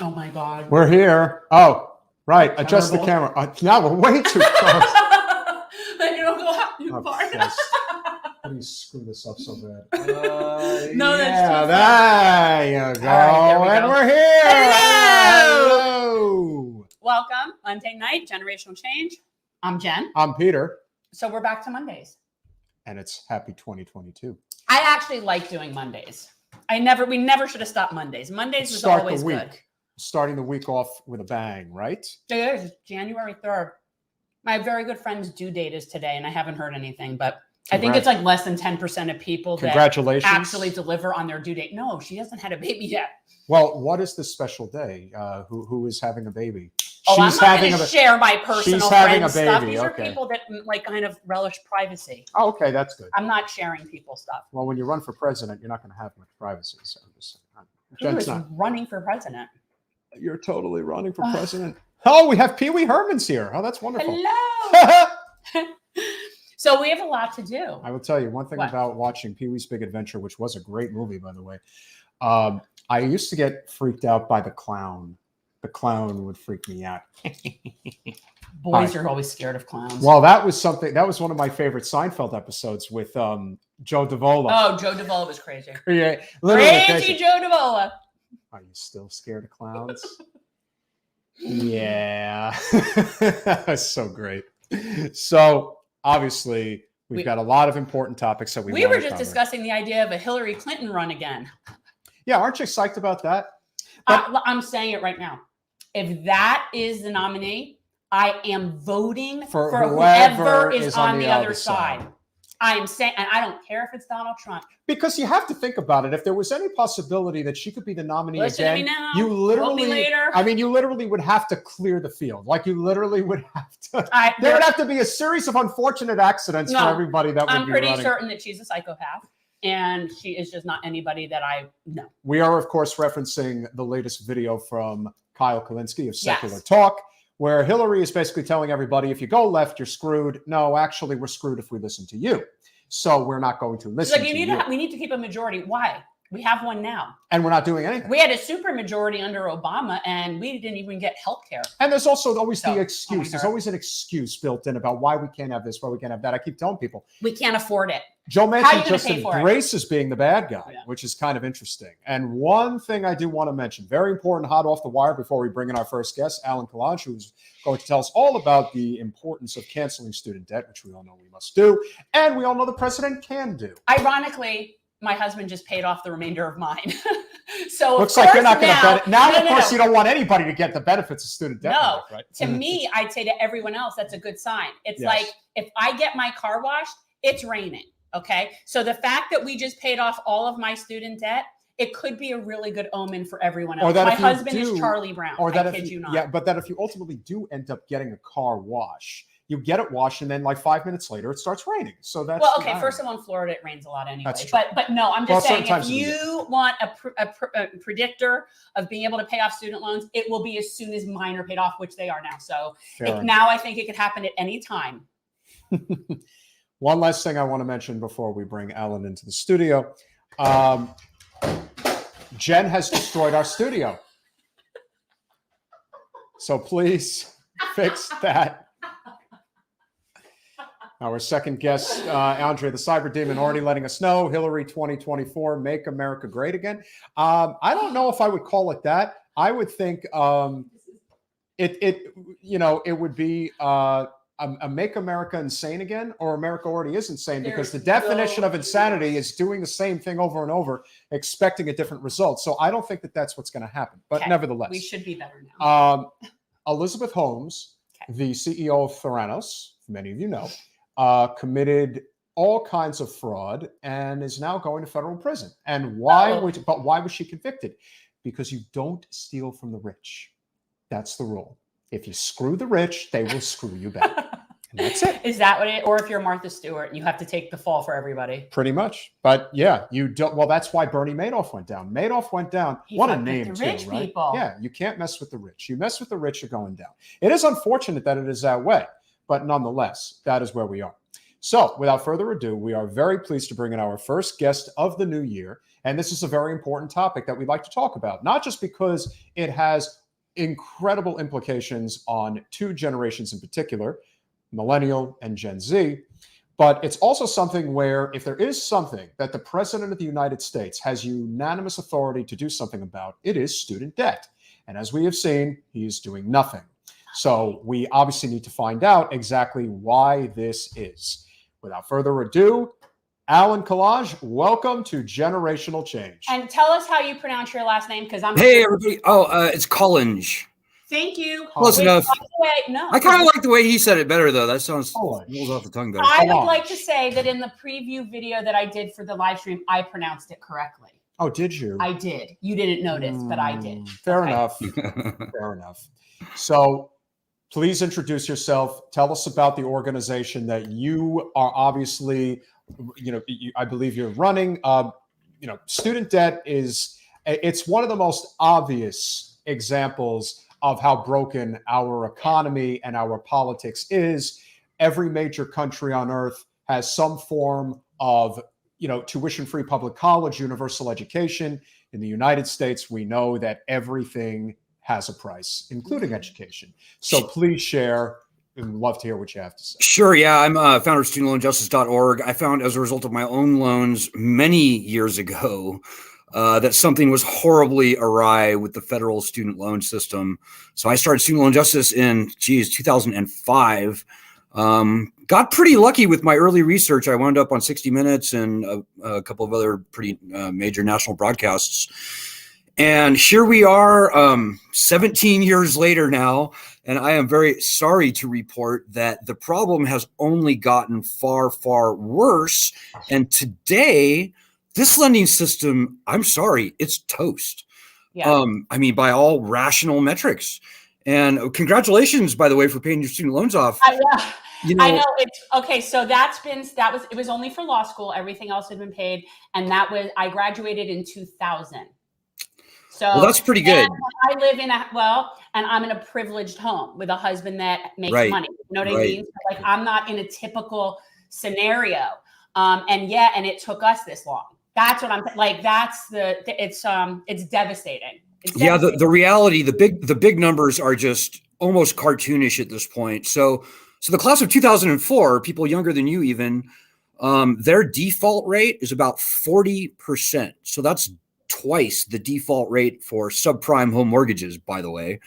Oh my God. We're here. Oh, right. Adjust the camera. Now we're way too close. You don't go out too far. How do you screw this up so bad? No, yeah, that's there you go. All right, and we're here. Hello. Hello. Welcome, Monday night, Generational Change. I'm Jen. I'm Peter. So we're back to Mondays. And it's happy 2022. I actually like doing Mondays. We never should have stopped Mondays. Mondays was always good. Starting the week off with a bang, right? It is January 3rd. My very good friend's due date is today, and I haven't heard anything, but I think it's like less than 10% of people that actually deliver on their due date. No, she hasn't had a baby yet. Well, what is this special day? Who is having a baby? Oh, I'm not going to share my personal friend stuff. These are okay. people that like kind of relish privacy. Oh, okay, that's good. I'm not sharing people's stuff. Well, when you run for president, you're not going to have much privacy. So Who is running for president? You're totally running for president. Oh, we have Pee Wee Herman's here. Oh, that's wonderful. Hello. So we have a lot to do. I will tell you one thing about watching Pee Wee's Big Adventure, which was a great movie, by the way. I used to get freaked out by the clown. The clown would freak me out. Boys are always scared of clowns. Well, that was one of my favorite Seinfeld episodes with Joe Davola. Oh, Joe Davola was crazy. Yeah, crazy Joe Davola. Are you still scared of clowns? Yeah. That's so great. So obviously we've got a lot of important topics that we were just discussing the idea of a Hillary Clinton run again. Yeah, aren't you psyched about that? I'm saying it right now. If that is the nominee, I am voting for whoever is on the other side. I am saying, and I don't care if it's Donald Trump. Because you have to think about it. If there was any possibility that she could be the nominee again, you literally would have to clear the field. Like you literally would have to. There would have to be a series of unfortunate accidents for everybody that would be running. I'm pretty certain that she's a psychopath. And she is just not anybody that I know. We are, of course, referencing the latest video from Alan Collinge of Secular Talk, where Hillary is basically telling everybody, if you go left, you're screwed. No, actually, we're screwed if we listen to you. So we're not going to listen to you. We need to keep a majority. Why? We have one now. And we're not doing anything. We had a super majority under Obama, and we didn't even get health care. And there's also always the excuse. There's always an excuse built in about why we can't have this, why we can't have that. I keep telling people. We can't afford it. Joe Manchin just embraces being the bad guy, which is kind of interesting. And one thing I do want to mention, very important, hot off the wire, before we bring in our first guest, Alan Collinge, who's going to tell us all about the importance of canceling student debt, which we all know we must do, and we all know the president can do. Ironically, my husband just paid off the remainder of mine. So looks like you're not going to benefit. Now, of course, you don't want anybody to get the benefits of student debt. No, right? To me, I'd say to everyone else, that's a good sign. It's like if I get my car washed, it's raining. Okay. So the fact that we just paid off all of my student debt, it could be a really good omen for everyone else. My husband is Charlie Brown. I kid you not. Yeah, but that if you ultimately do end up getting a car wash, you get it washed, and then like 5 minutes later, it starts raining. So that's First of all, in Florida, it rains a lot anyway. That's true. But no, I'm just saying, if you want a predictor of being able to pay off student loans, it will be as soon as mine are paid off, which they are now. So now I think it could happen at any time. One last thing I want to mention before we bring Alan into the studio. Jen has destroyed our studio. So please fix that. Our second guest, Andrea The Cyberdemon, already letting us know, Hillary 2024, make America great again. I don't know if I would call it that. I would think it would be a make America insane again, or America already is insane, because the definition of insanity is doing the same thing over and over, expecting a different result. So I don't think that that's what's going to happen. But nevertheless, we should be better now. Elizabeth Holmes, the CEO of Theranos, many of you know, committed all kinds of fraud and is now going to federal prison. And why was she convicted? Because you don't steal from the rich. That's the rule. If you screw the rich, they will screw you back. And that's it. Is that what it? Or if you're Martha Stewart, you have to take the fall for everybody. Pretty much. But yeah, you don't. Well, that's why Bernie Madoff went down. Madoff went down. What a name, too, right? People. Yeah, you can't mess with the rich. You mess with the rich, you're going down. It is unfortunate that it is that way, but nonetheless, that is where we are. So without further ado, we are very pleased to bring in our first guest of the new year. And this is a very important topic that we'd like to talk about, not just because it has incredible implications on two generations in particular, Millennial and Gen Z, but it's also something where if there is something that the President of the United States has unanimous authority to do something about, it is student debt. And as we have seen, he is doing nothing. So we obviously need to find out exactly why this is. Without further ado, Alan Collinge, welcome to Generational Change. And tell us how you pronounce your last name, because I'm. Hey, everybody. It's Collinge. Thank you. Close enough. No, I kind of like the way he said it better, though. That sounds rolls off the tongue better. I would like to say that in the preview video that I did for the live stream, I pronounced it correctly. Oh, did you? I did. You didn't notice, but I did. Fair enough. Fair enough. So please introduce yourself. Tell us about the organization that you are obviously, I believe you're running. Student debt it's one of the most obvious examples of how broken our economy and our politics is. Every major country on earth has some form of, tuition-free public college, universal education. In the United States, we know that everything has a price, including education. So please share. I'd love to hear what you have to say. Sure. Yeah. I'm a founder of studentloanjustice.org. I found as a result of my own loans many years ago that something was horribly awry with the federal student loan system. So I started Student Loan Justice in 2005. Got pretty lucky with my early research. I wound up on 60 Minutes and a couple of other pretty major national broadcasts. And here we are 17 years later now, and I am very sorry to report that the problem has only gotten far, far worse. And today, this lending system, I'm sorry, it's toast. Yeah. By all rational metrics. And congratulations, by the way, for paying your student loans off. I know. It's okay. So it was only for law school. Everything else had been paid. And I graduated in 2000. So that's pretty good. I live and I'm in a privileged home with a husband that makes money. You know what I mean? So I'm not in a typical scenario. And it took us this long. That's what I'm like. It's devastating. The reality, the big numbers are just almost cartoonish at this point. So the class of 2004, people younger than you even, their default rate is about 40%. So that's twice the default rate for subprime home mortgages, by the way.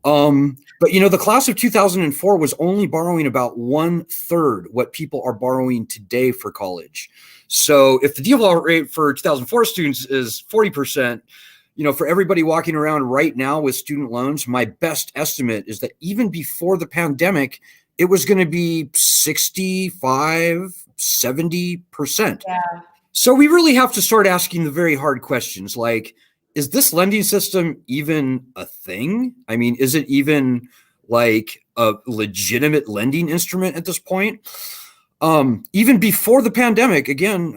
But the class of 2004 was only borrowing about 1/3 what people are borrowing today for college. So if the default rate for 2004 students is 40%, for everybody walking around right now with student loans, my best estimate is that even before the pandemic, it was going to be 65, 70%. Yeah. So we really have to start asking the very hard questions like, is this lending system even a thing? I mean, is it even like a legitimate lending instrument at this point? Even before the pandemic, again,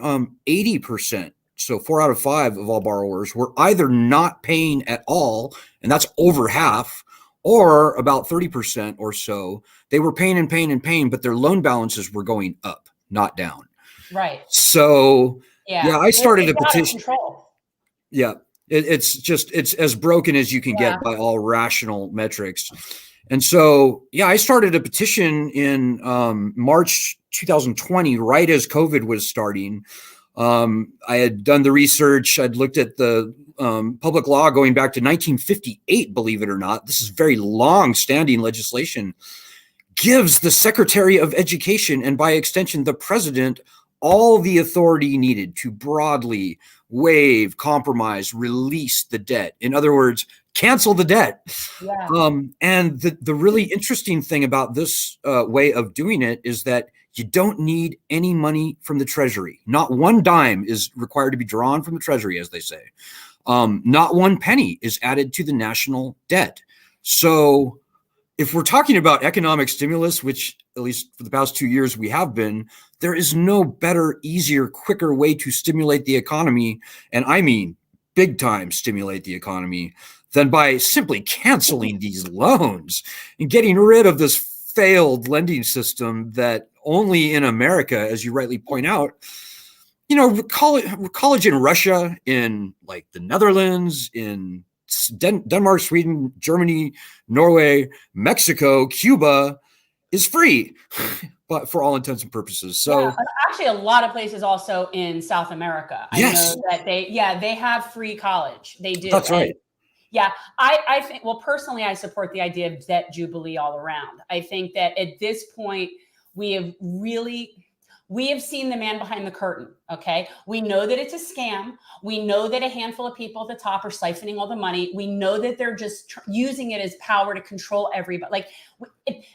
80%, so 4 out of 5 of all borrowers were either not paying at all, and that's over half, or about 30% or so, they were paying and paying and paying, but their loan balances were going up, not down. Right. So I started a petition. Yeah. It's as broken as you can get by all rational metrics. And so, I started a petition in March 2020, right as COVID was starting. I had done the research. I'd looked at the public law going back to 1958, believe it or not. This is very long-standing legislation. Gives the Secretary of Education, and by extension, the President, all the authority needed to broadly waive, compromise, release the debt. In other words, cancel the debt. Yeah. And the really interesting thing about this way of doing it is that you don't need any money from the Treasury. Not one dime is required to be drawn from the Treasury, as they say. Not one penny is added to the national debt. So if we're talking about economic stimulus, which at least for the past 2 years we have been, there is no better, easier, quicker way to stimulate the economy, and I mean big time stimulate the economy, than by simply canceling these loans and getting rid of this failed lending system that only in America, as you rightly point out. College in Russia, in like the Netherlands, in Denmark, Sweden, Germany, Norway, Mexico, Cuba is free, but for all intents and purposes. So actually, a lot of places also in South America. I know that they have free college. They do. That's right. Yeah, I think, well, personally, I support the idea of debt jubilee all around. I think that at this point, we have seen the man behind the curtain. Okay. We know that it's a scam. We know that a handful of people at the top are siphoning all the money. We know that they're just using it as power to control everybody. Like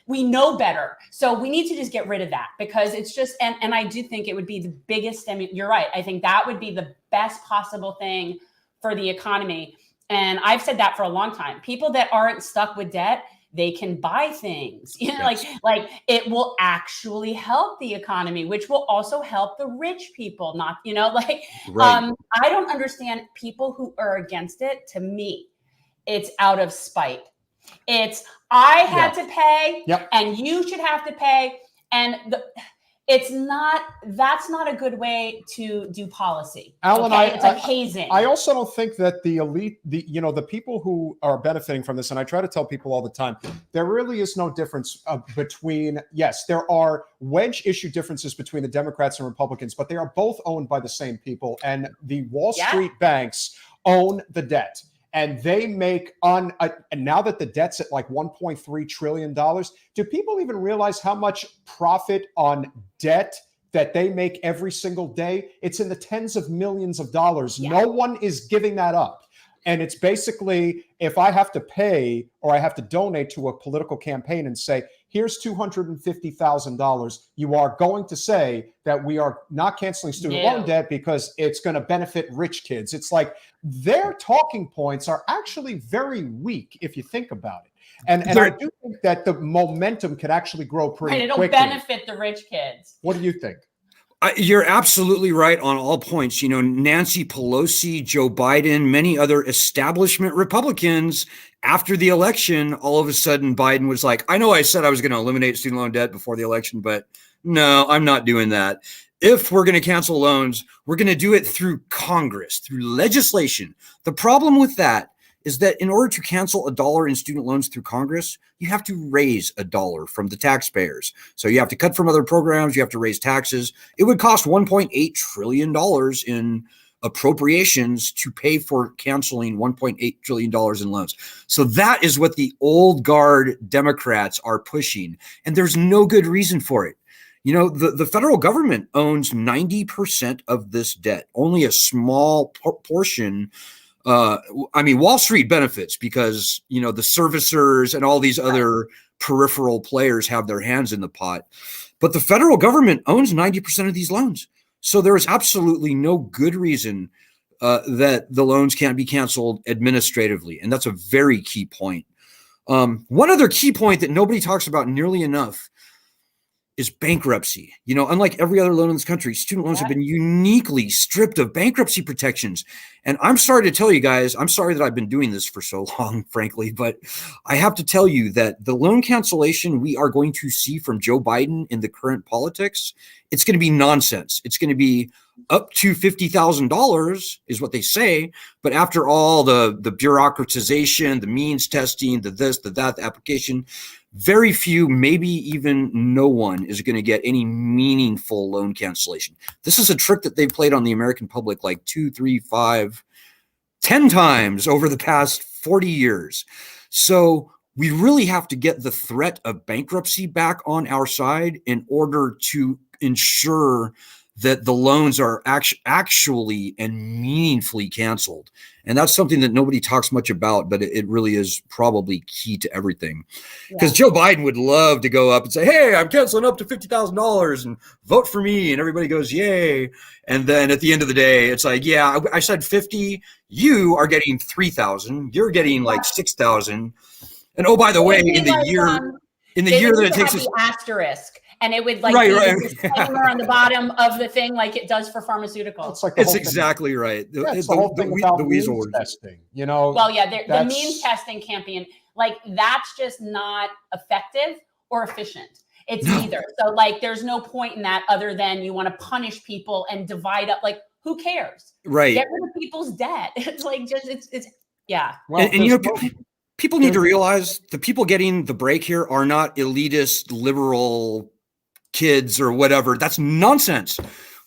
we know better. So we need to just get rid of that, because it's just, and I do think it would be the biggest, you're right. I think that would be the best possible thing for the economy. And I've said that for a long time. People that aren't stuck with debt, they can buy things, like it will actually help the economy, which will also help the rich people, not, right. I don't understand people who are against it. To me, it's out of spite. It's, I had to pay and you should have to pay. And that's not a good way to do policy. Alan, it's like hazing. I also don't think that the elite, the people who are benefiting from this, and I try to tell people all the time, there really is no difference between, yes, there are wedge issue differences between the Democrats and Republicans, but they are both owned by the same people, and the Wall Street banks own the debt. And they make and now that the debt's at like $1.3 trillion, do people even realize how much profit on debt that they make every single day? It's in the tens of millions of dollars. No one is giving that up. And it's basically, if I have to pay or I have to donate to a political campaign and say, here's $250,000, you are going to say that we are not canceling student loan debt because it's going to benefit rich kids. It's like their talking points are actually very weak if you think about it. And I do think that the momentum could actually grow pretty quickly. It'll benefit the rich kids. What do you think? You're absolutely right on all points. Nancy Pelosi, Joe Biden, many other establishment Republicans, after the election, all of a sudden Biden was like, I know I said I was going to eliminate student loan debt before the election, but no, I'm not doing that. If we're going to cancel loans, we're going to do it through Congress, through legislation. The problem with that is that in order to cancel $1 in student loans through Congress, you have to raise $1 from the taxpayers. So you have to cut from other programs. You have to raise taxes. It would cost $1.8 trillion in appropriations to pay for canceling $1.8 trillion in loans. So that is what the old guard Democrats are pushing. And there's no good reason for it. The federal government owns 90% of this debt, only a small portion. Wall Street benefits because, the servicers and all these other peripheral players have their hands in the pot. But the federal government owns 90% of these loans. So there is absolutely no good reason that the loans can't be canceled administratively. And that's a very key point. One other key point that nobody talks about nearly enough is bankruptcy. Unlike every other loan in this country, student loans have been uniquely stripped of bankruptcy protections. And I'm sorry to tell you guys, I'm sorry that I've been doing this for so long, frankly, but I have to tell you that the loan cancellation we are going to see from Joe Biden in the current politics, it's going to be nonsense. It's going to be up to $50,000 is what they say. But after all the bureaucratization, the means testing, the this, the that, the application, very few, maybe even no one is going to get any meaningful loan cancellation. This is a trick that they've played on the American public like 2, 3, 5, 10 times over the past 40 years. So we really have to get the threat of bankruptcy back on our side in order to ensure that the loans are actually and meaningfully canceled. And that's something that nobody talks much about, but it really is probably key to everything. Because Joe Biden would love to go up and say, hey, I'm canceling up to $50,000 and vote for me. And everybody goes, yay. And then at the end of the day, it's like, yeah, I said 50, you are getting 3,000. You're getting like 6,000. And oh, by the way, in the year that it takes us asterisk. And it would be a disclaimer on the bottom of the thing, like it does for pharmaceuticals. It's exactly right. It's the whole thing about means testing, Well, the means testing can't be that's just not effective or efficient. It's neither. So like, there's no point in that other than you want to punish people and divide up. Like, who cares? Right. Get rid of people's debt. It's like, just, it's yeah. Well, and you know, people need to realize the people getting the break here are not elitist, liberal kids or whatever. That's nonsense.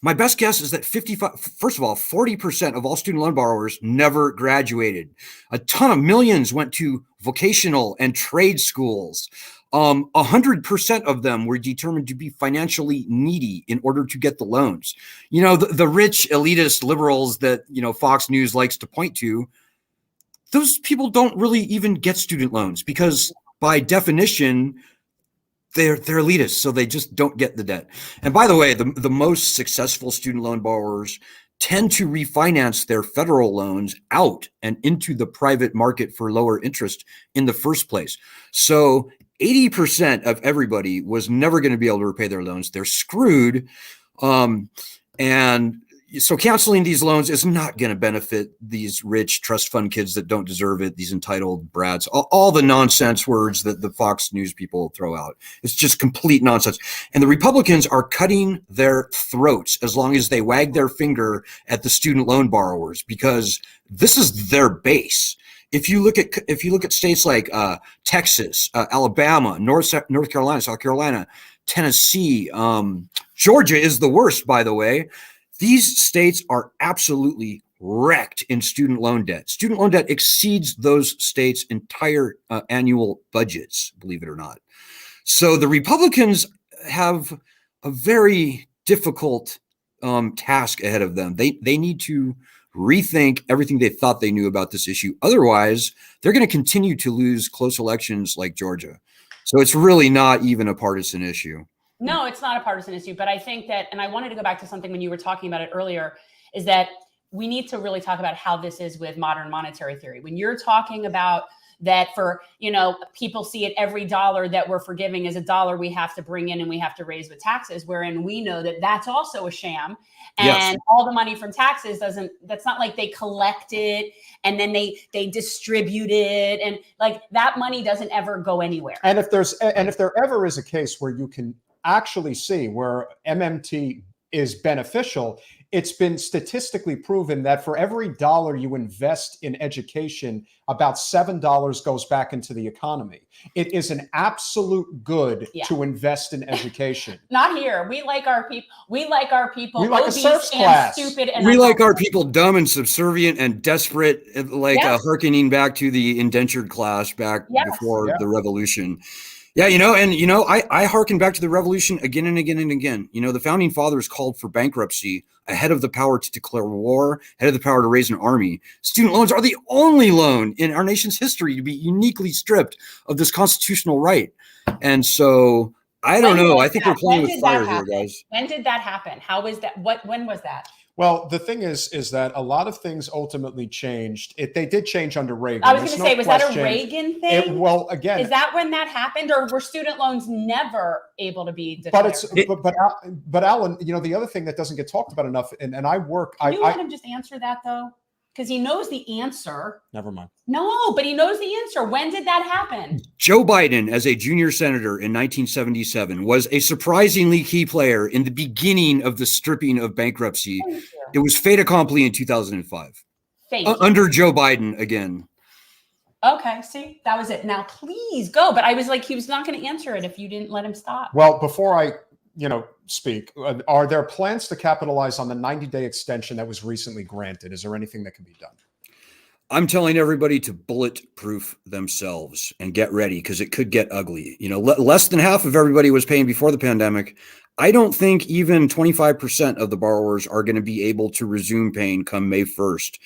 My best guess is that 40% of all student loan borrowers never graduated. A ton of millions went to vocational and trade schools. 100% of them were determined to be financially needy in order to get the loans. You know, the rich elitist liberals that, you know, Fox News likes to point to, those people don't really even get student loans because by definition, they're elitists, so they just don't get the debt. And by the way, the most successful student loan borrowers tend to refinance their federal loans out and into the private market for lower interest in the first place. So 80% of everybody was never going to be able to repay their loans. They're screwed. And so canceling these loans is not going to benefit these rich trust fund kids that don't deserve it, these entitled brats, all the nonsense words that the Fox News people throw out. It's just complete nonsense. And the Republicans are cutting their throats as long as they wag their finger at the student loan borrowers, because this is their base. If you look at states like Texas, Alabama, North Carolina, South Carolina, Tennessee, Georgia is the worst, by the way. These states are absolutely wrecked in student loan debt. Student loan debt exceeds those states' entire annual budgets, believe it or not. So the Republicans have a very difficult task ahead of them. They need to rethink everything they thought they knew about this issue. Otherwise, they're going to continue to lose close elections like Georgia. So it's really not even a partisan issue. No, it's not a partisan issue, but I think that, and I wanted to go back to something when you were talking about it earlier, is that we need to really talk about how this is with modern monetary theory. When you're talking about that for, you know, people see it every dollar that we're forgiving is a dollar we have to bring in and we have to raise with taxes, wherein we know that that's also a sham. And yes, all the money from taxes that's not like they collect it and then they distribute it. And like that money doesn't ever go anywhere. And if there ever is a case where you can actually see where MMT is beneficial, it's been statistically proven that for every dollar you invest in education, about $7 goes back into the economy. It is an absolute good to invest in education. Not here. We like our people. We like our people. We like a serfs class. Stupid. And we like our people dumb and subservient and desperate, like hearkening back to the indentured class back before the revolution. Yeah, I hearken back to the revolution again and again and again. You know, the founding fathers called for bankruptcy ahead of the power to declare war, ahead of the power to raise an army. Student loans are the only loan in our nation's history to be uniquely stripped of this constitutional right. And so I don't know. I think we're playing with fire here, guys. When did that happen? How was that? When was that? Well, the thing is that a lot of things ultimately changed. They did change under Reagan. I was going to say, was that a Reagan thing? Well, again, is that when that happened, or were student loans never able to be declared? But Alan, you know, the other thing that doesn't get talked about enough, and I work. Can you let him just answer that though? Because he knows the answer. Never mind. No, but he knows the answer. When did that happen? Joe Biden, as a junior senator in 1977, was a surprisingly key player in the beginning of the stripping of bankruptcy. It was fait accompli in 2005. Under Joe Biden again. Okay, see, that was it. Now, please go. But I was like, he was not going to answer it if you didn't let him stop. Well, before I speak, are there plans to capitalize on the 90-day extension that was recently granted? Is there anything that can be done? I'm telling everybody to bulletproof themselves and get ready, because it could get ugly. You know, less than half of everybody was paying before the pandemic. I don't think even 25% of the borrowers are going to be able to resume paying come May 1st.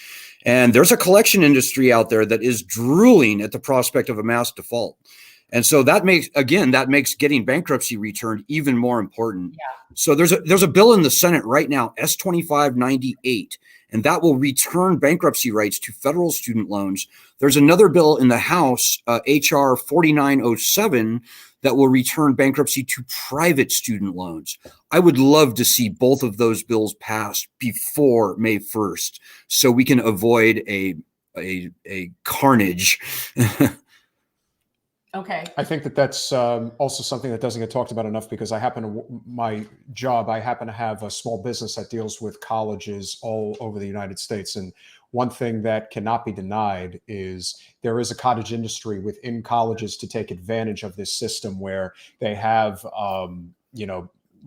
And there's a collection industry out there that is drooling at the prospect of a mass default. And so that makes getting bankruptcy returned even more important. Yeah. So there's a bill in the Senate right now, S-2598, and that will return bankruptcy rights to federal student loans. There's another bill in the House, HR 4907, that will return bankruptcy to private student loans. I would love to see both of those bills passed before May 1st so we can avoid a carnage. Okay. I think that that's also something that doesn't get talked about enough, because I happen to have a small business that deals with colleges all over the United States. And one thing that cannot be denied is there is a cottage industry within colleges to take advantage of this system, where they have,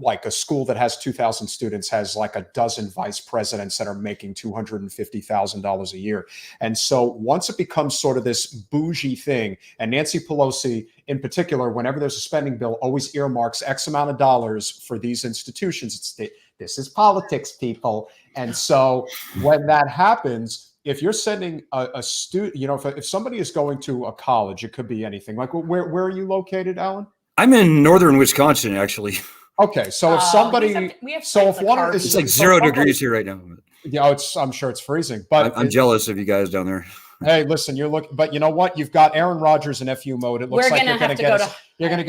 like a school that has 2,000 students has like a dozen vice presidents that are making $250,000 a year. And so once it becomes sort of this bougie thing, and Nancy Pelosi in particular, whenever there's a spending bill, always earmarks X amount of dollars for these institutions. This is politics, people. And so when that happens, if you're sending a student, if somebody is going to a college, it could be anything. Like, where are you located, Alan? I'm in northern Wisconsin, actually. Okay, so if somebody, it's like 0 degrees here right now. Yeah, I'm sure it's freezing. But I'm jealous of you guys down there. Hey, listen, but you know what? You've got Aaron Rodgers in FU mode. It looks like you're going to get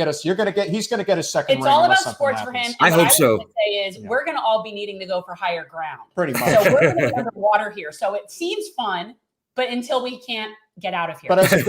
us. He's going to get his second ring. It's all about sports for him. I hope so. What I would say is we're going to all be needing to go for higher ground. Pretty much. So we're going to be underwater here. So it seems fun, but until we can't get out of here. But as a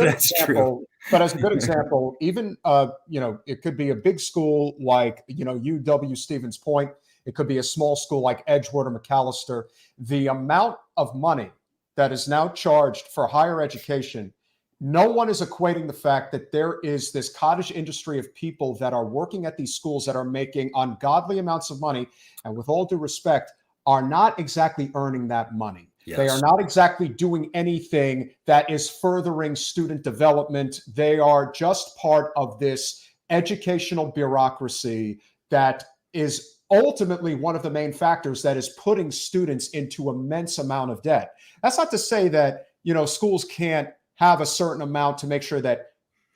good example, even it could be a big school like UW Stevens Point. It could be a small school like Edgewood or McAllister. The amount of money that is now charged for higher education, no one is equating the fact that there is this cottage industry of people that are working at these schools that are making ungodly amounts of money, and with all due respect, are not exactly earning that money. Yes. They are not exactly doing anything that is furthering student development. They are just part of this educational bureaucracy that is ultimately one of the main factors that is putting students into immense amount of debt. That's not to say that, schools can't have a certain amount to make sure that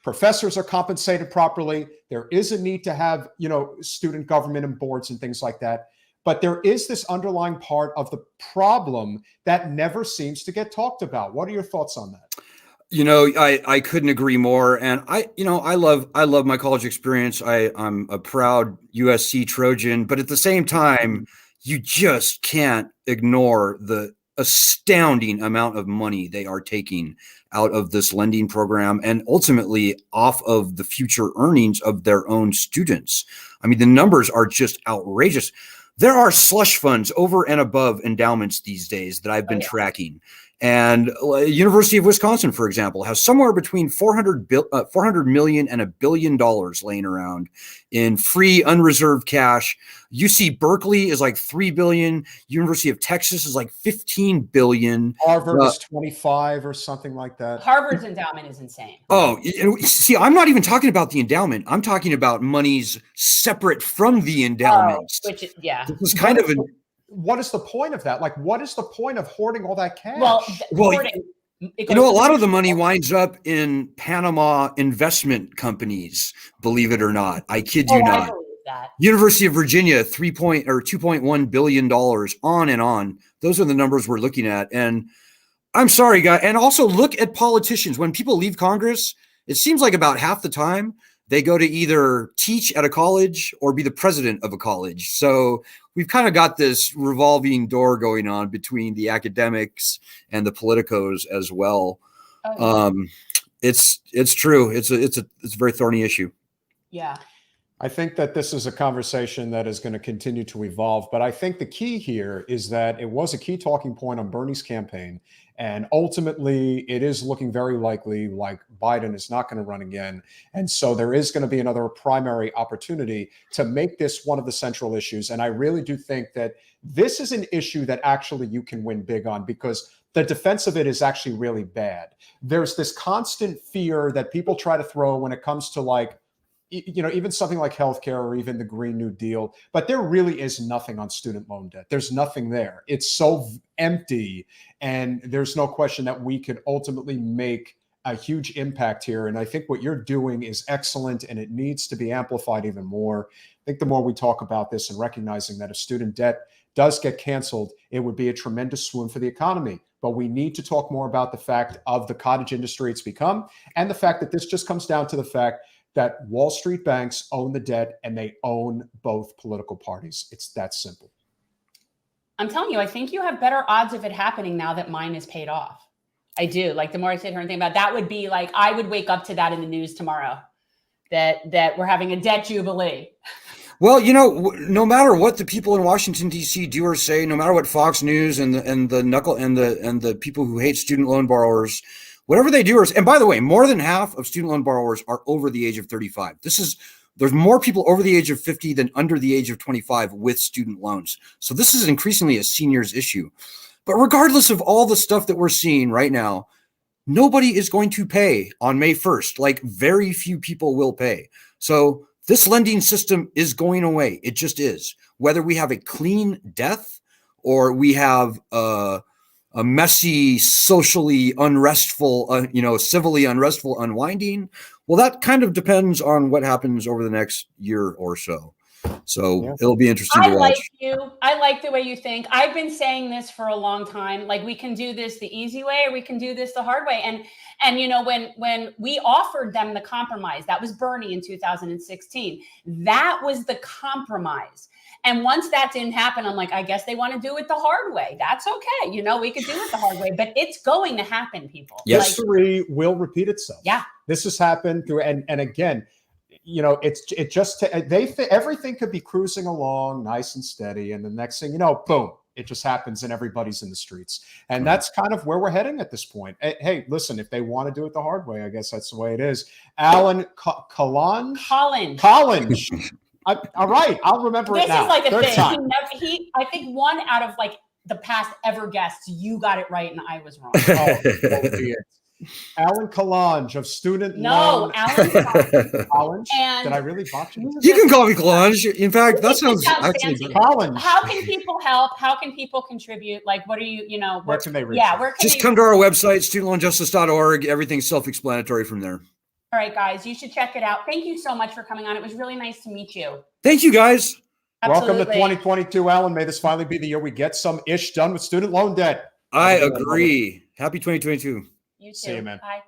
professors are compensated properly. There is a need to have, student government and boards and things like that. But there is this underlying part of the problem that never seems to get talked about. What are your thoughts on that? I couldn't agree more. And I love my college experience. I'm a proud USC Trojan, but at the same time, you just can't ignore the astounding amount of money they are taking out of this lending program and ultimately off of the future earnings of their own students. I mean, the numbers are just outrageous. There are slush funds over and above endowments these days that I've been tracking. And University of Wisconsin, for example, has somewhere between 400 million and $1 billion laying around in free unreserved cash. UC Berkeley is like 3 billion. University of Texas is like 15 billion. Harvard is 25 or something like that. Harvard's endowment is insane. Oh, see, I'm not even talking about the endowment. I'm talking about monies separate from the endowments. This is kind of what is the point of that? Like, what is the point of hoarding all that cash? Hoarding, a lot of the money winds up in Panama investment companies, believe it or not. I kid you not. I believe that. University of Virginia, $2.1 billion, on and on. Those are the numbers we're looking at. And I'm sorry, guys. And also look at politicians. When people leave Congress, it seems like about half the time they go to either teach at a college or be the president of a college. So we've kind of got this revolving door going on between the academics and the politicos as well. It's true. It's a very thorny issue. Yeah. I think that this is a conversation that is going to continue to evolve. But I think the key here is that it was a key talking point on Bernie's campaign. And ultimately, it is looking very likely like Biden is not going to run again. And so there is going to be another primary opportunity to make this one of the central issues. And I really do think that this is an issue that actually you can win big on, because the defense of it is actually really bad. There's this constant fear that people try to throw when it comes to, like, even something like healthcare or even the Green New Deal, but there really is nothing on student loan debt. There's nothing there. It's so empty. And there's no question that we could ultimately make a huge impact here. And I think what you're doing is excellent, and it needs to be amplified even more. I think the more we talk about this and recognizing that if student debt does get canceled, it would be a tremendous swoon for the economy. But we need to talk more about the fact of the cottage industry it's become, and the fact that this just comes down to the fact that Wall Street banks own the debt and they own both political parties. It's that simple. I'm telling you, I think you have better odds of it happening now that mine is paid off. I do. Like the more I sit here and think about it, that would be like, I would wake up to that in the news tomorrow, that we're having a debt jubilee. Well, no matter what the people in Washington D.C. do or say, no matter what Fox News and the people who hate student loan borrowers, whatever they do, and by the way, more than half of student loan borrowers are over the age of 35. There's more people over the age of 50 than under the age of 25 with student loans. So this is increasingly a seniors issue. But regardless of all the stuff that we're seeing right now, nobody is going to pay on May 1st. Like very few people will pay. So this lending system is going away. It just is. Whether we have a clean death or we have a messy, socially unrestful, civilly unrestful unwinding, well, that kind of depends on what happens over the next year or so. So it'll be interesting to watch. I like the way you think. I've been saying this for a long time. Like, we can do this the easy way or we can do this the hard way. And when we offered them the compromise, that was Bernie in 2016. That was the compromise. And once that didn't happen, I'm like, I guess they want to do it the hard way. That's okay. We could do it the hard way, but it's going to happen, people. Yes. History will repeat itself. Yeah. This has happened through, and again, everything could be cruising along nice and steady. And the next thing, boom, it just happens and everybody's in the streets. And that's kind of where we're heading at this point. Hey, listen, if they want to do it the hard way, I guess that's the way it is. Alan Collinge. All right, I'll remember it now. This is like a Third thing. time. I think one out of like the past ever guests, you got it right and I was wrong. Oh, what would be it? Alan Collinge of student loan. Alan Collinge. Did I really botch it? You can call me Collinge. In fact, that sounds actually Collinge. How can people help? How can people contribute? Like, what are you, where can they reach? Yeah, where can just come to our website, studentloanjustice.org. Everything's self-explanatory from there. All right, guys, you should check it out. Thank you so much for coming on. It was really nice to meet you. Thank you, guys. Absolutely. Welcome to 2022, Alan. May this finally be the year we get some ish done with student loan debt. I agree. Happy 2022. You too. See you, man. Bye.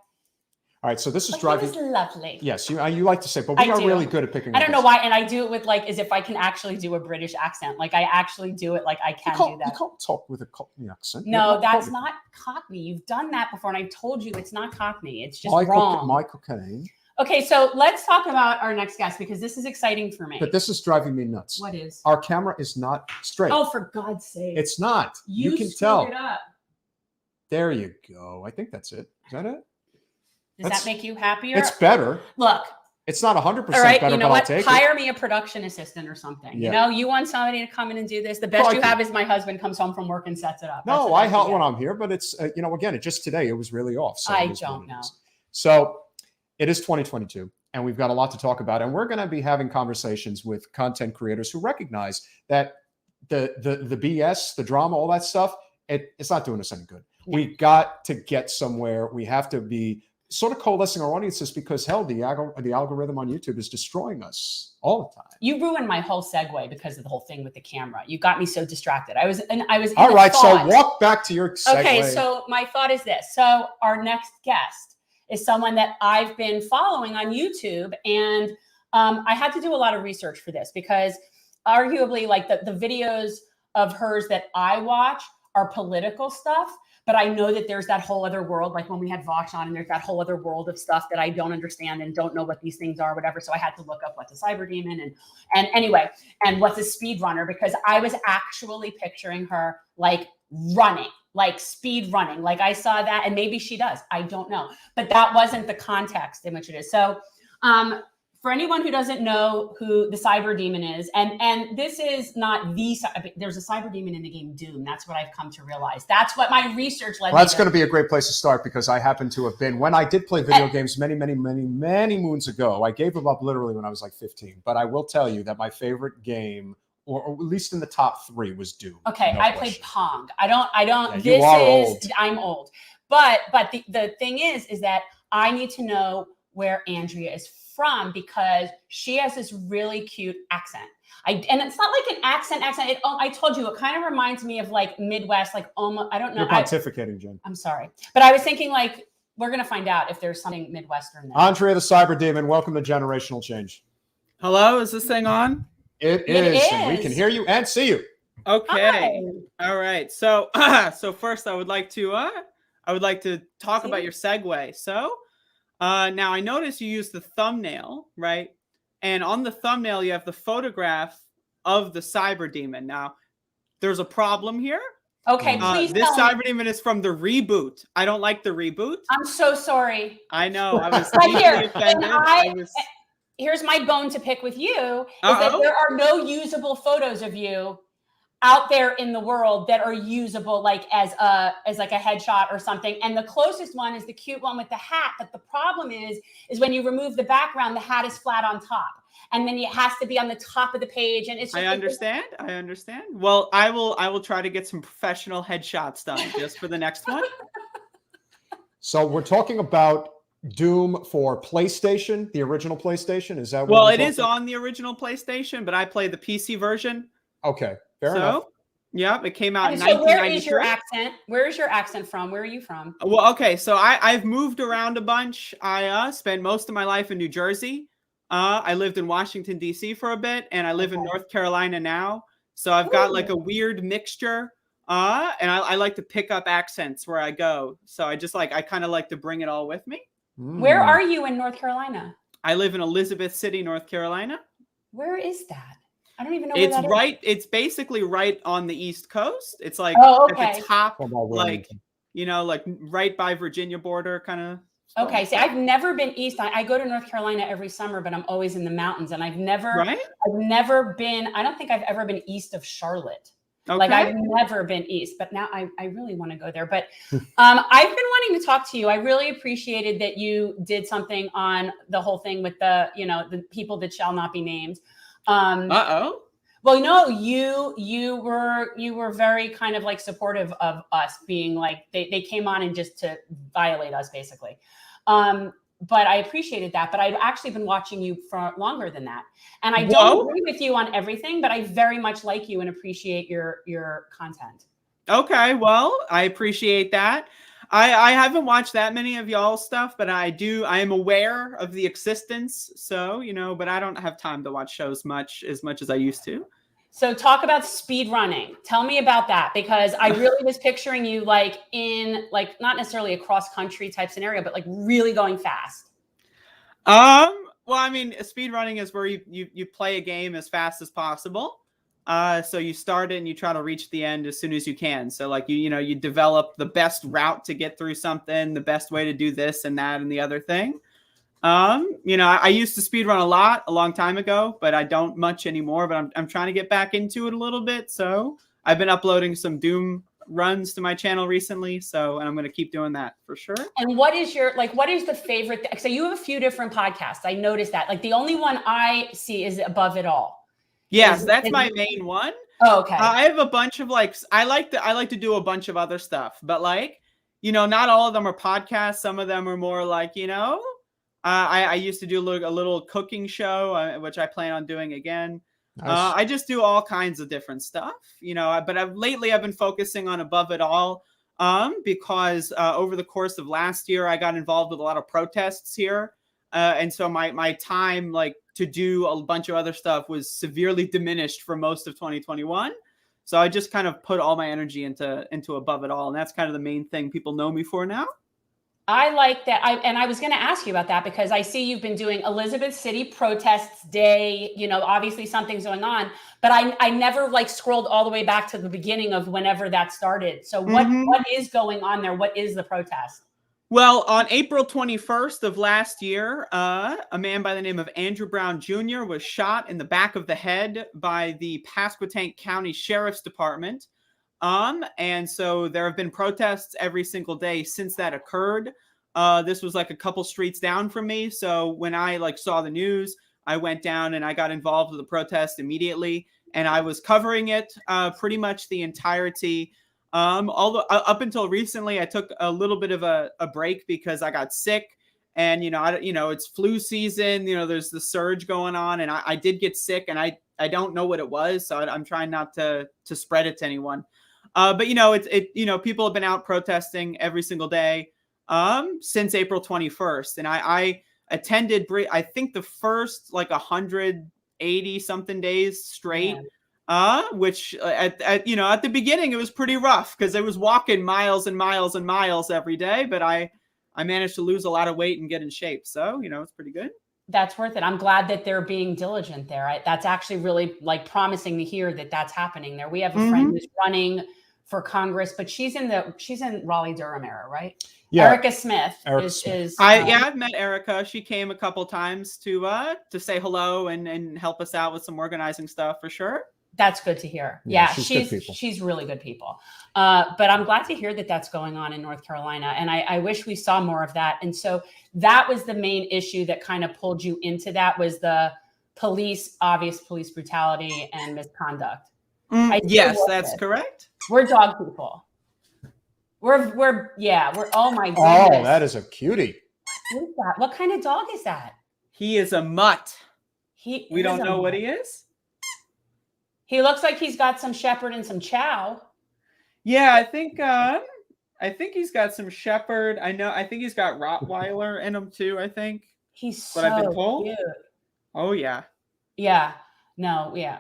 All right, so this is driving. It was lovely. Yes, you like to say, but we are really good at picking. I don't know why, and I do it with like as if I can actually do a British accent. Like I actually do it like I can do that. You can't talk with a Cockney accent. No, that's not Cockney. You've done that before, and I told you it's not Cockney. It's just wrong. Michael Caine. Okay, so let's talk about our next guest because this is exciting for me. But this is driving me nuts. What is? Our camera is not straight. Oh, for God's sake! It's not. You can tell. It up. There you go. I think that's it. Is that it? Does that make you happier? It's better. Look. It's not 100% right, better, but I'll take it. Hire me a production assistant or something. Yeah. You want somebody to come in and do this. The best you have is my husband comes home from work and sets it up. No, I help when I'm here, but it's, again, just today, it was really off. So I don't know. So it is 2022 and we've got a lot to talk about. And we're going to be having conversations with content creators who recognize that the BS, the drama, all that stuff, it's not doing us any good. We got to get somewhere. We have to be sort of coalescing our audiences because hell, the algorithm on YouTube is destroying us all the time. You ruined my whole segue because of the whole thing with the camera. You got me so distracted. I was all right. So walk back to your segue. Okay. So my thought is this. So our next guest is someone that I've been following on YouTube. And I had to do a lot of research for this because arguably like the videos of hers that I watch are political stuff. But I know that there's that whole other world, like when we had Vox on, and there's that whole other world of stuff that I don't understand and don't know what these things are, whatever. So I had to look up what's a cyberdemon and anyway, and what's a speedrunner, because I was actually picturing her like running, like speed running. Like I saw that, and maybe she does, I don't know. But that wasn't the context in which it is. So for anyone who doesn't know who the Cyberdemon is, and this is not there's a Cyberdemon in the game Doom. That's what I've come to realize. That's what my research led me to. Well, that's going to be a great place to start because I happen to have been, when I did play video games many moons ago, I gave them up literally when I was like 15. But I will tell you that my favorite game, or at least in the top 3, was Doom. Okay, I played Pong. I don't. Yeah, I'm old. But the thing is that I need to know where Andrea is from because she has this really cute accent. And it's not like an accent. I told you, it kind of reminds me of like Midwest, like almost, I don't know. You're pontificating, Jen. I'm sorry. But I was thinking like, we're going to find out if there's something Midwestern there. Andrea the Cyberdemon, welcome to Generational Change. Hello, is this thing on? It is. And we can hear you and see you. Okay. Hi. All right. So, so first I would like to I would like to talk about your segue. So now I noticed you used the thumbnail, right? And on the thumbnail, you have the photograph of the Cyberdemon. Now, there's a problem here. Okay, please this tell me. Cyberdemon is from the reboot. I don't like the reboot. I'm so sorry. I know. I was Right here. offended. Here's my bone to pick with you, is that there are no usable photos of you out there in the world that are usable like as like a headshot or something. And the closest one is the cute one with the hat. But the problem is when you remove the background, the hat is flat on top. And then it has to be on the top of the page. And it's just, I understand. Well, I will try to get some professional headshots done just for the next one. So we're talking about Doom for PlayStation, the original PlayStation. Is that what? Well, it is on the original PlayStation, but I play the PC version. Okay, fair enough. Yeah, it came out in 1993. Where is your accent? Where is your accent from? Where are you from? Well, okay, so I've moved around a bunch. I spent most of my life in New Jersey. I lived in Washington, D.C. for a bit, and I live in North Carolina now. So I've got like a weird mixture. And I like to pick up accents where I go. So I kind of like to bring it all with me. Where are you in North Carolina? I live in Elizabeth City, North Carolina. Where is that? I don't even know where that is. It's basically right on the East Coast. It's like at the top, like, like right by Virginia border kind of. Okay, see, I've never been east. I go to North Carolina every summer, but I'm always in the mountains, and I've never been. I don't think I've ever been east of Charlotte. Okay. Like I've never been east, but now I really want to go there. But I've been wanting to talk to you. I really appreciated that you did something on the whole thing with the people that shall not be named. Well, no, you were very kind of like supportive of us being like they came on and just to violate us basically. But I appreciated that. But I've actually been watching you for longer than that. And I don't agree with you on everything, but I very much like you and appreciate your content. Okay, well, I appreciate that. I haven't watched that many of y'all's stuff, but I am aware of the existence. So, but I don't have time to watch shows as much as I used to. So talk about speed running. Tell me about that, because I really was picturing you like in like not necessarily a cross country type scenario, but like really going fast. Well, I mean, speed running is where you play a game as fast as possible. So you start it and you try to reach the end as soon as you can. So like you develop the best route to get through something, the best way to do this and that and the other thing. I used to speed run a long time ago, but I don't much anymore, but I'm trying to get back into it a little bit. So I've been uploading some Doom runs to my channel recently. And I'm going to keep doing that for sure. And what is the favorite? So you have a few different podcasts. I noticed that like the only one I see is Above It All. Yes, that's my main one. Oh, okay. I have a bunch of I like to do a bunch of other stuff, but not all of them are podcasts. Some of them are more like, I used to do a little cooking show, which I plan on doing again. Nice. I just do all kinds of different stuff, but lately I've been focusing on Above It All because over the course of last year, I got involved with a lot of protests here. And so my time to do a bunch of other stuff was severely diminished for most of 2021. So I just kind of put all my energy into Above It All. And that's kind of the main thing people know me for now. I like that. I was going to ask you about that because I see you've been doing Elizabeth City Protests Day, obviously something's going on, but I never scrolled all the way back to the beginning of whenever that started. So what is going on there? What is the protest? Well, on April 21st of last year, a man by the name of Andrew Brown Jr. was shot in the back of the head by the Pasquotank County Sheriff's Department. And so there have been protests every single day since that occurred. This was a couple streets down from me. So when I saw the news, I went down and I got involved with the protest immediately. And I was covering it pretty much the entirety. Although up until recently, I took a little bit of a break because I got sick and, it's flu season, there's the surge going on and I did get sick and I don't know what it was. So I'm trying not to spread it to anyone. But people have been out protesting every single day since April 21st. And I attended, I think the first 180 something days straight. which at the beginning it was pretty rough because I was walking miles and miles and miles every day, but I managed to lose a lot of weight and get in shape. So, it's pretty good. That's worth it. I'm glad that they're being diligent there. That's actually really promising to hear that that's happening there. We have a friend who's running for Congress, but she's in Raleigh-Durham area, right? Yeah. Erica Smith I've met Erica. She came a couple times to say hello and help us out with some organizing stuff for sure. That's good to hear. Yeah, she's really good people. But I'm glad to hear that that's going on in North Carolina. And I wish we saw more of that. And so that was the main issue that kind of pulled you into that, was the obvious police brutality and misconduct. Yes, that's correct. We're dog people. We're oh my goodness. Oh, that is a cutie. What is that? What kind of dog is that? He is a mutt. We don't know what he is. He looks like he's got some shepherd and some chow. Yeah, I think he's got some shepherd. I think he's got Rottweiler in him too, I think. He's so I've been told. Cute. Oh yeah. Yeah. No, yeah.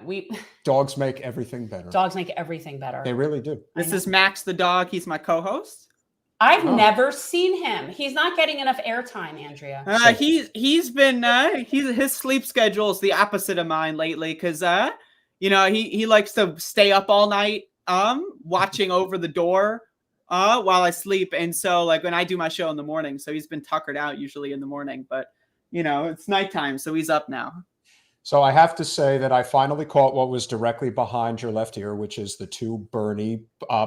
Dogs make everything better. Dogs make everything better. They really do. This is Max the dog. He's my co-host. I've never seen him. He's not getting enough airtime, Andrea. His sleep schedule is the opposite of mine lately because he likes to stay up all night watching over the door while I sleep. And so like when I do my show in the morning, so he's been tuckered out usually in the morning, but it's nighttime, so he's up now. So I have to say that I finally caught what was directly behind your left ear, which is the two Bernie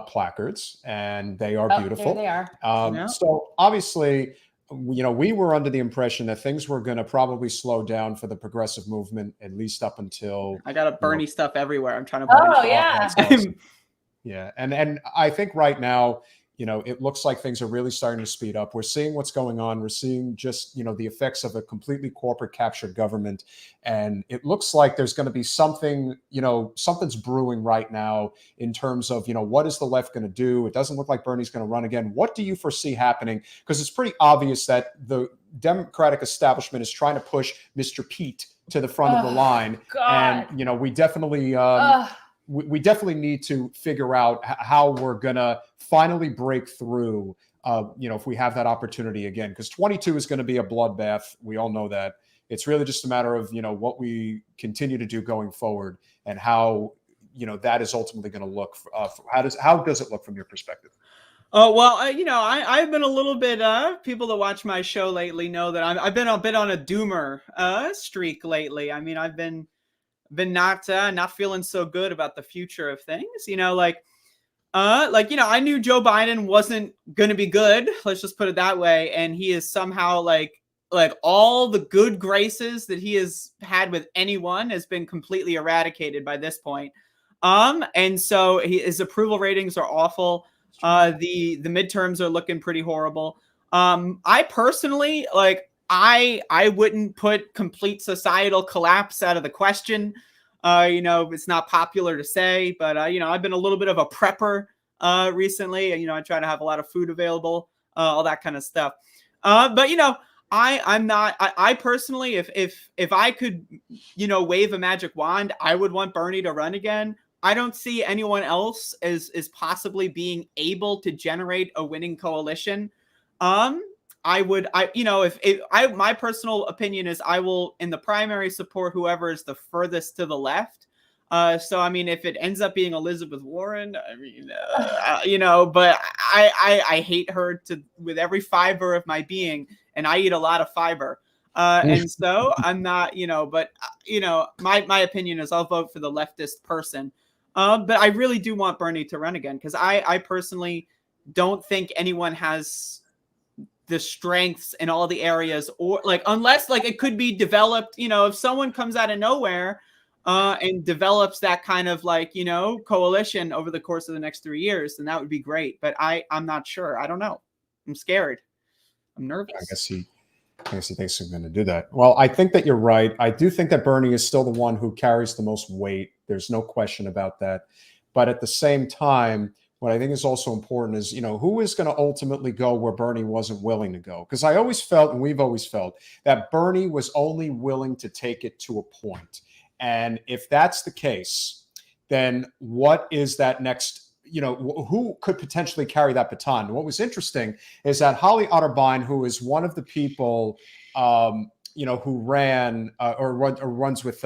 placards, and they are beautiful. There they are. So obviously, we were under the impression that things were going to probably slow down for the progressive movement, at least up until. I got a Bernie stuff everywhere. I'm trying to. Oh yeah. Awesome. Yeah, and I think right now, it looks like things are really starting to speed up. We're seeing what's going on. We're seeing just, the effects of a completely corporate captured government. And it looks like there's going to be something, something's brewing right now in terms of, what is the left going to do? It doesn't look like Bernie's going to run again. What do you foresee happening? Because it's pretty obvious that the Democratic establishment is trying to push Mr. Pete to the front of the line. God. And, we definitely... we definitely need to figure out how we're going to finally break through, if we have that opportunity again, because 22 is going to be a bloodbath. We all know that. It's really just a matter of, what we continue to do going forward and how, that is ultimately going to look. How does it look from your perspective? Oh, well, I've been a little bit, people that watch my show lately know that I've been a bit on a doomer streak lately. I mean, I've been not feeling so good about the future of things, I knew Joe Biden wasn't going to be good. Let's just put it that way. And he is somehow like all the good graces that he has had with anyone has been completely eradicated by this point. And so his approval ratings are awful. The midterms are looking pretty horrible. I personally I wouldn't put complete societal collapse out of the question. It's not popular to say, but, I've been a little bit of a prepper recently. I try to have a lot of food available, all that kind of stuff. But, I'm not, I personally, if I could, wave a magic wand, I would want Bernie to run again. I don't see anyone else as possibly being able to generate a winning coalition. My personal opinion is I will in the primary support whoever is the furthest to the left. So, I mean, if it ends up being Elizabeth Warren, but I hate her with every fiber of my being, and I eat a lot of fiber. And so I'm not, my opinion is I'll vote for the leftist person. But I really do want Bernie to run again because I personally don't think anyone has the strengths in all the areas or unless it could be developed, if someone comes out of nowhere and develops that kind of coalition over the course of the next 3 years, then that would be great. But I'm not sure. I don't know. I'm scared. I'm nervous. I guess he thinks he's going to do that. Well, I think that you're right. I do think that Bernie is still the one who carries the most weight. There's no question about that. But at the same time, what I think is also important is, who is going to ultimately go where Bernie wasn't willing to go? Because I always felt, and we've always felt, that Bernie was only willing to take it to a point. And if that's the case, then what is that next, who could potentially carry that baton? And what was interesting is that Holly Otterbein, who is one of the people, who ran or runs with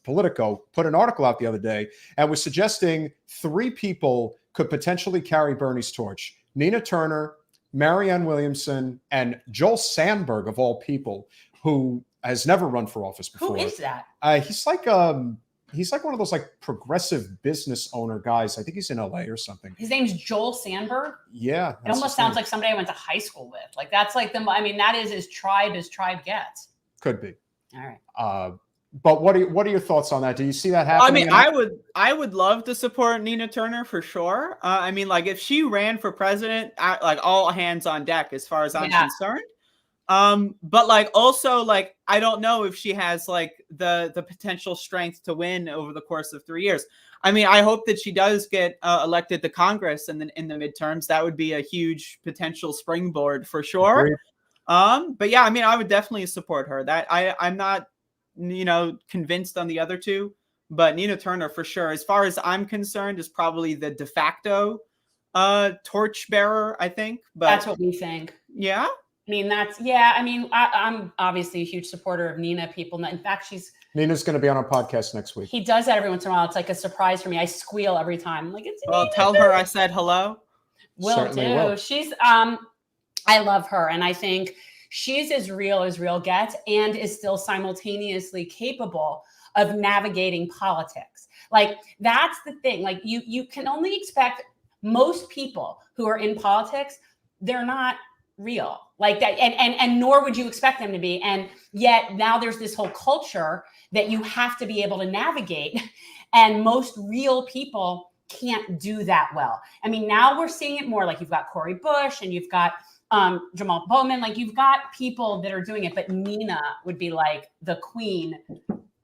Politico, put an article out the other day and was suggesting 3 people could potentially carry Bernie's torch: Nina Turner, Marianne Williamson, and Joel Sandberg, of all people, who has never run for office before. Who is that? He's like one of those like progressive business owner guys. I think he's in LA or something. His name's Joel Sandberg. Yeah. It almost sounds like somebody I went to high school with. Like that's like that is as tribe gets. Could be. All right. But what are your thoughts on that? Do you see that happening? I would love to support Nina Turner for sure. If she ran for president, all hands on deck as far as I'm concerned. But also I don't know if she has the potential strength to win over the course of 3 years. I hope that she does get elected to Congress in the midterms. That would be a huge potential springboard for sure. Agreed. But yeah, I would definitely support her. That I'm not convinced on the other two, but Nina Turner for sure, as far as I'm concerned, is probably the de facto torch bearer, I think. But that's what we think. Yeah. I'm obviously a huge supporter of Nina. In fact, Nina's going to be on our podcast next week. He does that every once in a while. It's like a surprise for me. I squeal every time. I'm like, it's well, tell her I said hello. Will do. She's I love her, and I think she's as real gets, and is still simultaneously capable of navigating politics. That's the thing. You can only expect most people who are in politics, they're not real like that, and nor would you expect them to be. And yet now there's this whole culture that you have to be able to navigate, and most real people can't do that well. Now we're seeing it more. You've got Cori Bush and you've got Jamal Bowman, you've got people that are doing it, but Nina would be the queen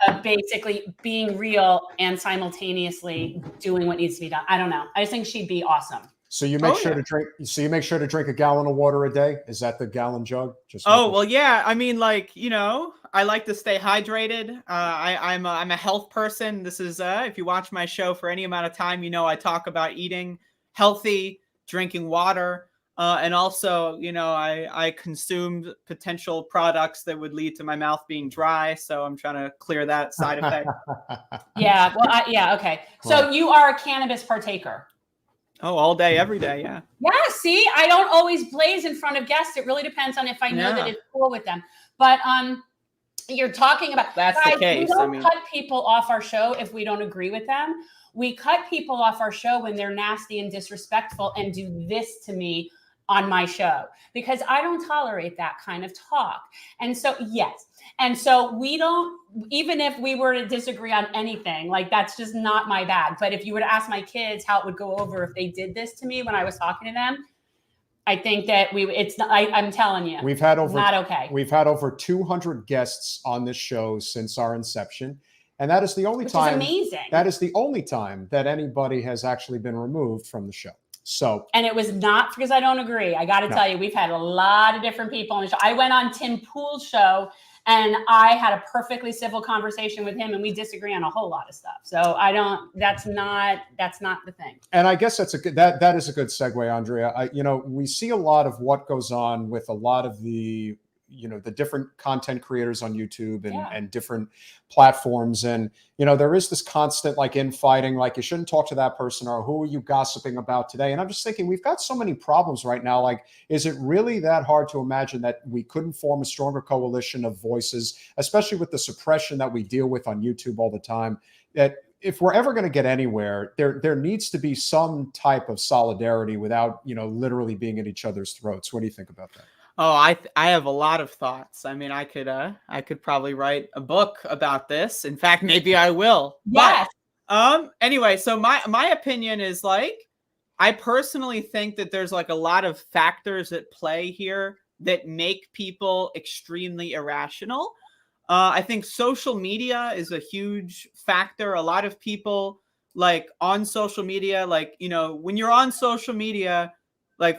of basically being real and simultaneously doing what needs to be done. I don't know. I just think she'd be awesome. So you make sure to drink. So you make sure to drink a gallon of water a day. Is that the gallon jug? Yeah. I like to stay hydrated. I'm a health person. This is if you watch my show for any amount of time, I talk about eating healthy, drinking water. And also, I consumed potential products that would lead to my mouth being dry. So I'm trying to clear that side effect. Yeah. Well, okay. So you are a cannabis partaker. Oh, all day, every day. Yeah. Yeah. See, I don't always blaze in front of guests. It really depends on if I know that it's cool with them. But you're talking about that's guys, the case. We don't cut people off our show if we don't agree with them. We cut people off our show when they're nasty and disrespectful and do this to me on my show, because I don't tolerate that kind of talk. And so, yes. And so we don't, even if we were to disagree on anything, that's just not my bag. But if you were to ask my kids how it would go over if they did this to me when I was talking to them, I think that I'm telling you, not okay. We've had over 200 guests on this show since our inception. And that is the only time. Which is amazing. That is the only time that anybody has actually been removed from the show. And it was not because I don't agree. I got to tell you, we've had a lot of different people on the show. I went on Tim Pool's show and I had a perfectly civil conversation with him, and we disagree on a whole lot of stuff. So that's not the thing. And I guess that is a good segue, Andrea. We see a lot of what goes on with a lot of the different content creators on YouTube and different platforms. And, there is this constant infighting, you shouldn't talk to that person, or who are you gossiping about today? And I'm just thinking, we've got so many problems right now. Is it really that hard to imagine that we couldn't form a stronger coalition of voices, especially with the suppression that we deal with on YouTube all the time, that if we're ever going to get anywhere, there needs to be some type of solidarity without, literally being at each other's throats. What do you think about that? Oh, I have a lot of thoughts. I could probably write a book about this. In fact, maybe I will. Yes. But, anyway, so my opinion is I personally think that there's a lot of factors at play here that make people extremely irrational. I think social media is a huge factor. A lot of people on social media, when you're on social media,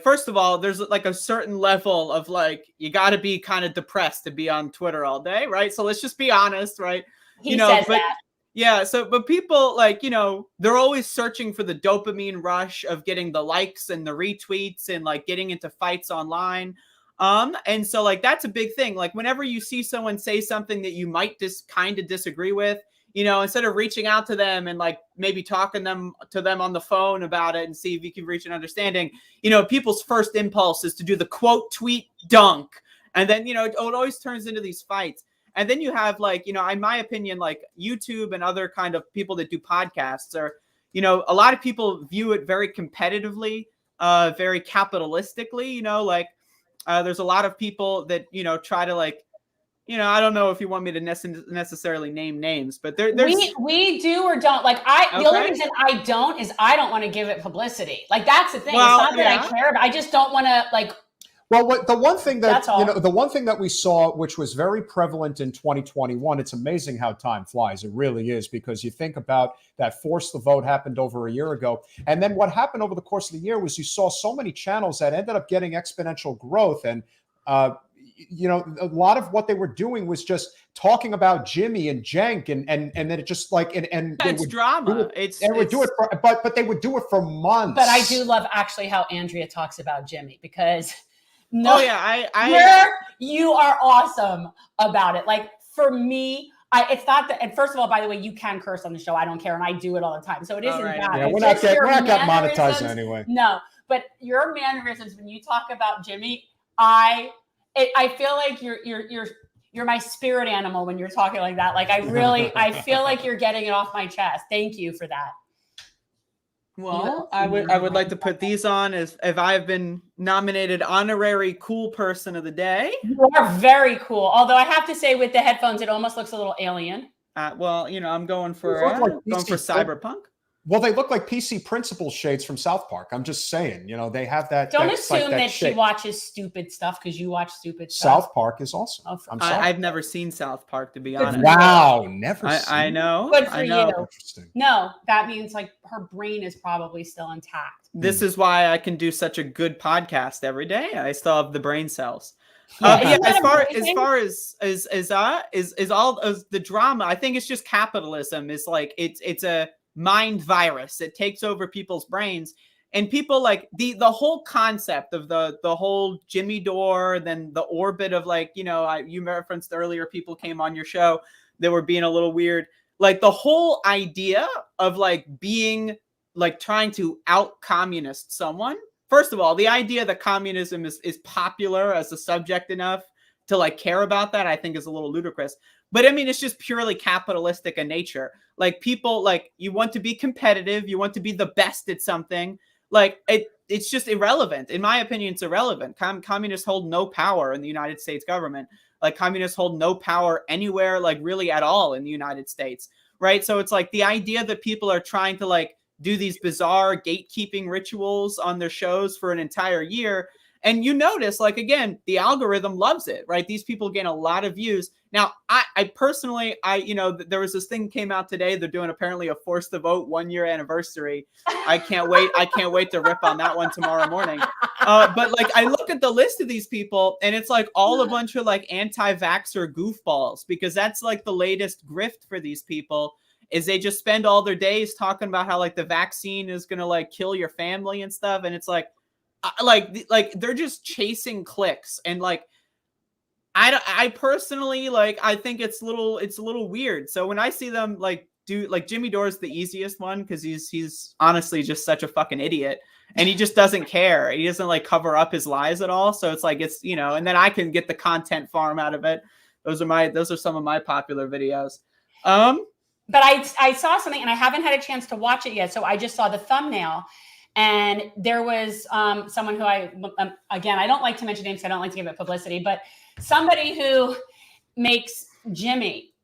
first of all, there's a certain level of you got to be kind of depressed to be on Twitter all day, right? So let's just be honest, right? He says that. Yeah, so but people like, you know, they're always searching for the dopamine rush of getting the likes and the retweets and like getting into fights online. And so like that's a big thing. Like whenever you see someone say something that you might kind of disagree with, you know, instead of reaching out to them and like maybe talking to them on the phone about it and see if you can reach an understanding, you know, people's first impulse is to do the quote tweet dunk. And then, you know, it always turns into these fights. And then you have like, you know, in my opinion, like YouTube and other kind of people that do podcasts are, you know, a lot of people view it very competitively, very capitalistically, you know, like there's a lot of people that, you know, try to like, you know, I don't know if you want me to necessarily name names, but there's we do or don't like the only reason I don't is I don't want to give it publicity. Like that's the thing. Well, it's not that I care, but I just don't want to like. Well, the one thing that the one thing that we saw, which was very prevalent in 2021, it's amazing how time flies. It really is, because you think about that force the vote happened over a year ago, and then what happened over the course of the year was you saw so many channels that ended up getting exponential growth, and you know, a lot of what they were doing was just talking about Jimmy and Cenk, and then it just like and it's drama. But they would do it for months. But I do love actually how Andrea talks about Jimmy, because. No, oh yeah, you are awesome about it. Like for me, it's not that. And first of all, by the way, you can curse on the show. I don't care, and I do it all the time, so it isn't bad. Yeah, we're not getting monetized anyway. No, but your mannerisms when you talk about Jimmy, I feel like you're my spirit animal when you're talking like that. Like I feel like you're getting it off my chest. Thank you for that. Well, I would like to put these on as if I've been nominated honorary cool person of the day. You are very cool. Although I have to say, with the headphones, it almost looks a little alien. Well, you know, I'm going for cyberpunk. Well, they look like PC principal shades from South Park. I'm just saying, you know, they have that. Don't assume that she watches stupid stuff because you watch stupid stuff. South Park is awesome. Oh, I'm sorry. I've never seen South Park, to be honest. Wow, never seen I know. Good for you. Interesting. No, that means like her brain is probably still intact. This is why I can do such a good podcast every day. I still have the brain cells. Yeah, as far as all of the drama, I think it's just capitalism. Is like it's a mind virus. It takes over people's brains, and people like the whole concept of the whole Jimmy Dore, then the orbit of like, you know, you referenced earlier, people came on your show that were being a little weird. Like the whole idea of like being like trying to out communist someone. First of all, the idea that communism is popular as a subject enough to like care about that, I think is a little ludicrous. But I mean, it's just purely capitalistic in nature. Like people, like you want to be competitive, you want to be the best at something. Like it's just irrelevant. In my opinion, it's irrelevant. Communists hold no power in the United States government. Like communists hold no power anywhere, like really at all in the United States, right? So it's like the idea that people are trying to like do these bizarre gatekeeping rituals on their shows for an entire year. And you notice, like, again, the algorithm loves it, right? These people gain a lot of views. Now, I personally, you know, there was this thing came out today. They're doing apparently a Force the Vote 1 year anniversary. I can't wait. I can't wait to rip on that one tomorrow morning. But like, I look at the list of these people and it's like all a bunch of like anti-vaxxer goofballs, because that's like the latest grift for these people. Is they just spend all their days talking about how like the vaccine is going to like kill your family and stuff. And it's like they're just chasing clicks. And like, I personally, like, I think it's a little weird. So when I see them like do like Jimmy Dore's the easiest one, because he's honestly just such a fucking idiot, and he just doesn't care. He doesn't like cover up his lies at all. So it's like, it's, you know, and then I can get the content farm out of it. Those are some of my popular videos. But I saw something and I haven't had a chance to watch it yet. So I just saw the thumbnail, and there was someone who again, I don't like to mention names. I don't like to give it publicity, but somebody who makes Jimmy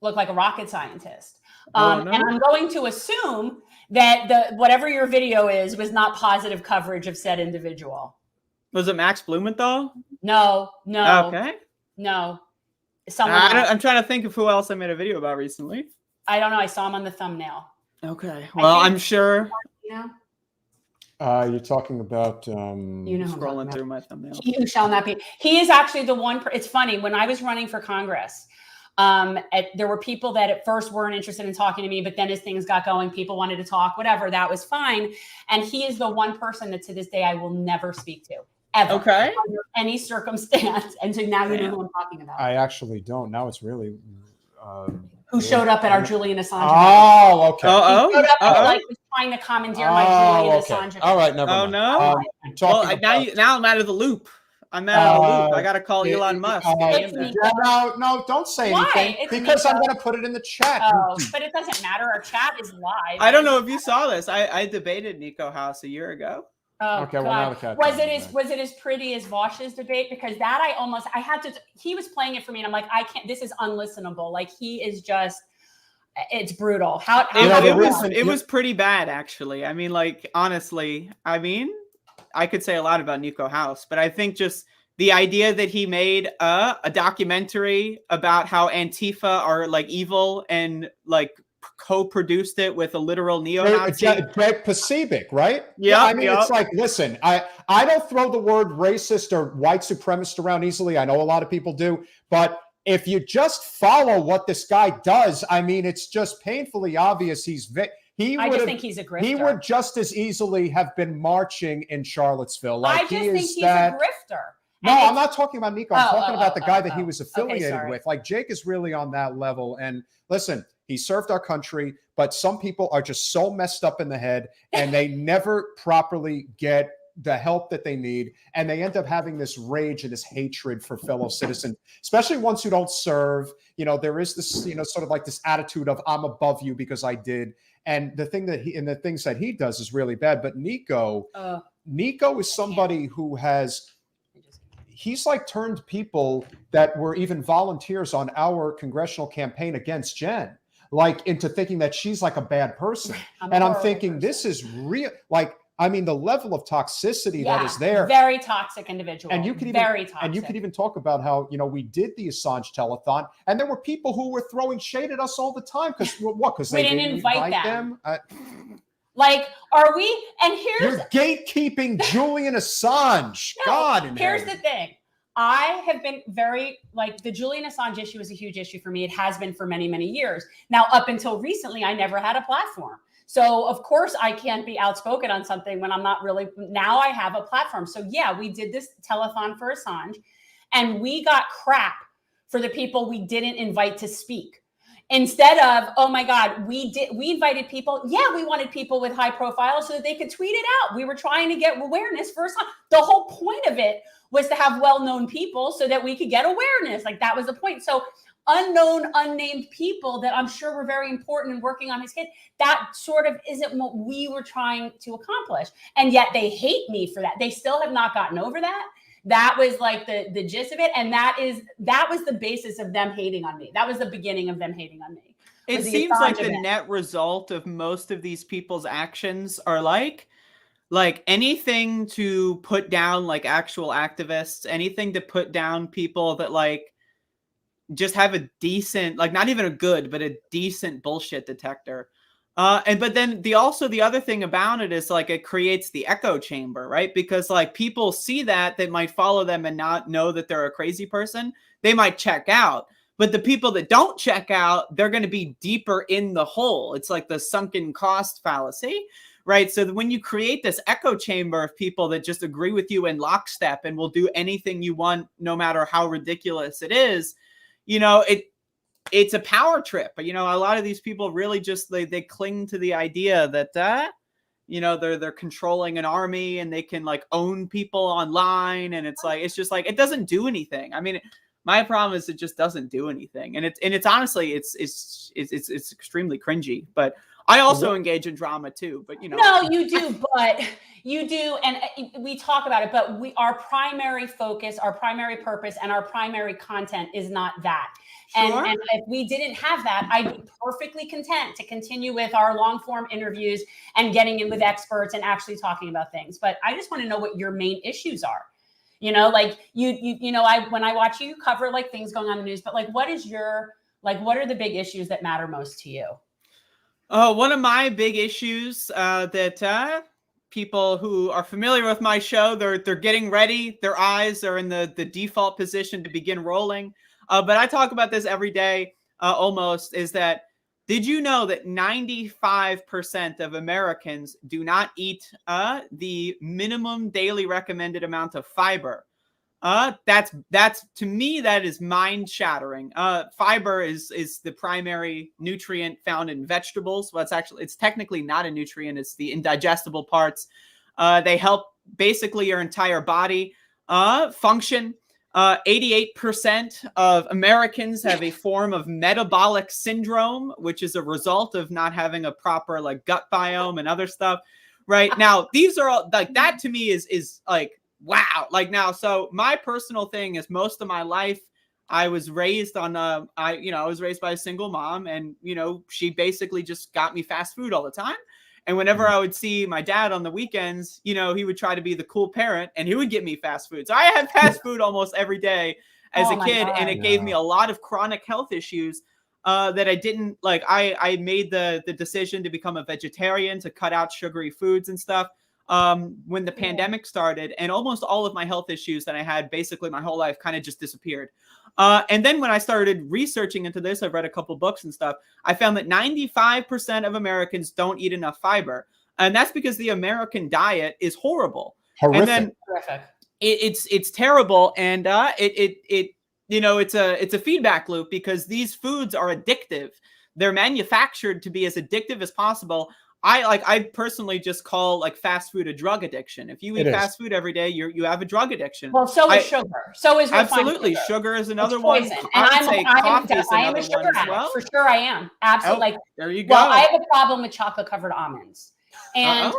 look like a rocket scientist. And I'm going to assume that whatever your video was not positive coverage of said individual. Was it Max Blumenthal? No. Okay. No. I'm trying to think of who else I made a video about recently. I don't know. I saw him on the thumbnail. Okay. Well, I'm sure. Yeah. You're talking about scrolling through my thumbnail. He who shall not be. He is actually the one. It's funny. When I was running for Congress, There were people that at first weren't interested in talking to me, but then as things got going, people wanted to talk, whatever, that was fine. And he is the one person that to this day I will never speak to. Ever, okay, under any circumstance. And so now you know who I'm talking about. I actually don't. Now it's really who showed up at our Julian Assange event. Oh, okay. He showed up and like was trying to commandeer my Julian Assange event. All right, never mind. No. Well, now I'm out of the loop. I'm out of the loop. I got to call Elon Musk. No, don't say anything because I'm going to put it in the chat. Oh, but it doesn't matter. Our chat is live. I don't know if you saw this. I debated Nico House a year ago. Oh, okay, well, now the cat was it as pretty as Vosh's debate? Because that I had to. He was playing it for me, and I'm like, I can't. This is unlistenable. Like he is just. It's brutal. It was pretty bad, actually. I mean, like honestly, I could say a lot about Nico House, but I think just the idea that he made a documentary about how Antifa are like evil and like co-produced it with a literal neo-Nazi. Greg Pacific, right? Yeah, I mean, it's like, listen, I don't throw the word racist or white supremacist around easily. I know a lot of people do, but if you just follow what this guy does, I mean, it's just painfully obvious I just think he's a grifter. He would just as easily have been marching in Charlottesville. Like I just think he's a grifter. No, I'm not talking about Nico. I'm talking about the guy that he was affiliated with. Like Jake is really on that level. And listen, he served our country, but some people are just so messed up in the head and they never properly get the help that they need. And they end up having this rage and this hatred for fellow citizens, especially ones who don't serve. You know, there is this, sort of like this attitude of I'm above you because I did. And the things that he does is really bad. But Nico is somebody who he's like turned people that were even volunteers on our congressional campaign against Jen, like into thinking that she's like a bad person. I'm thinking this is real. Like, I mean, the level of toxicity that is there. Very toxic individual. And you could even talk about how, we did the Assange telethon and there were people who were throwing shade at us all the time. Because they didn't invite them. Like, are we? And you're gatekeeping Julian Assange. Here's the thing. I have been very, the Julian Assange issue is a huge issue for me. It has been for many, many years. Now, up until recently, I never had a platform. So, of course, I can't be outspoken on something when I'm not really. Now I have a platform. So, yeah, we did this telethon for Assange, and we got crap for the people we didn't invite to speak. Instead of, oh my God, we invited people. Yeah, we wanted people with high profiles so that they could tweet it out. We were trying to get awareness for Assange. The whole point of it was to have well-known people so that we could get awareness. Like that was the point. So unknown, unnamed people that I'm sure were very important in working on his kid, that sort of isn't what we were trying to accomplish. And yet they hate me for that. They still have not gotten over that. That was like the gist of it. And that was the basis of them hating on me. That was the beginning of them hating on me. It seems like the net result of most of these people's actions are like anything to put down like actual activists, anything to put down people that like just have a decent, like not even a good, but a decent bullshit detector. But then the other thing about it is like it creates the echo chamber, right? Because like people see that they might follow them and not know that they're a crazy person. They might check out, but the people that don't check out, they're going to be deeper in the hole. It's like the sunken cost fallacy, right? So that when you create this echo chamber of people that just agree with you in lockstep and will do anything you want, no matter how ridiculous it is, it's a power trip. But, a lot of these people really just, they cling to the idea that, they're controlling an army and they can like own people online. And it's just like, it doesn't do anything. I mean, my problem is it just doesn't do anything. And it's honestly, it's extremely cringy, but I also engage in drama too, but No, you do. And we talk about it, but our primary focus, our primary purpose, and our primary content is not that. Sure. And if we didn't have that, I'd be perfectly content to continue with our long form interviews and getting in with experts and actually talking about things. But I just want to know what your main issues are. When I watch you cover like things going on in the news, but like, what are the big issues that matter most to you? One of my big issues that people who are familiar with my show, they're getting ready. Their eyes are in the default position to begin rolling. but I talk about this every day almost, is that did you know that 95% of Americans do not eat the minimum daily recommended amount of fiber? That's to me, that is mind shattering. Fiber is the primary nutrient found in vegetables. Well, it's technically not a nutrient. It's the indigestible parts. They help basically your entire body function. 88% of Americans have a form of metabolic syndrome, which is a result of not having a proper like gut biome and other stuff. Right now, these are all like that to me is like, wow. Like now, so my personal thing is most of my life, I was raised on I was raised by a single mom, and she basically just got me fast food all the time. And whenever I would see my dad on the weekends, he would try to be the cool parent and he would get me fast food. So I had fast food almost every day as a kid. And it gave me a lot of chronic health issues that I didn't like. I made the decision to become a vegetarian, to cut out sugary foods and stuff when the pandemic started. And almost all of my health issues that I had basically my whole life kind of just disappeared. And then when I started researching into this, I've read a couple books and stuff. I found that 95% of Americans don't eat enough fiber. And that's because the American diet is horrible. Horrific. And then it's terrible. And it's a feedback loop because these foods are addictive. They're manufactured to be as addictive as possible. I personally just call like fast food a drug addiction. If you eat fast food every day, you have a drug addiction. Well, so is sugar. So is absolutely sugar is another one. And I am a sugar addict. Well. For sure, I am absolutely. Like there you go. Well, I have a problem with chocolate covered almonds. And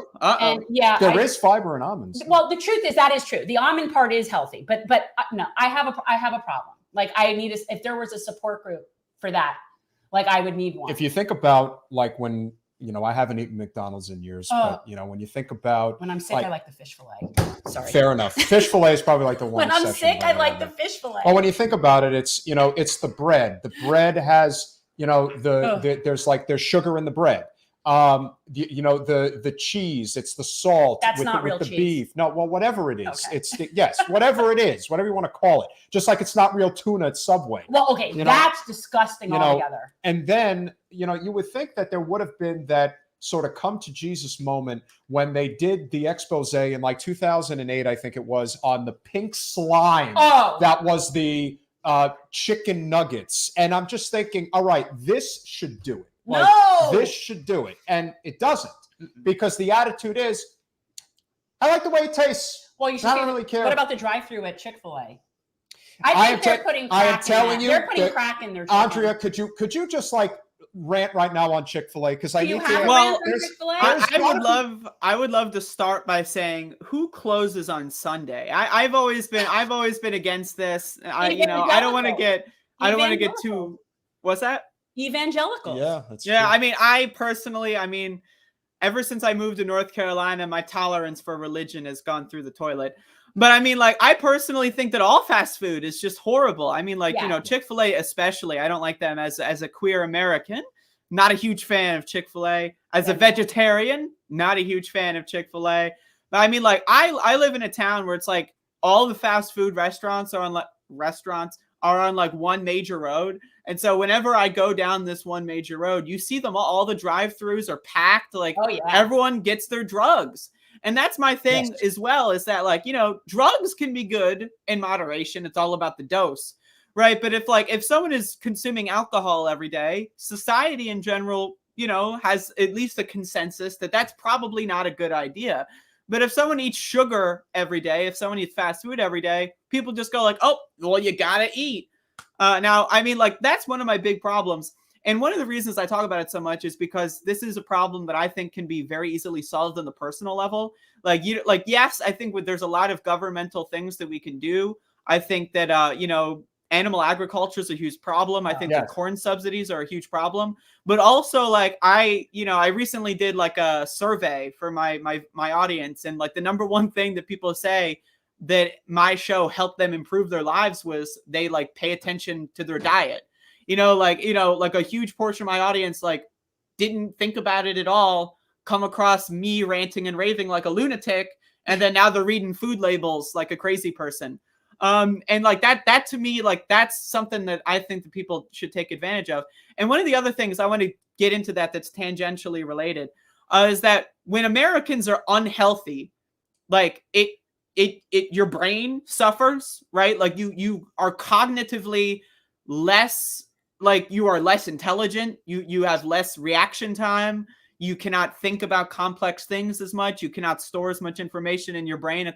yeah, there is fiber in almonds. Well, the truth is that is true. The almond part is healthy, but no, I have a problem. Like I need if there was a support group for that, like I would need one. If you think about like when. I haven't eaten McDonald's in years, but when you think about when I'm sick, I like the fish fillet. Sorry. Fair enough. Fish fillet is probably like the one. When I'm sick, I like the fish fillet. Well, when you think about it, it's it's the bread. The bread has there's sugar in the bread. The cheese, it's the salt. That's not real with the cheese. Beef. No, well, whatever it is, okay. Whatever it is, whatever you want to call it. Just like it's not real tuna at Subway. Well, okay, that's disgusting altogether. And then you would think that there would have been that sort of come to Jesus moment when they did the expose in like 2008, I think it was, on the pink slime. That was the chicken nuggets, and I'm just thinking, all right, this should do it. Like, this should do it. And it doesn't, because the attitude is, I like the way it tastes. Well, you should I don't really care. What about the drive-through at Chick-fil-A? I think they're putting crack they're putting crack in their chicken. Andrea, could you just like rant right now on Chick-fil-A? Because I need to. Well, I would love to start by saying, who closes on Sunday? I've always been against this. I don't want to get too. What's that? Evangelicals. Yeah, that's true. I mean, I personally, ever since I moved to North Carolina, my tolerance for religion has gone through the toilet. But I mean, like, I personally think that all fast food is just horrible. I mean, like, Chick-fil-A especially, I don't like them as a queer American. Not a huge fan of Chick-fil-A. As a vegetarian, not a huge fan of Chick-fil-A. But I mean, like, I live in a town where it's like all the fast food restaurants are on like one major road. And so whenever I go down this one major road, you see them all the drive-throughs are packed. Like everyone gets their drugs. And that's my thing as well, is that like, drugs can be good in moderation. It's all about the dose, right? But if someone is consuming alcohol every day, society in general, has at least a consensus that that's probably not a good idea. But if someone eats sugar every day, if someone eats fast food every day, people just go like, oh, well, you gotta eat. Now, I mean, like, that's one of my big problems. And one of the reasons I talk about it so much is because this is a problem that I think can be very easily solved on the personal level. Yes, I think there's a lot of governmental things that we can do. I think that, animal agriculture is a huge problem. I think that corn subsidies are a huge problem. But also, like, I recently did like a survey for my audience, and like the number one thing that people say that my show helped them improve their lives was they like pay attention to their diet. Like a huge portion of my audience like didn't think about it at all, come across me ranting and raving like a lunatic, and then now they're reading food labels like a crazy person. And like that to me, like that's something that I think that people should take advantage of. And one of the other things I want to get into that's tangentially related is that when Americans are unhealthy, like your brain suffers, right? Like you are cognitively less, like you are less intelligent. You have less reaction time. You cannot think about complex things as much. You cannot store as much information in your brain.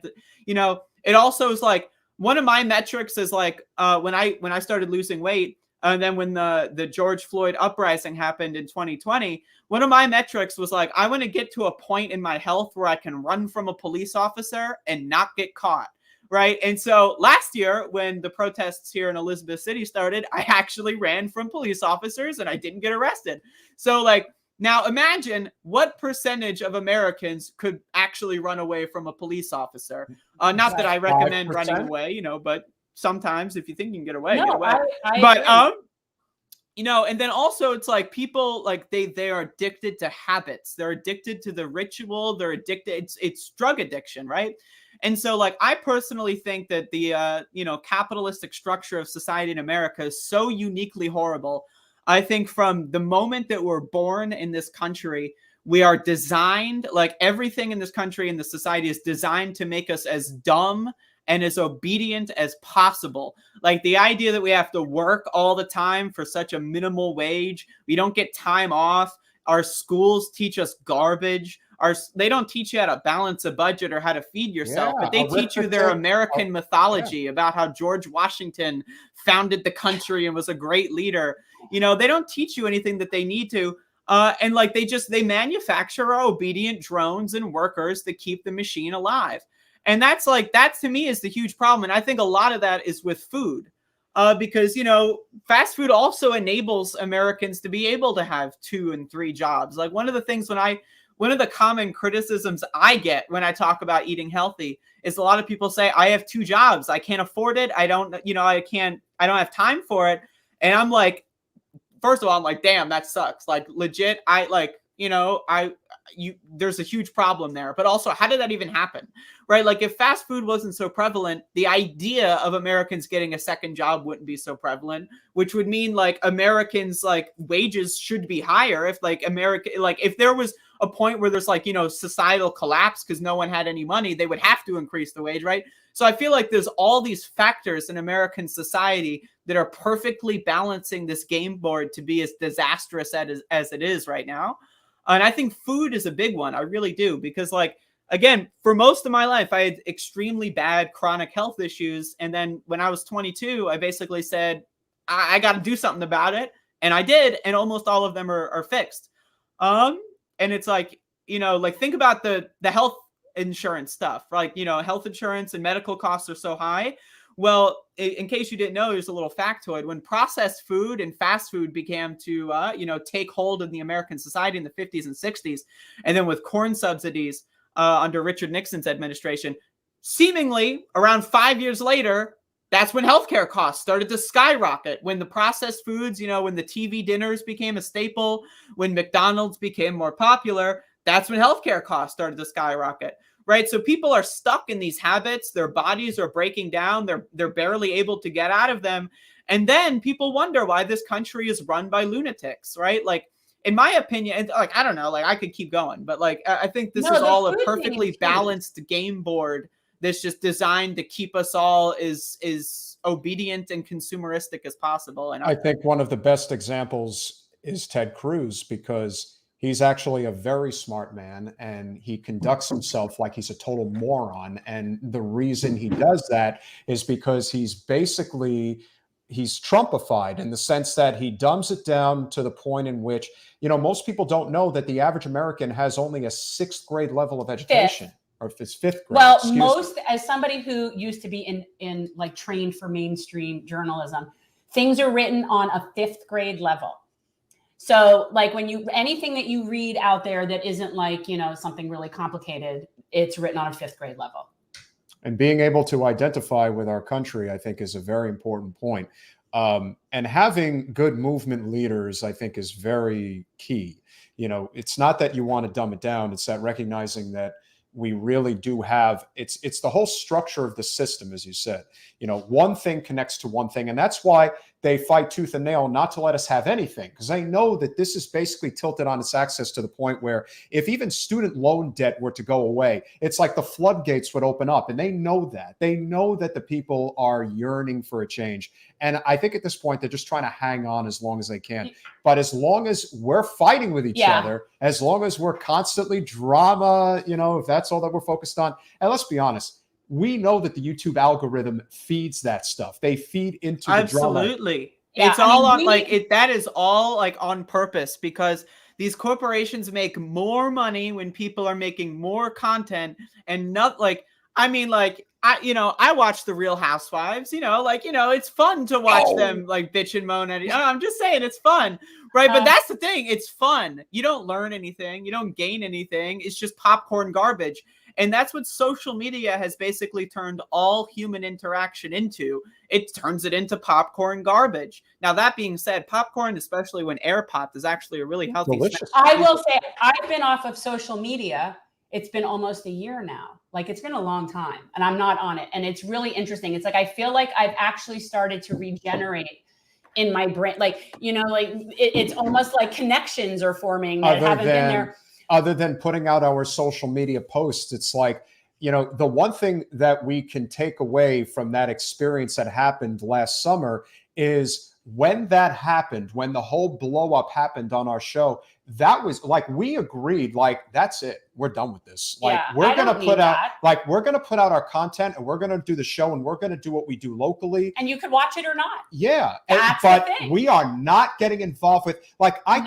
It also is like one of my metrics is like when I started losing weight, and then when the George Floyd uprising happened in 2020, one of my metrics was like, I want to get to a point in my health where I can run from a police officer and not get caught. Right. And so last year, when the protests here in Elizabeth City started, I actually ran from police officers and I didn't get arrested. So like, now imagine what percentage of Americans could actually run away from a police officer. Not that I recommend 5%? running away, but sometimes if you think you can get away, no, get away. But and then also it's like people like they are addicted to habits. They're addicted to the ritual. They're addicted. It's drug addiction, right? And so like I personally think that the capitalistic structure of society in America is so uniquely horrible. I think from the moment that we're born in this country, we are designed, like everything in this country and the society is designed to make us as dumb and as obedient as possible. Like the idea that we have to work all the time for such a minimal wage. We don't get time off. Our schools teach us garbage. They don't teach you how to balance a budget or how to feed yourself, but they teach you their American mythology about how George Washington founded the country and was a great leader. They don't teach you anything that they need to. And like they manufacture our obedient drones and workers that keep the machine alive. And that to me is the huge problem. And I think a lot of that is with food. Because, fast food also enables Americans to be able to have 2 and 3 jobs. Like one of the common criticisms I get when I talk about eating healthy is a lot of people say, I have 2 jobs. I can't afford it. I don't have time for it. And I'm like, first of all, I'm like, damn, that sucks. Like legit. There's a huge problem there, but also how did that even happen? Right? Like if fast food wasn't so prevalent, the idea of Americans getting a second job wouldn't be so prevalent, which would mean like Americans like wages should be higher. If like if there was a point where there's like, societal collapse because no one had any money, they would have to increase the wage. Right. So I feel like there's all these factors in American society that are perfectly balancing this game board to be as disastrous as it is right now. And I think food is a big one. I really do. Because like, again, for most of my life, I had extremely bad chronic health issues. And then when I was 22, I basically said, I got to do something about it. And I did. And almost all of them are fixed. And it's like, think about the health insurance stuff. Like, health insurance and medical costs are so high. Well, in case you didn't know, there's a little factoid. When processed food and fast food began to, take hold in the American society in the 50s and 60s, and then with corn subsidies under Richard Nixon's administration, seemingly around 5 years later, that's when healthcare costs started to skyrocket. When the processed foods, when the TV dinners became a staple, when McDonald's became more popular, that's when healthcare costs started to skyrocket. Right. So people are stuck in these habits. Their bodies are breaking down. They're barely able to get out of them. And then people wonder why this country is run by lunatics. Right. Like, in my opinion, like, I don't know, like I could keep going, but like, I think this is all a perfectly balanced game board that's just designed to keep us all as obedient and consumeristic as possible. And I think one of the best examples is Ted Cruz, because he's actually a very smart man and he conducts himself like he's a total moron. And the reason he does that is because he's Trumpified in the sense that he dumbs it down to the point in which, most people don't know that the average American has only a 6th grade level of education. Or if it's 5th grade. Well, as somebody who used to be in like trained for mainstream journalism, things are written on a 5th grade level. So like anything that you read out there that isn't like, something really complicated, it's written on a 5th grade level. And being able to identify with our country, I think, is a very important point. And having good movement leaders, I think, is very key. It's not that you want to dumb it down. It's that recognizing that, we really do have, it's the whole structure of the system, as you said. One thing connects to one thing, and that's why they fight tooth and nail not to let us have anything, because they know that this is basically tilted on its axis to the point where if even student loan debt were to go away, it's like the floodgates would open up, and they know that. They know that the people are yearning for a change. And I think at this point, they're just trying to hang on as long as they can. But as long as we're fighting with each other, as long as we're constantly drama, if that's all that we're focused on, and let's be honest, we know that the YouTube algorithm feeds that stuff. They feed into the drama. Absolutely. Yeah, it's all on that is all like on purpose, because these corporations make more money when people are making more content, and not like, I watch the Real Housewives, it's fun to watch them like bitch and moan at I'm just saying it's fun, right? But that's the thing. It's fun. You don't learn anything. You don't gain anything. It's just popcorn garbage. And that's what social media has basically turned all human interaction into. It turns it into popcorn garbage. Now, that being said, popcorn, especially when air popped, is actually a really healthy delicious. I will say, I've been off of social media. It's been almost a year now. Like, it's been a long time, and I'm not on it. And it's really interesting. It's like, I feel like I've actually started to regenerate in my brain. Like, it's almost like connections are forming that haven't been there. Other than putting out our social media posts, it's like, the one thing that we can take away from that experience that happened last summer is when that happened, when the whole blow up happened on our show, that was like, we agreed, like, that's it. We're done with this. Like, we're going to put out our content, and we're going to do the show, and we're going to do what we do locally. And you could watch it or not. Yeah. But we are not getting involved with, like, I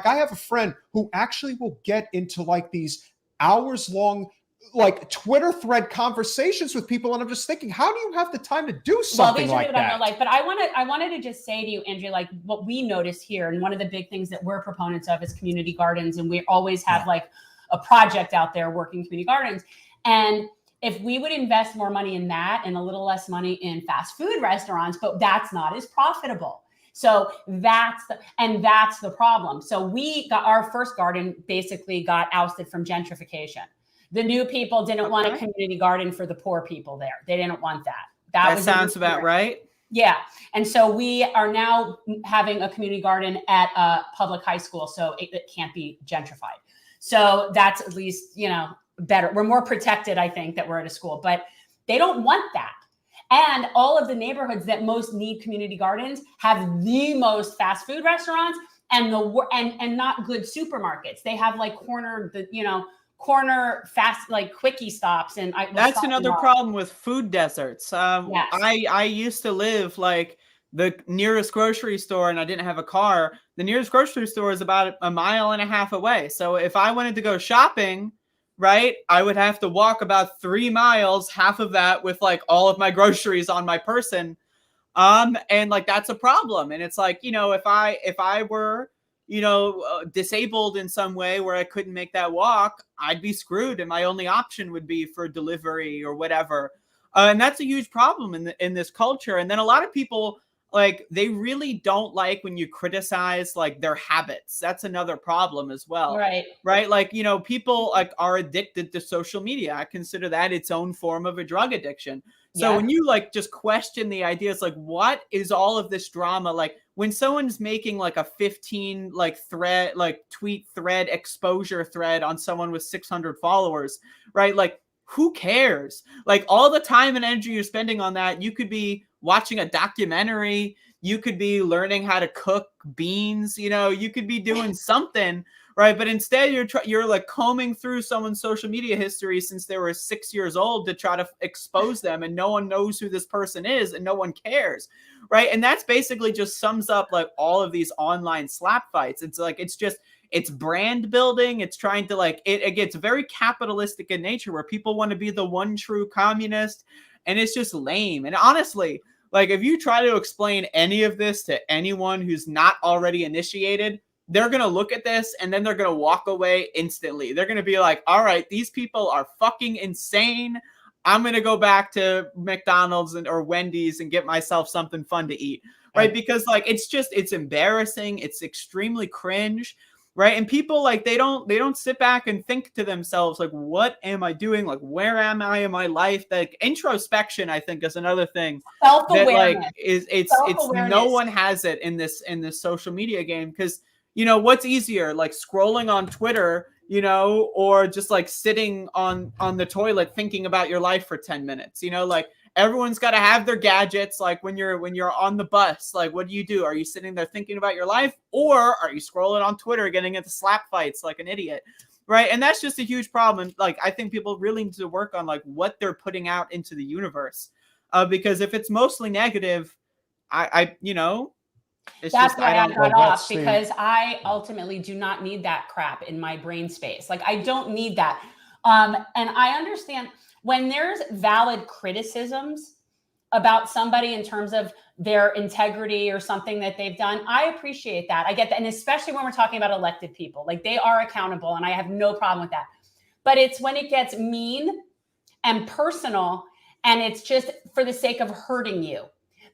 have a friend who actually will get into like these hours long, like Twitter thread conversations with people, and I'm just thinking, how do you have the time to do something like that? But I wanted to just say to you, Andrea, like, what we notice here, and one of the big things that we're proponents of is community gardens, and we always have like a project out there working community gardens. And if we would invest more money in that and a little less money in fast food restaurants, but that's not as profitable. So that's the problem. So we got our first garden basically got ousted from gentrification. The new people didn't want a community garden for the poor people there. They didn't want that. That sounds about right. Yeah. And so we are now having a community garden at a public high school. So it can't be gentrified. So that's at least, better. We're more protected, I think, that we're at a school, but they don't want that. And all of the neighborhoods that most need community gardens have the most fast food restaurants and not good supermarkets. They have like corner fast, like quickie stops. And that's another problem with food deserts. Yes. I used to live like the nearest grocery store, and I didn't have a car. The nearest grocery store is about a mile and a half away. So if I wanted to go shopping, right, I would have to walk about 3 miles, half of that with like all of my groceries on my person. And like, that's a problem. And it's like, if I were, disabled in some way where I couldn't make that walk, I'd be screwed. And my only option would be for delivery or whatever. And that's a huge problem in this culture. And then a lot of people, like, they really don't like when you criticize like their habits. That's another problem as well. Right. Like, people like are addicted to social media. I consider that its own form of a drug addiction. So when you like just question the ideas, like, what is all of this drama? Like, when someone's making like a 15 tweet thread exposure thread on someone with 600 followers, right? Like, who cares? Like, all the time and energy you're spending on that, you could be watching a documentary, you could be learning how to cook beans, you could be doing something, right? But instead you're like combing through someone's social media history since they were 6 years old to try to expose them, and no one knows who this person is and no one cares, right? And that's basically just sums up like all of these online slap fights. It's like, it's brand building. It's trying to like, it gets very capitalistic in nature where people want to be the one true communist, and it's just lame. And honestly, like, if you try to explain any of this to anyone who's not already initiated, they're going to look at this and then they're going to walk away instantly. They're going to be like, all right, these people are fucking insane. I'm going to go back to McDonald's or Wendy's and get myself something fun to eat. Right. Because like, it's embarrassing. It's extremely cringe. right? And people like they don't sit back and think to themselves like, what am I doing? Like, where am I in my life? Like introspection, I think, is another thing that like it's no one has it in this social media game, because you know what's easier, like scrolling on Twitter, you know, or just like sitting on the toilet thinking about your life for 10 minutes, you know, like everyone's got to have their gadgets. Like when you're on the bus, like what do? Are you sitting there thinking about your life, or are you scrolling on Twitter getting into slap fights like an idiot? Right. And that's just a huge problem. Like I think people really need to work on like what they're putting out into the universe, because if it's mostly negative, I you know, it's that's just, why I got off, because I ultimately do not need that crap in my brain space. Like I don't need that. And I understand when there's valid criticisms about somebody in terms of their integrity or something that they've done, I appreciate that. I get that. And especially when we're talking about elected people, like they are accountable, and I have no problem with that. But it's when it gets mean and personal, and it's just for the sake of hurting you,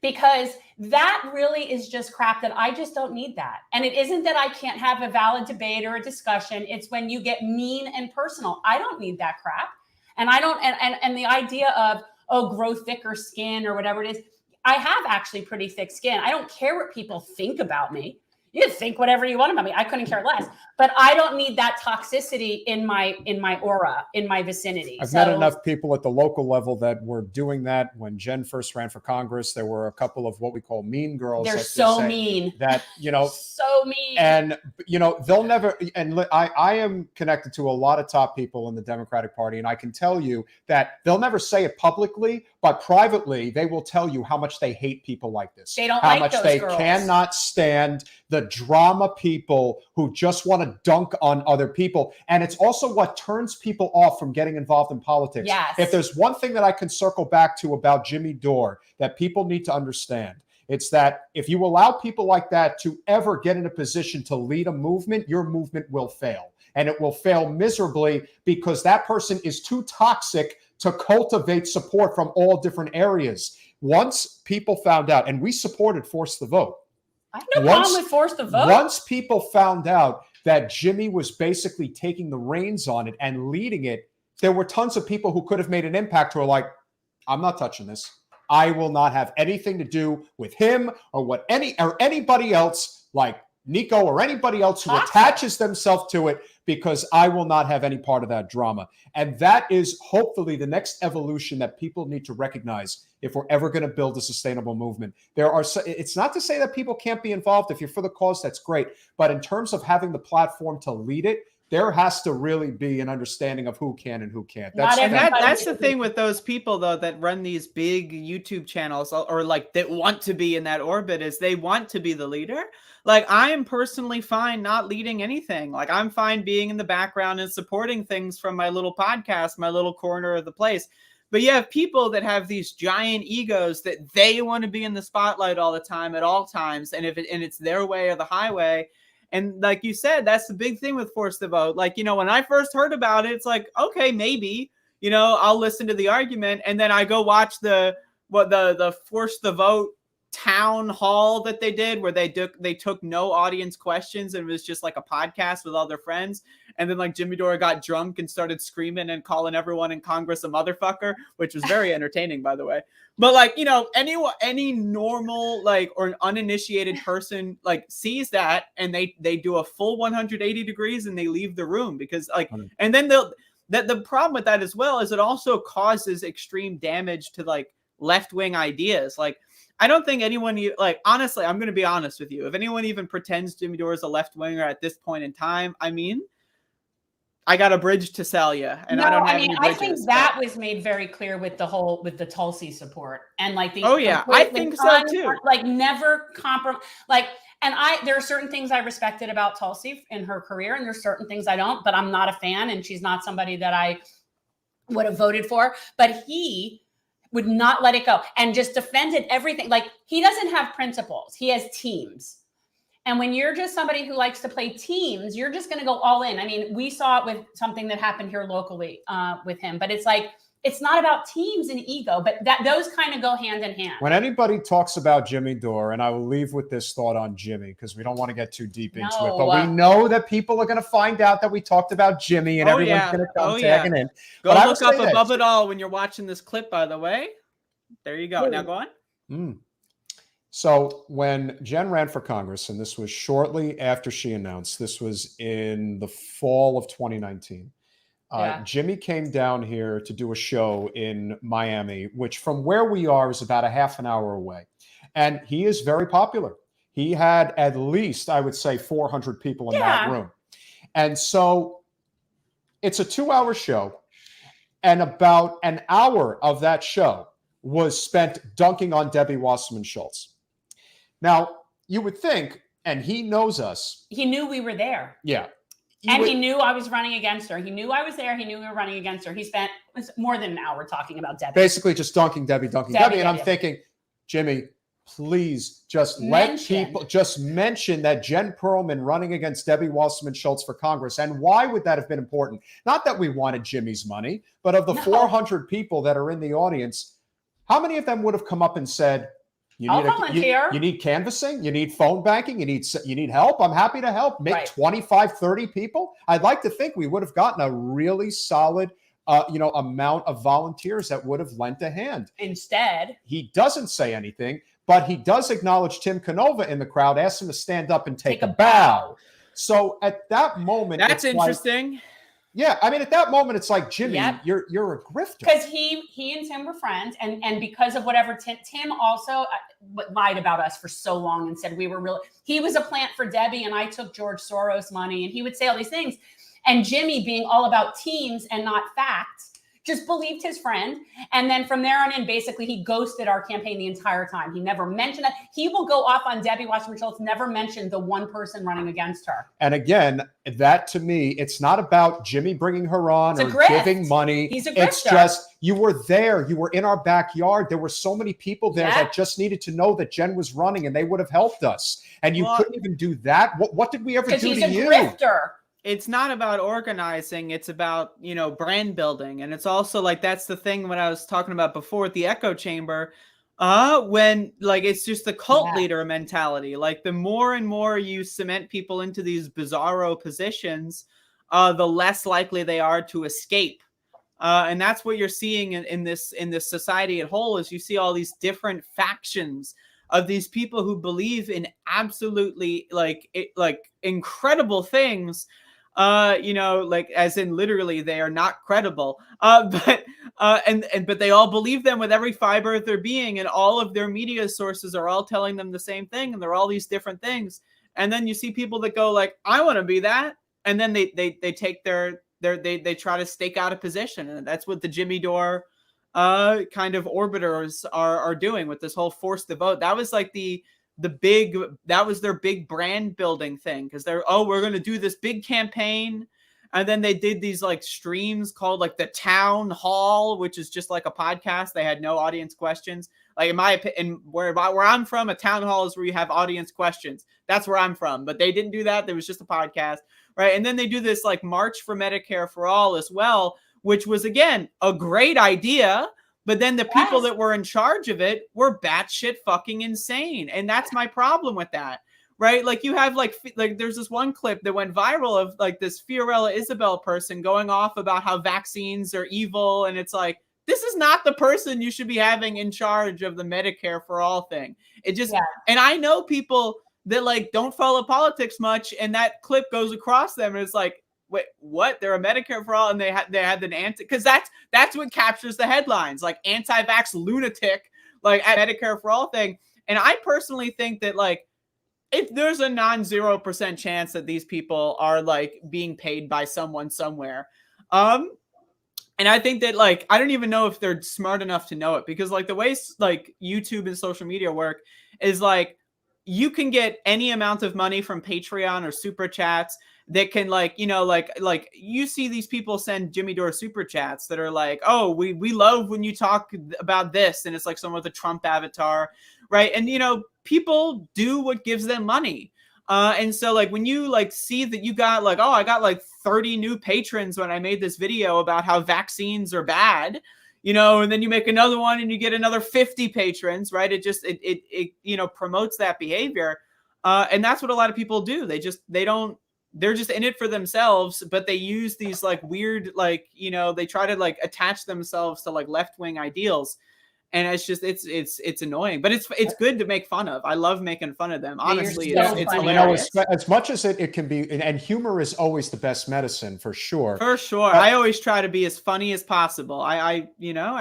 because that really is just crap that I just don't need that. And it isn't that I can't have a valid debate or a discussion. It's when you get mean and personal. I don't need that crap. And I don't, and the idea of, oh, grow thicker skin or whatever it is, I have actually pretty thick skin. I don't care what people think about me. You can think whatever you want about me. I couldn't care less. But I don't need that toxicity in my aura, in my vicinity. I've met enough people at the local level that were doing that. When Jen first ran for Congress, there were a couple of what we call mean girls. They're so mean. That, you know, so mean. And, you know, they'll never, and I am connected to a lot of top people in the Democratic Party, and I can tell you that they'll never say it publicly, but privately, they will tell you how much they hate people like this. They don't how like much those they girls. Cannot stand the drama people who just want to dunk on other people. And it's also what turns people off from getting involved in politics. Yes. If there's one thing that I can circle back to about Jimmy Dore that people need to understand, it's that if you allow people like that to ever get in a position to lead a movement, your movement will fail. And it will fail miserably because that person is too toxic to cultivate support from all different areas. Once people found out, and we supported Force the Vote. I have no problem with Force the Vote. Once people found out that Jimmy was basically taking the reins on it and leading it, there were tons of people who could have made an impact who are like, I'm not touching this. I will not have anything to do with him or anybody else like Nico or anybody else who attaches themselves to it, because I will not have any part of that drama. And that is hopefully the next evolution that people need to recognize if we're ever going to build a sustainable movement. It's not to say that people can't be involved. If you're for the cause, that's great. But in terms of having the platform to lead it, there has to really be an understanding of who can and who can't. That's the thing with those people, though, that run these big YouTube channels or like that want to be in that orbit, is they want to be the leader. Like I am personally fine not leading anything. Like I'm fine being in the background and supporting things from my little podcast, my little corner of the place. But you have people that have these giant egos that they want to be in the spotlight all the time at all times. And it's their way or the highway. And like you said, that's the big thing with Force the Vote. Like, you know, when I first heard about it, it's like, okay, maybe, you know, I'll listen to the argument. And then I go watch the Force the Vote town hall that they did, where they took no audience questions, and it was just like a podcast with all their friends. And then like Jimmy Dore got drunk and started screaming and calling everyone in Congress a motherfucker, which was very entertaining, by the way. But like, you know, any normal like or an uninitiated person like sees that, and they do a full 180 degrees and they leave the room, because like, and then the problem with that as well is it also causes extreme damage to like left-wing ideas. Like I don't think anyone, like, honestly, I'm going to be honest with you. If anyone even pretends Jimmy Dore is a left-winger at this point in time, I mean, I got a bridge to sell you. And I don't have any bridges. I think that was made very clear with the Tulsi support. And like the, I think so too. Like never compromise. Like, and there are certain things I respected about Tulsi in her career, and there's certain things I don't, but I'm not a fan, and she's not somebody that I would have voted for. But he would not let it go and just defended everything. Like he doesn't have principles. He has teams. And when you're just somebody who likes to play teams, you're just going to go all in. I mean, we saw it with something that happened here locally with him, but it's like, it's not about teams and ego, but those kind of go hand in hand. When anybody talks about Jimmy Dore, and I will leave with this thought on Jimmy because we don't want to get too deep into it, but we know that people are going to find out that we talked about Jimmy, and everyone's going to come tagging in. Go look up Above It All when you're watching this clip, by the way. There you go. Now go on. So when Jen ran for Congress, and this was shortly after she announced, this was in the fall of 2019, Jimmy came down here to do a show in Miami, which from where we are is about a half an hour away. And he is very popular. He had at least, I would say, 400 people in that room. And so it's a 2-hour show. And about an hour of that show was spent dunking on Debbie Wasserman Schultz. Now, you would think, and he knows us. He knew we were there. Yeah. He knew I was running against her. He knew I was there. He knew we were running against her. He spent more than an hour talking about Debbie. Basically just dunking Debbie. And I'm thinking, Jimmy, please just mention that Jen Perlman running against Debbie Wasserman Schultz for Congress. And why would that have been important? Not that we wanted Jimmy's money, but of the 400 people that are in the audience, how many of them would have come up and said, you need canvassing, you need phone banking, you need help? I'm happy to help. Make 25, 30 people. I'd like to think we would have gotten a really solid amount of volunteers that would have lent a hand. Instead, he doesn't say anything, but he does acknowledge Tim Canova in the crowd, asks him to stand up and take a bow. So at that moment, that's interesting. Yeah, I mean, at that moment, it's like, Jimmy, you're a grifter. Because he and Tim were friends, and because of whatever, Tim also lied about us for so long and said we were really. He was a plant for Debbie, and I took George Soros money, and he would say all these things. And Jimmy, being all about teams and not facts, just believed his friend. And then from there on in, basically, he ghosted our campaign the entire time. He never mentioned that. He will go off on Debbie Wasserman Schultz, never mentioned the one person running against her. And again, that to me, it's not about Jimmy bringing her on or giving money. He's a grifter. It's just, you were there. You were in our backyard. There were so many people there that just needed to know that Jen was running, and they would have helped us. And you couldn't even do that. What did we ever do to you? Because he's a grifter. It's not about organizing. It's about, brand building. And it's also like, that's the thing when I was talking about before with the echo chamber, when like, it's just the cult leader mentality. Like the more and more you cement people into these bizarro positions, the less likely they are to escape. And that's what you're seeing in this society at whole, is you see all these different factions of these people who believe in absolutely like incredible things. Like as in literally they are not credible, but they all believe them with every fiber of their being, and all of their media sources are all telling them the same thing, and they're all these different things. And then you see people that go like, I want to be that, and then they take they try to stake out a position, and that's what the Jimmy Dore kind of orbiters are doing with this whole force to vote. That was like that was their big brand building thing, because we're going to do this big campaign. And then they did these like streams called like the town hall, which is just like a podcast. They had no audience questions. Like in my opinion, where I'm from, a town hall is where you have audience questions. That's where I'm from. But they didn't do that. There was just a podcast. Right. And then they do this like March for Medicare for All as well, which was, again, a great idea. But then the people that were in charge of it were batshit fucking insane. And that's my problem with that, right? Like you have like there's this one clip that went viral of like this Fiorella Isabel person going off about how vaccines are evil. And it's like, this is not the person you should be having in charge of the Medicare for All thing. It just, and I know people that like don't follow politics much, and that clip goes across them and it's like, wait, what? They're a Medicare for All, and they had an anti, because that's what captures the headlines, like anti-vax lunatic, like at Medicare for All thing. And I personally think that like, if there's a non-0% chance that these people are like being paid by someone somewhere, and I think that like, I don't even know if they're smart enough to know it, because like the way like YouTube and social media work is like, you can get any amount of money from Patreon or super chats that can like, like you see these people send Jimmy Dore super chats that are like, oh, we love when you talk about this. And it's like someone with a Trump avatar. Right. And, people do what gives them money. And so like, when you like see that you got like, oh, I got like 30 new patrons when I made this video about how vaccines are bad, and then you make another one and you get another 50 patrons, right? It just, it promotes that behavior. And that's what a lot of people do. They're just in it for themselves, but they use these like weird, like, they try to like attach themselves to like left-wing ideals. And it's just, it's annoying, but it's good to make fun of. I love making fun of them. Honestly, it's hilarious. As much as it can be, and humor is always the best medicine for sure. For sure. I always try to be as funny as possible. I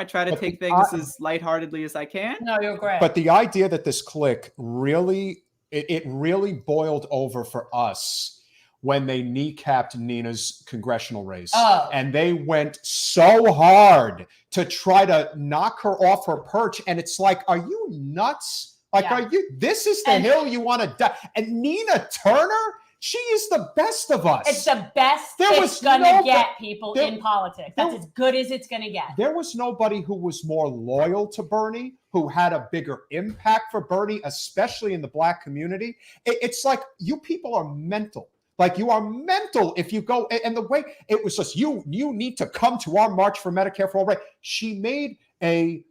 try to take things as lightheartedly as I can. No, you're great. But the idea that this clique really, it really boiled over for us when they kneecapped Nina's congressional race. And they went so hard to try to knock her off her perch. And it's like, are you nuts? Like, this is the hill you want to die? And Nina Turner, she is the best of us. It's the best it's going to get, people, in politics. That's as good as it's going to get. There was nobody who was more loyal to Bernie, who had a bigger impact for Bernie, especially in the Black community. It's like, you people are mental. Like, you are mental if you go, and the way it was just, you need to come to our March for Medicare for All. Right? She made a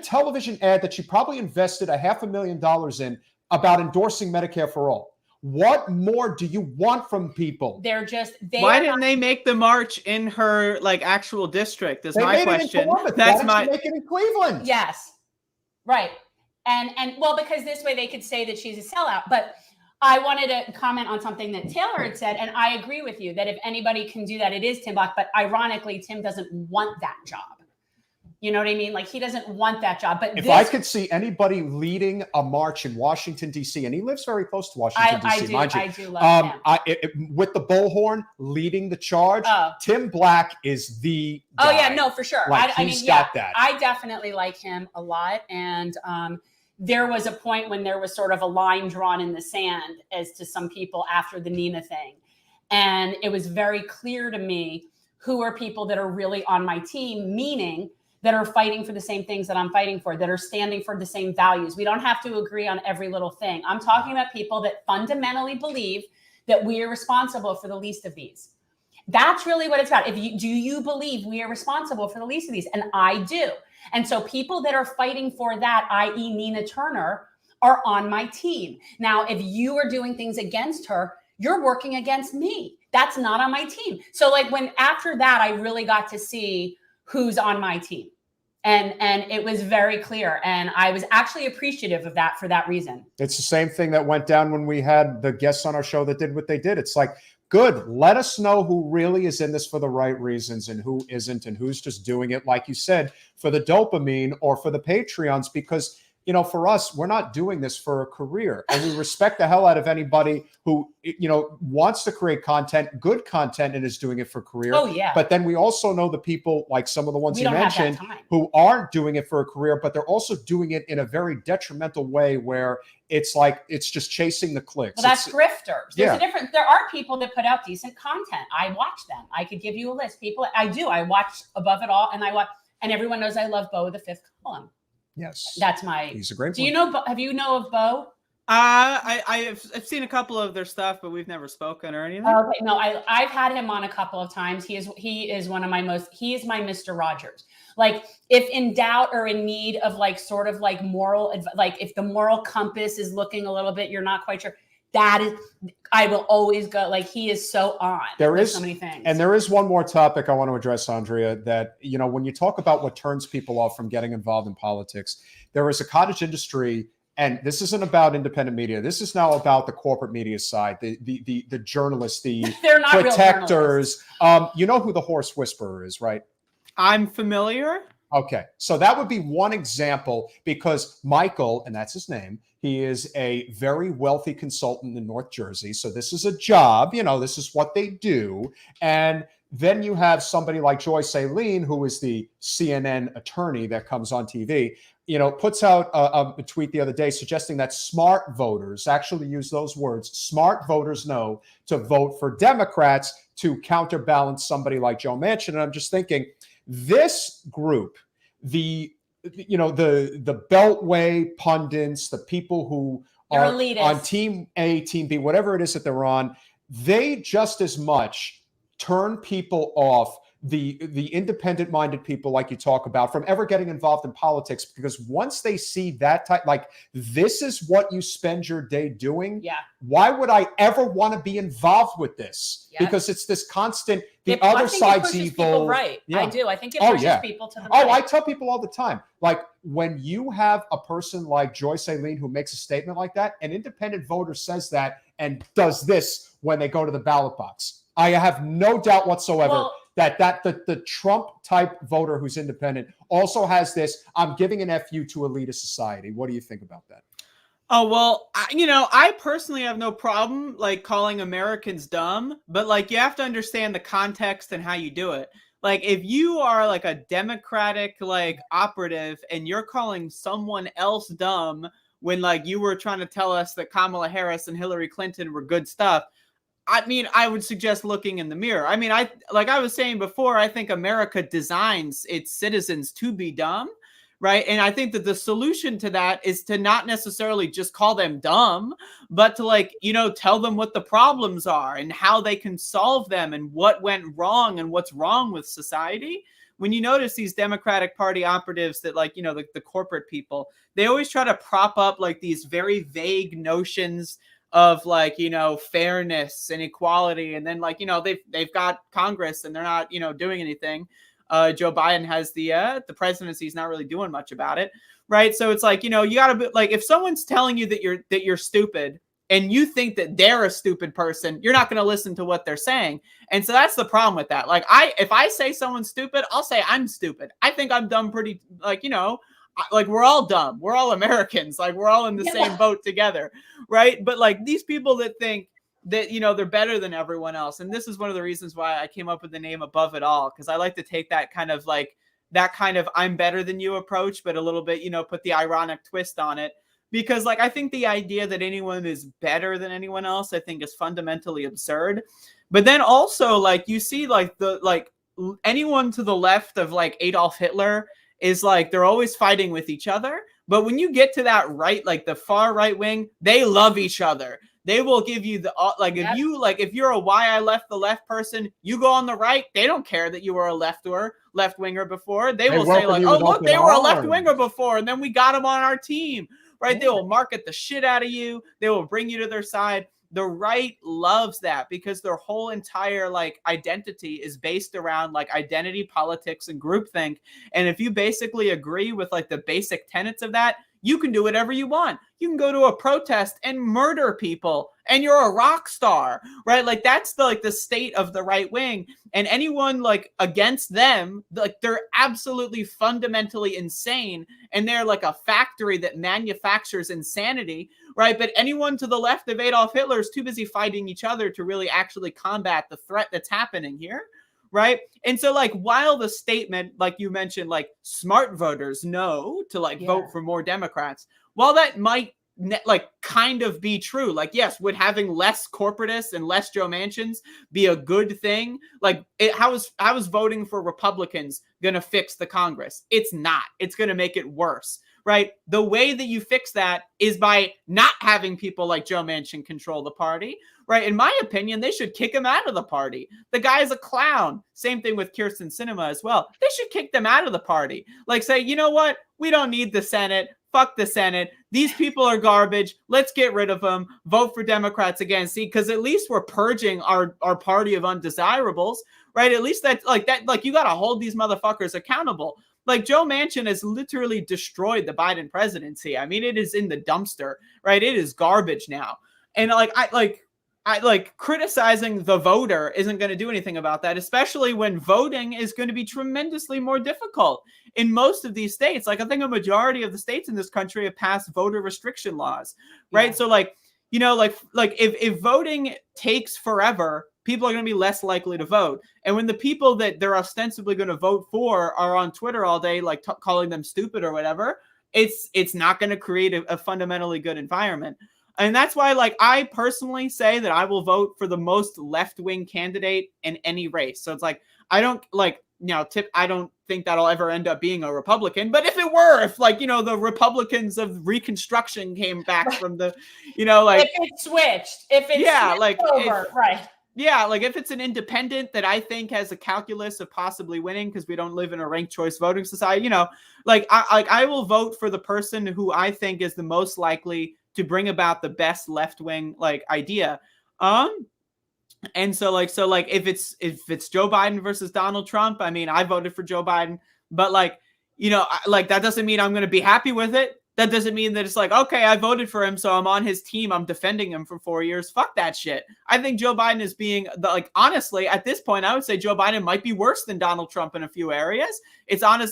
television ad that she probably invested $500,000 in about endorsing Medicare for All. What more do you want from people? Why didn't they make the march in her like actual district? Is my question. That's my make it in Cleveland. Yes, right, and well, because this way they could say that she's a sellout, but. I wanted to comment on something that Taylor had said, and I agree with you that if anybody can do that, it is Tim Black. But ironically, Tim doesn't want that job. You know what I mean? Like, he doesn't want that job. But if I could see anybody leading a march in Washington, D.C., and he lives very close to Washington, D.C., mind you. I do love him. With the bullhorn leading the charge, Tim Black is the guy. Oh, yeah, no, for sure. Like, he's got that. I definitely like him a lot. And there was a point when there was sort of a line drawn in the sand as to some people after the Nina thing. And it was very clear to me who are people that are really on my team, meaning that are fighting for the same things that I'm fighting for, that are standing for the same values. We don't have to agree on every little thing. I'm talking about people that fundamentally believe that we are responsible for the least of these. That's really what it's about. Do you believe we are responsible for the least of these? And I do. And so people that are fighting for that, i.e. Nina Turner, are on my team. Now, if you are doing things against her, you're working against me. That's not on my team. So like after that, I really got to see who's on my team. And it was very clear. And I was actually appreciative of that for that reason. It's the same thing that went down when we had the guests on our show that did what they did. It's like, good. Let us know who really is in this for the right reasons and who isn't, and who's just doing it, like you said, for the dopamine or for the Patreons, because, for us, we're not doing this for a career. And we respect the hell out of anybody who, wants to create content, good content, and is doing it for career. Oh, yeah. But then we also know the people, like some of the ones you mentioned, who aren't doing it for a career, but they're also doing it in a very detrimental way where it's like, it's just chasing the clicks. Well, that's grifters. There's a difference. There are people that put out decent content. I watch them. I could give you a list. People, I do. I watch Above It All, and everyone knows I love Bo, the Fifth Column. Yes. He's a great one. Have you know of Bo? I've seen a couple of their stuff, but we've never spoken or anything. Okay. No, I've had him on a couple of times. He is my Mr. Rogers. Like, if in doubt or in need of like sort of like moral, like if the moral compass is looking a little bit, you're not quite sure. I will always go, like, he is so on. There is so many things. And there is one more topic I want to address, Andrea, that, when you talk about what turns people off from getting involved in politics, there is a cottage industry, and this isn't about independent media. This is now about the corporate media side, the journalists, the protectors. You know who the horse whisperer is, right? I'm familiar. Okay, so that would be one example, because Michael, and that's his name, he is a very wealthy consultant in North Jersey. So this is a job, this is what they do. And then you have somebody like Joyce Aileen, who is the CNN attorney that comes on TV, puts out a tweet the other day suggesting that smart voters, actually use those words, smart voters know to vote for Democrats to counterbalance somebody like Joe Manchin. And I'm just thinking, this group, the Beltway pundits, the people who are on Team A, Team B, whatever it is that they're on, they just as much turn people off the independent-minded people like you talk about from ever getting involved in politics, because once they see that type, like, this is what you spend your day doing. Yeah. Why would I ever want to be involved with this? Yep. Because it's this constant, the other side's evil. People right. Yeah. I do. I think it pushes people to the right. Oh, I tell people all the time, like, when you have a person like Joyce Aileen who makes a statement like that, an independent voter says that and does this when they go to the ballot box. I have no doubt whatsoever that the Trump type voter who's independent also has this, I'm giving an FU to elitist society. What do you think about that? Oh, well, I personally have no problem like calling Americans dumb, but like you have to understand the context and how you do it. Like if you are like a Democratic like operative and you're calling someone else dumb when like you were trying to tell us that Kamala Harris and Hillary Clinton were good stuff, I mean, I would suggest looking in the mirror. I mean, like I was saying before, I think America designs its citizens to be dumb, right? And I think that the solution to that is to not necessarily just call them dumb, but to like, tell them what the problems are and how they can solve them and what went wrong and what's wrong with society. When you notice these Democratic Party operatives that like, the corporate people, they always try to prop up like these very vague notions of like, fairness and equality. And then like, they've got Congress and they're not, doing anything. Joe Biden has the presidency. He's not really doing much about it. Right. So it's like, you gotta be like, if someone's telling you that you're stupid and you think that they're a stupid person, you're not going to listen to what they're saying. And so that's the problem with that. Like if I say someone's stupid, I'll say I'm stupid. I think I'm dumb pretty like, like we're all dumb. We're all Americans. Like we're all in the same boat together. Right. But like these people that think that, they're better than everyone else. And this is one of the reasons why I came up with the name Above It All, because I like to take that kind of I'm better than you approach, but a little bit, put the ironic twist on it. Because like I think the idea that anyone is better than anyone else, I think is fundamentally absurd. But then also like you see like anyone to the left of like Adolf Hitler is like they're always fighting with each other. But when you get to that right, like the far right wing, they love each other. They will give you the like if you like if you're a why I left the left person, you go on the right. They don't care that you were a left winger before. They will say like, oh look, they were a left winger before, and then we got them on our team. Right? They will market the shit out of you. They will bring you to their side. The right loves that because their whole entire like identity is based around like identity politics and groupthink. And if you basically agree with like the basic tenets of that, you can do whatever you want. You can go to a protest and murder people and you're a rock star, right? Like that's the state of the right wing. And anyone like against them, like they're absolutely fundamentally insane. And they're like a factory that manufactures insanity, right? But anyone to the left of Adolf Hitler is too busy fighting each other to really actually combat the threat that's happening here. Right. And so like while the statement, like you mentioned, like smart voters know to like vote for more Democrats, while that might like kind of be true, like, yes, would having less corporatists and less Joe Manchins be a good thing? Like how is voting for Republicans going to fix the Congress? It's not. It's going to make it worse. Right. The way that you fix that is by not having people like Joe Manchin control the party. Right. In my opinion, they should kick him out of the party. The guy is a clown. Same thing with Kyrsten Sinema as well. They should kick them out of the party. Like say, you know what? We don't need the Senate. Fuck the Senate. These people are garbage. Let's get rid of them. Vote for Democrats again. See, because at least we're purging our party of undesirables. Right. At least that's like that. Like you got to hold these motherfuckers accountable. Like Joe Manchin has literally destroyed the Biden presidency. I mean, it is in the dumpster, right? It is garbage now. And I criticizing the voter isn't going to do anything about that, especially when voting is going to be tremendously more difficult in most of these states. Like I think a majority of the states in this country have passed voter restriction laws, right? Yeah. So like, if voting takes forever, people are going to be less likely to vote. And when the people that they're ostensibly going to vote for are on Twitter all day, like calling them stupid or whatever, it's not going to create a fundamentally good environment. And that's why, like, I personally say that I will vote for the most left-wing candidate in any race. So it's like, I don't think that'll ever end up being a Republican. But if it were, if the Republicans of Reconstruction came back from the, if it switched, over, right. Yeah, like if it's an independent that I think has a calculus of possibly winning because we don't live in a ranked choice voting society, like I will vote for the person who I think is the most likely to bring about the best left-wing like idea. And so if it's Joe Biden versus Donald Trump, I mean, I voted for Joe Biden, but like that doesn't mean I'm going to be happy with it. That doesn't mean that it's like, okay, I voted for him, so I'm on his team. I'm defending him for 4 years. Fuck that shit. I think Joe Biden is being honestly, at this point, I would say Joe Biden might be worse than Donald Trump in a few areas. I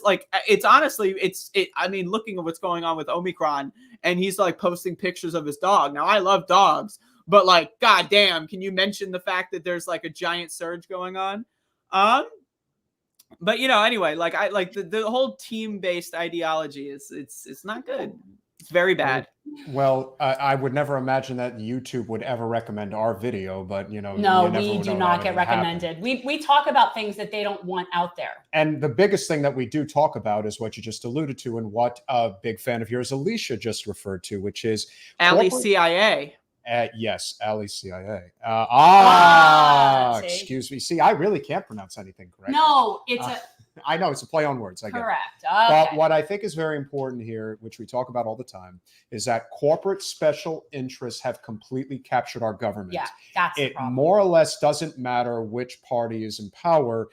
mean, looking at what's going on with Omicron, and he's like posting pictures of his dog. Now, I love dogs, but like, goddamn, can you mention the fact that there's like a giant surge going on? But anyway, like I like the whole team-based ideology it's not good. It's very bad. Well, I would never imagine that YouTube would ever recommend our video, but no, we do not get recommended. We talk about things that they don't want out there. And the biggest thing that we do talk about is what you just alluded to, and what a big fan of yours, Alicia, just referred to, which is Ali CIA. Yes, Ali CIA. Excuse me. See, I really can't pronounce anything correctly. No, it's I know it's a play on words. I get correct. Okay. But what I think is very important here, which we talk about all the time, is that corporate special interests have completely captured our government. Yeah, that's the problem. It more or less doesn't matter which party is in power.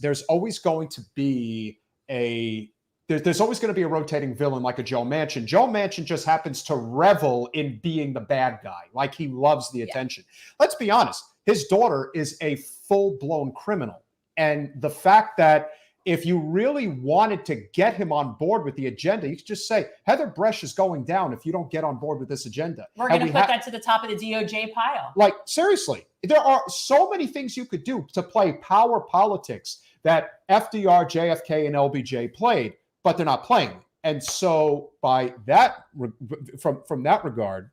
There's always going to be There's always going to be a rotating villain like a Joe Manchin. Joe Manchin just happens to revel in being the bad guy. Like, he loves the attention. Let's be honest. His daughter is a full-blown criminal. And the fact that if you really wanted to get him on board with the agenda, you could just say, Heather Bresch is going down if you don't get on board with this agenda. We're going to put that to the top of the DOJ pile. Like, seriously, there are so many things you could do to play power politics that FDR, JFK, and LBJ played, but they're not playing. And so by that, from that regard,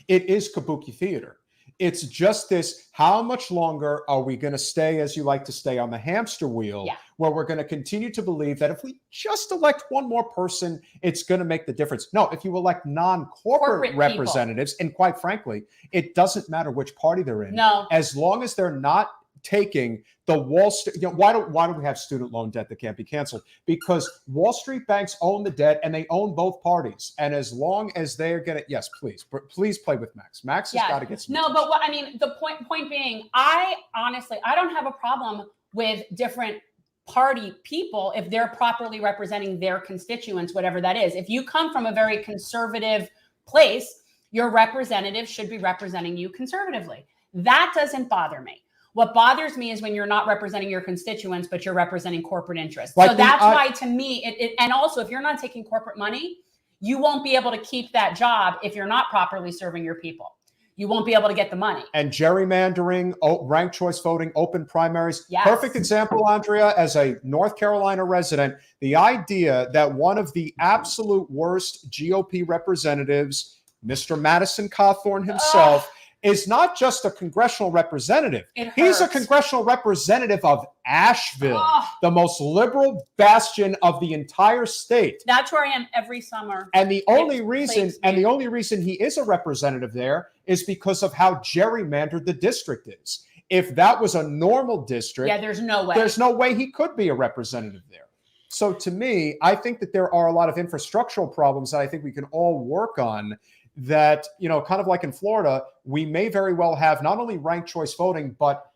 it is kabuki theater. It's just this, how much longer are we going to stay, as you like to stay, on the hamster wheel, where we're going to continue to believe that if we just elect one more person, it's going to make the difference? No, if you elect non-corporate representatives, and quite frankly, it doesn't matter which party they're in. No. As long as they're not taking the Wall Street, why do we have student loan debt that can't be canceled? Because Wall Street banks own the debt, and they own both parties. And as long as they're going to, yes, please play with Max. Max has got to get some. No, but what I mean, the point being, I don't have a problem with different party people if they're properly representing their constituents, whatever that is. If you come from a very conservative place, your representative should be representing you conservatively. That doesn't bother me. What bothers me is when you're not representing your constituents, but you're representing corporate interests. So that's why, to me, and also, if you're not taking corporate money, you won't be able to keep that job if you're not properly serving your people. You won't be able to get the money. And gerrymandering, ranked choice voting, open primaries. Yes. Perfect example, Andrea, as a North Carolina resident, the idea that one of the absolute worst GOP representatives, Mr. Madison Cawthorn himself, is not just a congressional representative. He's a congressional representative of Asheville, the most liberal bastion of the entire state. That's where I am every summer. And the only reason he is a representative there is because of how gerrymandered the district is. If that was a normal district, there's no way. There's no way he could be a representative there. So to me, I think that there are a lot of infrastructural problems that I think we can all work on, that, kind of like in Florida, we may very well have not only ranked choice voting, but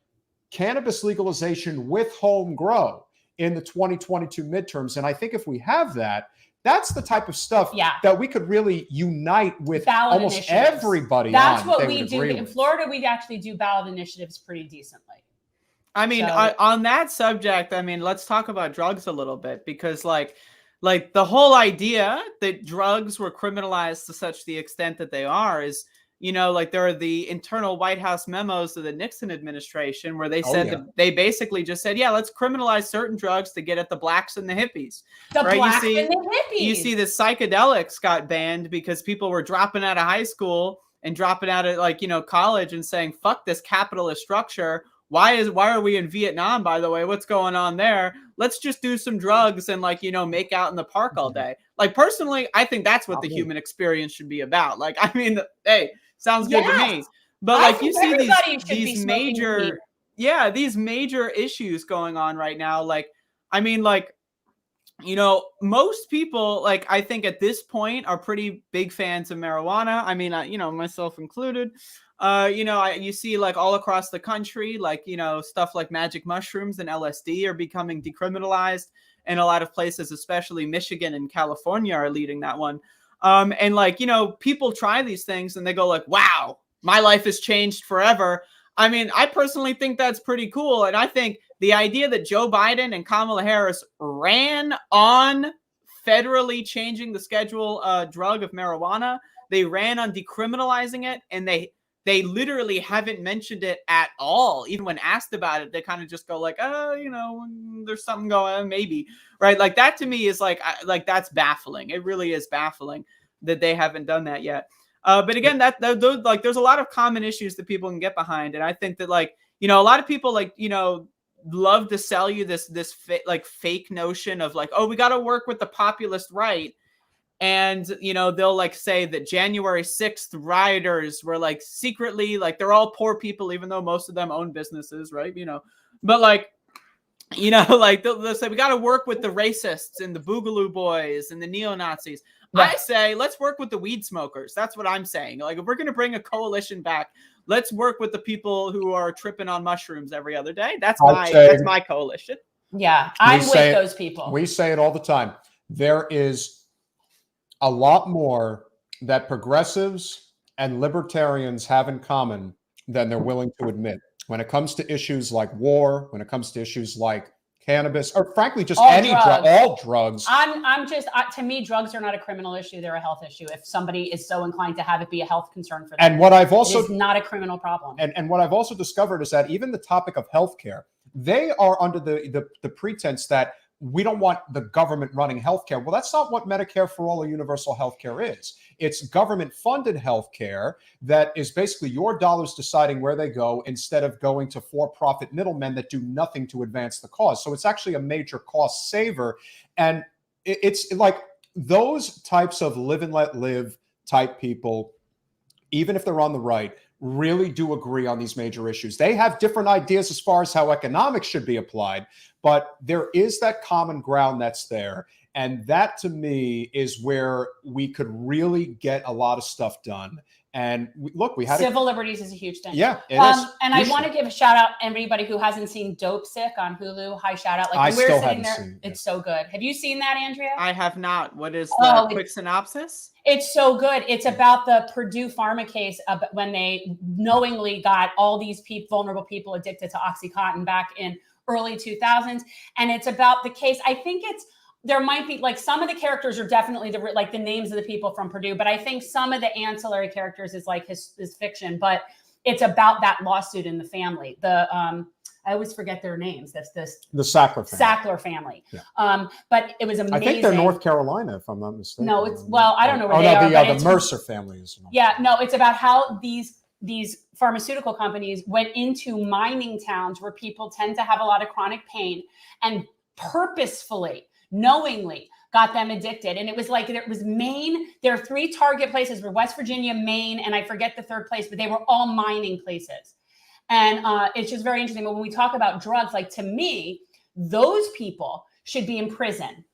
cannabis legalization with home grow in the 2022 midterms. And I think if we have that, that's the type of stuff that we could really unite with almost everybody. That's what we do. In Florida, we actually do ballot initiatives pretty decently. I mean, on that subject, I mean, let's talk about drugs a little bit, because like the whole idea that drugs were criminalized to such the extent that they are is, there are the internal White House memos of the Nixon administration where they said that they basically just said, let's criminalize certain drugs to get at the blacks and the hippies. Blacks and the hippies. You see the psychedelics got banned because people were dropping out of high school and dropping out of college and saying, fuck this capitalist structure. Why are we in Vietnam, by the way? What's going on there? Let's just do some drugs and make out in the park all day. Personally, I think that's what the human experience should be about. Hey, sounds good to me. But like you see these major, these major issues going on right now. Like, I mean, like, you know, most people, like, I think at this point are pretty big fans of marijuana. I mean, you know, myself included. You know, you see like all across the country, like, you know, stuff like magic mushrooms and LSD are becoming decriminalized in a lot of places, especially Michigan and California are leading that one. And like, you know, people try these things and they go like, wow, my life has changed forever. I mean, I personally think that's pretty cool. And I think the idea that Joe Biden and Kamala Harris ran on federally changing the schedule drug of marijuana, they ran on decriminalizing it, and they literally haven't mentioned it at all. Even when asked about it, they kind of just go like, oh, you know, there's something going on, maybe. Right? Like that to me is like that's baffling. It really is baffling that they haven't done that yet. But again, like there's a lot of common issues that people can get behind. And I think that, like, you know, a lot of people, like, you know, love to sell you this like fake notion of like, oh, we got to work with the populist right. And, you know, they'll like say that January 6th rioters were like secretly, like, they're all poor people, even though most of them own businesses, right? You know, but like, you know, like they'll say we got to work with the racists and the Boogaloo boys and the neo-Nazis. Yeah. I say, let's work with the weed smokers. That's what I'm saying. Like, if we're going to bring a coalition back, let's work with the people who are tripping on mushrooms every other day. That's my coalition. Yeah, I'm with those people. We say it all the time. There is a lot more that progressives and libertarians have in common than they're willing to admit. When it comes to issues like war, when it comes to issues like cannabis, or frankly, just all drugs. I'm just, to me, drugs are not a criminal issue. They're a health issue. If somebody is so inclined to have it be a health concern for them. And what I've also, it is not a criminal problem. And what I've also discovered is that even the topic of healthcare, they are under the pretense that we don't want the government running healthcare. Well, that's not what Medicare for All or universal healthcare is. It's government-funded healthcare that is basically your dollars deciding where they go instead of going to for-profit middlemen that do nothing to advance the cause. So it's actually a major cost saver. And it's like those types of live and let live type people, even if they're on the right, really do agree on these major issues. They have different ideas as far as how economics should be applied, but there is that common ground that's there. And that, to me, is where we could really get a lot of stuff done. And we had civil liberties is a huge thing. Yeah, it is. And I want to give a shout out to everybody who hasn't seen Dope Sick on Hulu. Hi, shout out! Like, I still haven't seen it. It's so good. Have you seen that, Andrea? I have not. What is the quick synopsis? It's so good. It's about the Purdue Pharma case when they knowingly got all these vulnerable people addicted to OxyContin back in early 2000s, and it's about the case. I think there might be like some of the characters are definitely the names of the people from Purdue, but I think some of the ancillary characters is like his fiction. But it's about that lawsuit in the family. I always forget their names. That's the Sackler family. Sackler family. Yeah. But it was amazing. I think they're North Carolina, if I'm not mistaken. No, I don't know where they are. The Mercer family is. Yeah, no, it's about how these pharmaceutical companies went into mining towns where people tend to have a lot of chronic pain and purposefully, knowingly got them addicted. And it was like, it was Maine. There are 3 target places were West Virginia, Maine, and I forget the third place, but they were all mining places. And it's just very interesting. But when we talk about drugs, like, to me, those people should be in prison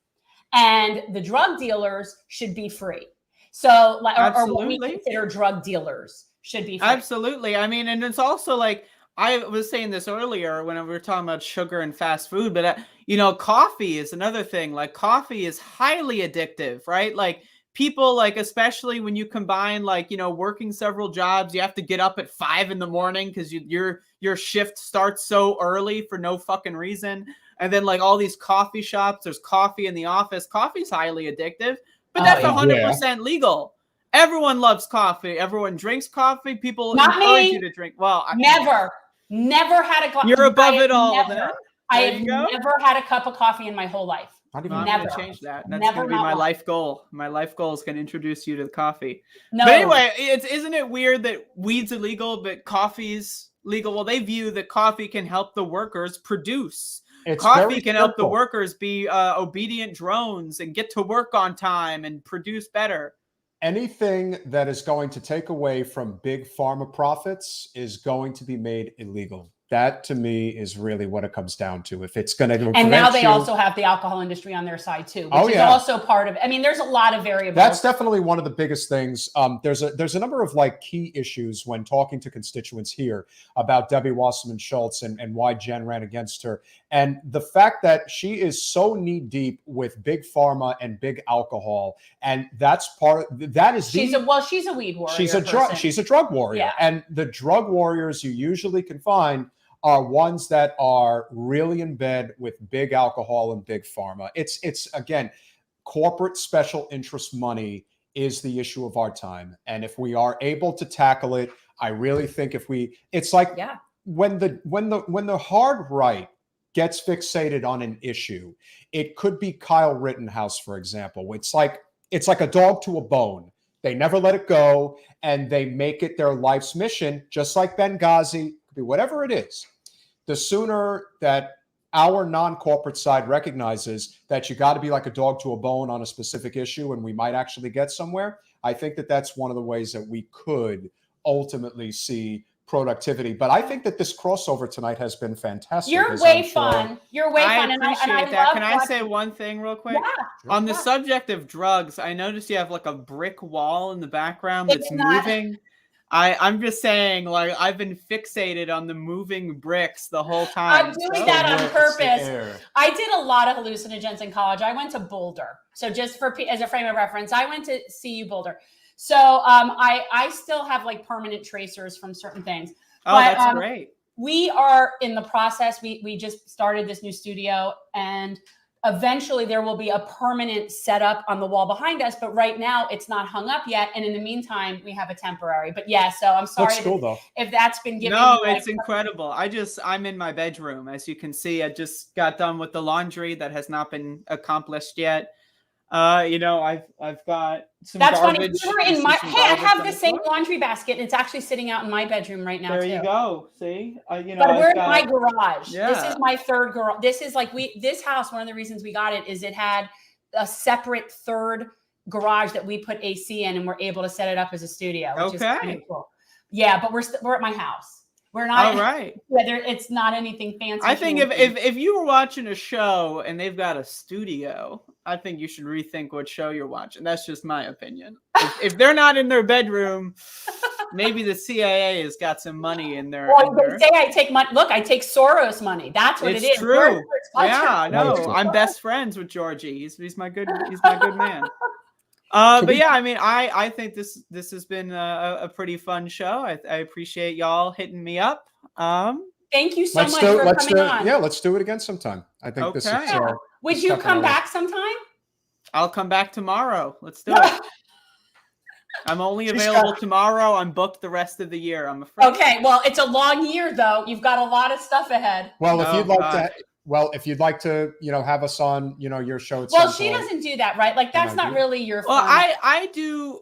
and the drug dealers should be free. So, or what we consider drug dealers should be free. Absolutely. I mean, and it's also like, I was saying this earlier when we were talking about sugar and fast food, but you know, coffee is another thing. Like, coffee is highly addictive, right? Like, people, like, especially when you combine, like, you know, working several jobs, you have to get up at 5 a.m. because your shift starts so early for no fucking reason. And then, like, all these coffee shops, there's coffee in the office. Coffee's highly addictive, but that's 100% legal. Everyone loves coffee. Everyone drinks coffee. People encourage you to drink. Well, never had a coffee. You're above it all. I have never had a cup of coffee in my whole life. I'm going to change that. That's going to be my life goal. My life goal is going to introduce you to the coffee. No. But anyway, isn't it weird that weed's illegal, but coffee's legal? Well, they view that coffee can help the workers produce. Coffee can help the workers be obedient drones and get to work on time and produce better. anything that is going to take away from big pharma profits is going to be made illegal. That to me is really what it comes down to. If it's going to, and now they also have the alcohol industry on their side too, which is also part of it. I mean, there's a lot of variables. That's definitely one of the biggest things. There's a number of like key issues when talking to constituents here about Debbie Wasserman Schultz and why Jen ran against her, and the fact that she is so knee deep with big pharma and big alcohol, and that's she's a weed warrior. She's a drug warrior, and the drug warriors you usually can find are ones that are really in bed with big alcohol and big pharma. It's again, corporate special interest money is the issue of our time. And if we are able to tackle it, I really think it's like when the hard right gets fixated on an issue, it could be Kyle Rittenhouse, for example. It's like a dog to a bone. They never let it go, and they make it their life's mission, just like Benghazi. Whatever it is, the sooner that our non-corporate side recognizes that you got to be like a dog to a bone on a specific issue and we might actually get somewhere, I think that that's one of the ways that we could ultimately see productivity. But I think that this crossover tonight has been fantastic. You're way fun. You're way fun. I appreciate that. Can I say one thing real quick? Yeah. On the subject of drugs, I noticed you have like a brick wall in the background that's moving. I'm just saying, like, I've been fixated on the moving bricks the whole time. I'm doing that on purpose. I did a lot of hallucinogens in college. I went to Boulder. So just as a frame of reference, I went to CU Boulder. So I still have like permanent tracers from certain things. Oh, but, that's great. We are in the process. We just started this new studio, and eventually there will be a permanent setup on the wall behind us, but right now it's not hung up yet. And in the meantime, we have a temporary. But yeah, so I'm sorry if that's been given. No, it's incredible. I'm in my bedroom. As you can see, I just got done with the laundry that has not been accomplished yet. I've got some That's garbage. Funny. In my I have the same laundry basket, and it's actually sitting out in my bedroom right now. There you go. See, but we're in my garage. Yeah. This is my third garage. This is like this house. One of the reasons we got it is it had a separate third garage that we put AC in, and we're able to set it up as a studio, which is kind of cool. Yeah, but we're at my house. We're not. All right. It's not anything fancy. I think if you were watching a show and they've got a studio, I think you should rethink what show you're watching. That's just my opinion. If they're not in their bedroom, maybe the CIA has got some money in there. Well, they say I take money. Look, I take Soros money. That's what it is. It's true. Yeah, no, I'm best friends with Georgie. He's my good man. But yeah, I mean, I think this has been a pretty fun show. I appreciate y'all hitting me up. Thank you so much for coming on. Yeah, let's do it again sometime. I think this is. Would you come back sometime? I'll come back tomorrow. Let's do it. I'm only available tomorrow. I'm booked the rest of the year, I'm afraid. Okay, well, it's a long year though. You've got a lot of stuff ahead. Well, if you'd like to, have us on, your show. Well, she doesn't do that, right? Like that's not really your. Well, I do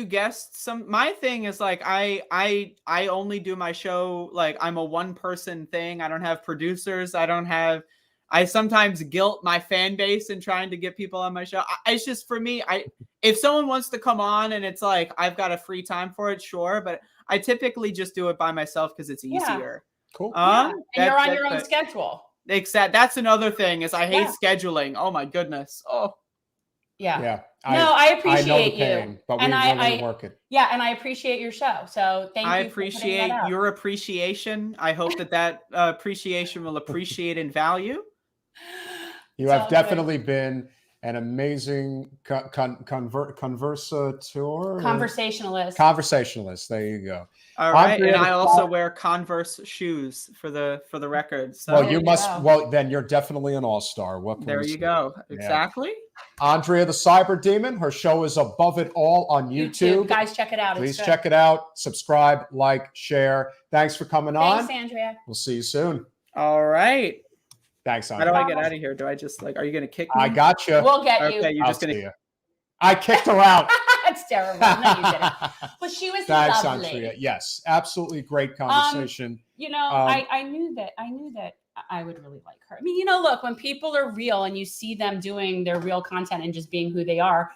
guests. My thing is like I only do my show like I'm a one person thing. I don't have producers. I sometimes guilt my fan base in trying to get people on my show. It's just for me. If someone wants to come on and it's like I've got a free time for it, sure. But I typically just do it by myself because it's easier. Cool. And you're on your own schedule. Except that's another thing is I hate scheduling. Oh my goodness. Oh. Yeah. I appreciate you. But we really work it. Yeah, and I appreciate your show. So thank you. I appreciate your appreciation. I hope that appreciation will appreciate in value. You have definitely been an amazing conversationalist. There you go. All right, and I also wear Converse shoes for the record. So well, you must. Well, then you're definitely an all-star. There you go. Exactly. Andrea the Cyberdemon. Her show is Above It All on YouTube. Guys, check it out. Please check it out. Subscribe, like, share. Thanks for coming on. Thanks, Andrea. We'll see you soon. All right. Thanks, Andrea. How do I get out of here? Do I just are you going to kick me? I got you. We'll get you. Okay, you're just going to. I kicked her out. That's terrible. No, you didn't. But she was Thanks, lovely. Andrea. Yes, absolutely great conversation. I knew that I would really like her. I mean, look, when people are real and you see them doing their real content and just being who they are,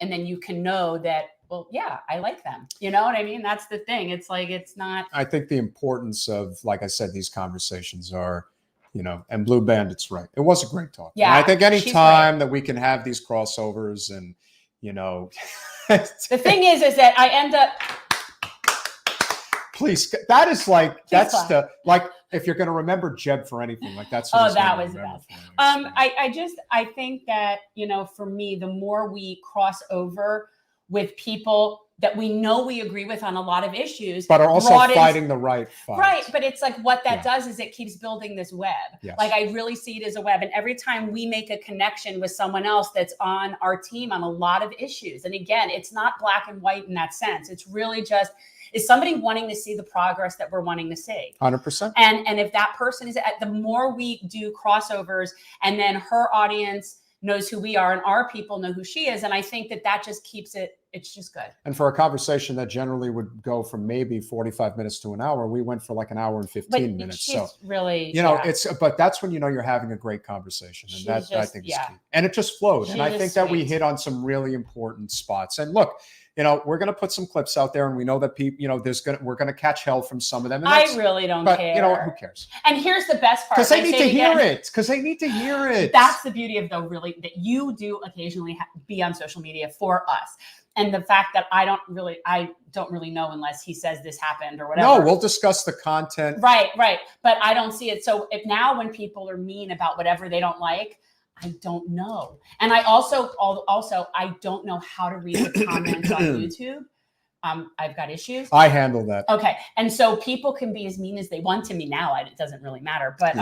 and then you can know that well, yeah, I like them. You know what I mean? That's the thing. It's like, it's not. I think the importance of, like I said, these conversations are, you know, and Blue Bandit's right. It was a great talk. Yeah. And I think any time that we can have these crossovers and, you know. The thing is that I end up. Please, that is like, that's the, like, if you're going to remember Jeb for anything, like that's. Oh, that was the best. I think that, you know, for me, the more we cross over with people that we know we agree with on a lot of issues, but are also fighting the right fight. Right. But it's like what that does is it keeps building this web. Yes. Like I really see it as a web. And every time we make a connection with someone else that's on our team on a lot of issues. And again, it's not black and white in that sense. It's really just, is somebody wanting to see the progress that we're wanting to see? 100%. And if that person is, the more we do crossovers and then her audience knows who we are and our people know who she is. And I think that just keeps it, it's just good. And for a conversation that generally would go from maybe 45 minutes to an hour, we went for like an hour and 15 minutes. So really, you know, but that's when you know you're having a great conversation. And that I think is key. And it just flowed. And I think that we hit on some really important spots. And look, you know, we're going to put some clips out there, and we know that people, you know, we're going to catch hell from some of them. And I really don't care. You know, who cares? And here's the best part. Because they need to hear it. Because they need to hear it. That's the beauty of, though, really, that you do occasionally be on social media for us. And the fact that I don't really know unless he says this happened or whatever. No, we'll discuss the content. Right. But I don't see it. So if now when people are mean about whatever they don't like, I don't know. And I also I don't know how to read the comments on YouTube. I've got issues. I handle that. Okay. And so people can be as mean as they want to me now. It doesn't really matter. But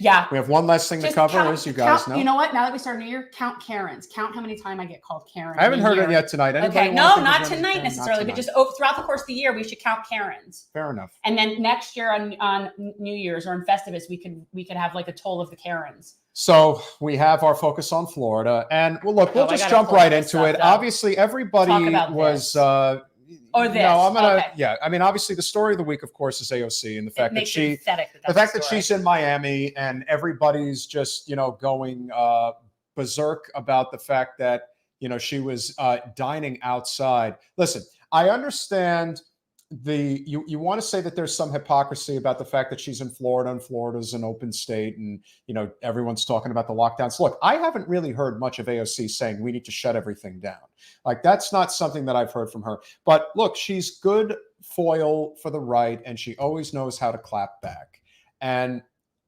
yeah. We have one last thing to cover, as you guys know. You know what? Now that we started a year, count Karens. Count how many times I get called Karen. I haven't heard it yet tonight. Okay. No, not tonight necessarily, but just throughout the course of the year, we should count Karens. Fair enough. And then next year on New Year's or in Festivus, we could have like a toll of the Karens. So we have our focus on Florida, and well, look, we'll just jump right into it. Obviously, everybody was. Or this. No, I'm gonna. Yeah, I mean, obviously, the story of the week, of course, is AOC and the fact that she's in Miami, and everybody's just going berserk about the fact that she was dining outside. Listen, I understand. You want to say that there's some hypocrisy about the fact that she's in Florida and Florida's an open state and everyone's talking about the lockdowns. Look, I haven't really heard much of AOC saying we need to shut everything down. Like, that's not something that I've heard from her. But look, she's good foil for the right, and she always knows how to clap back. And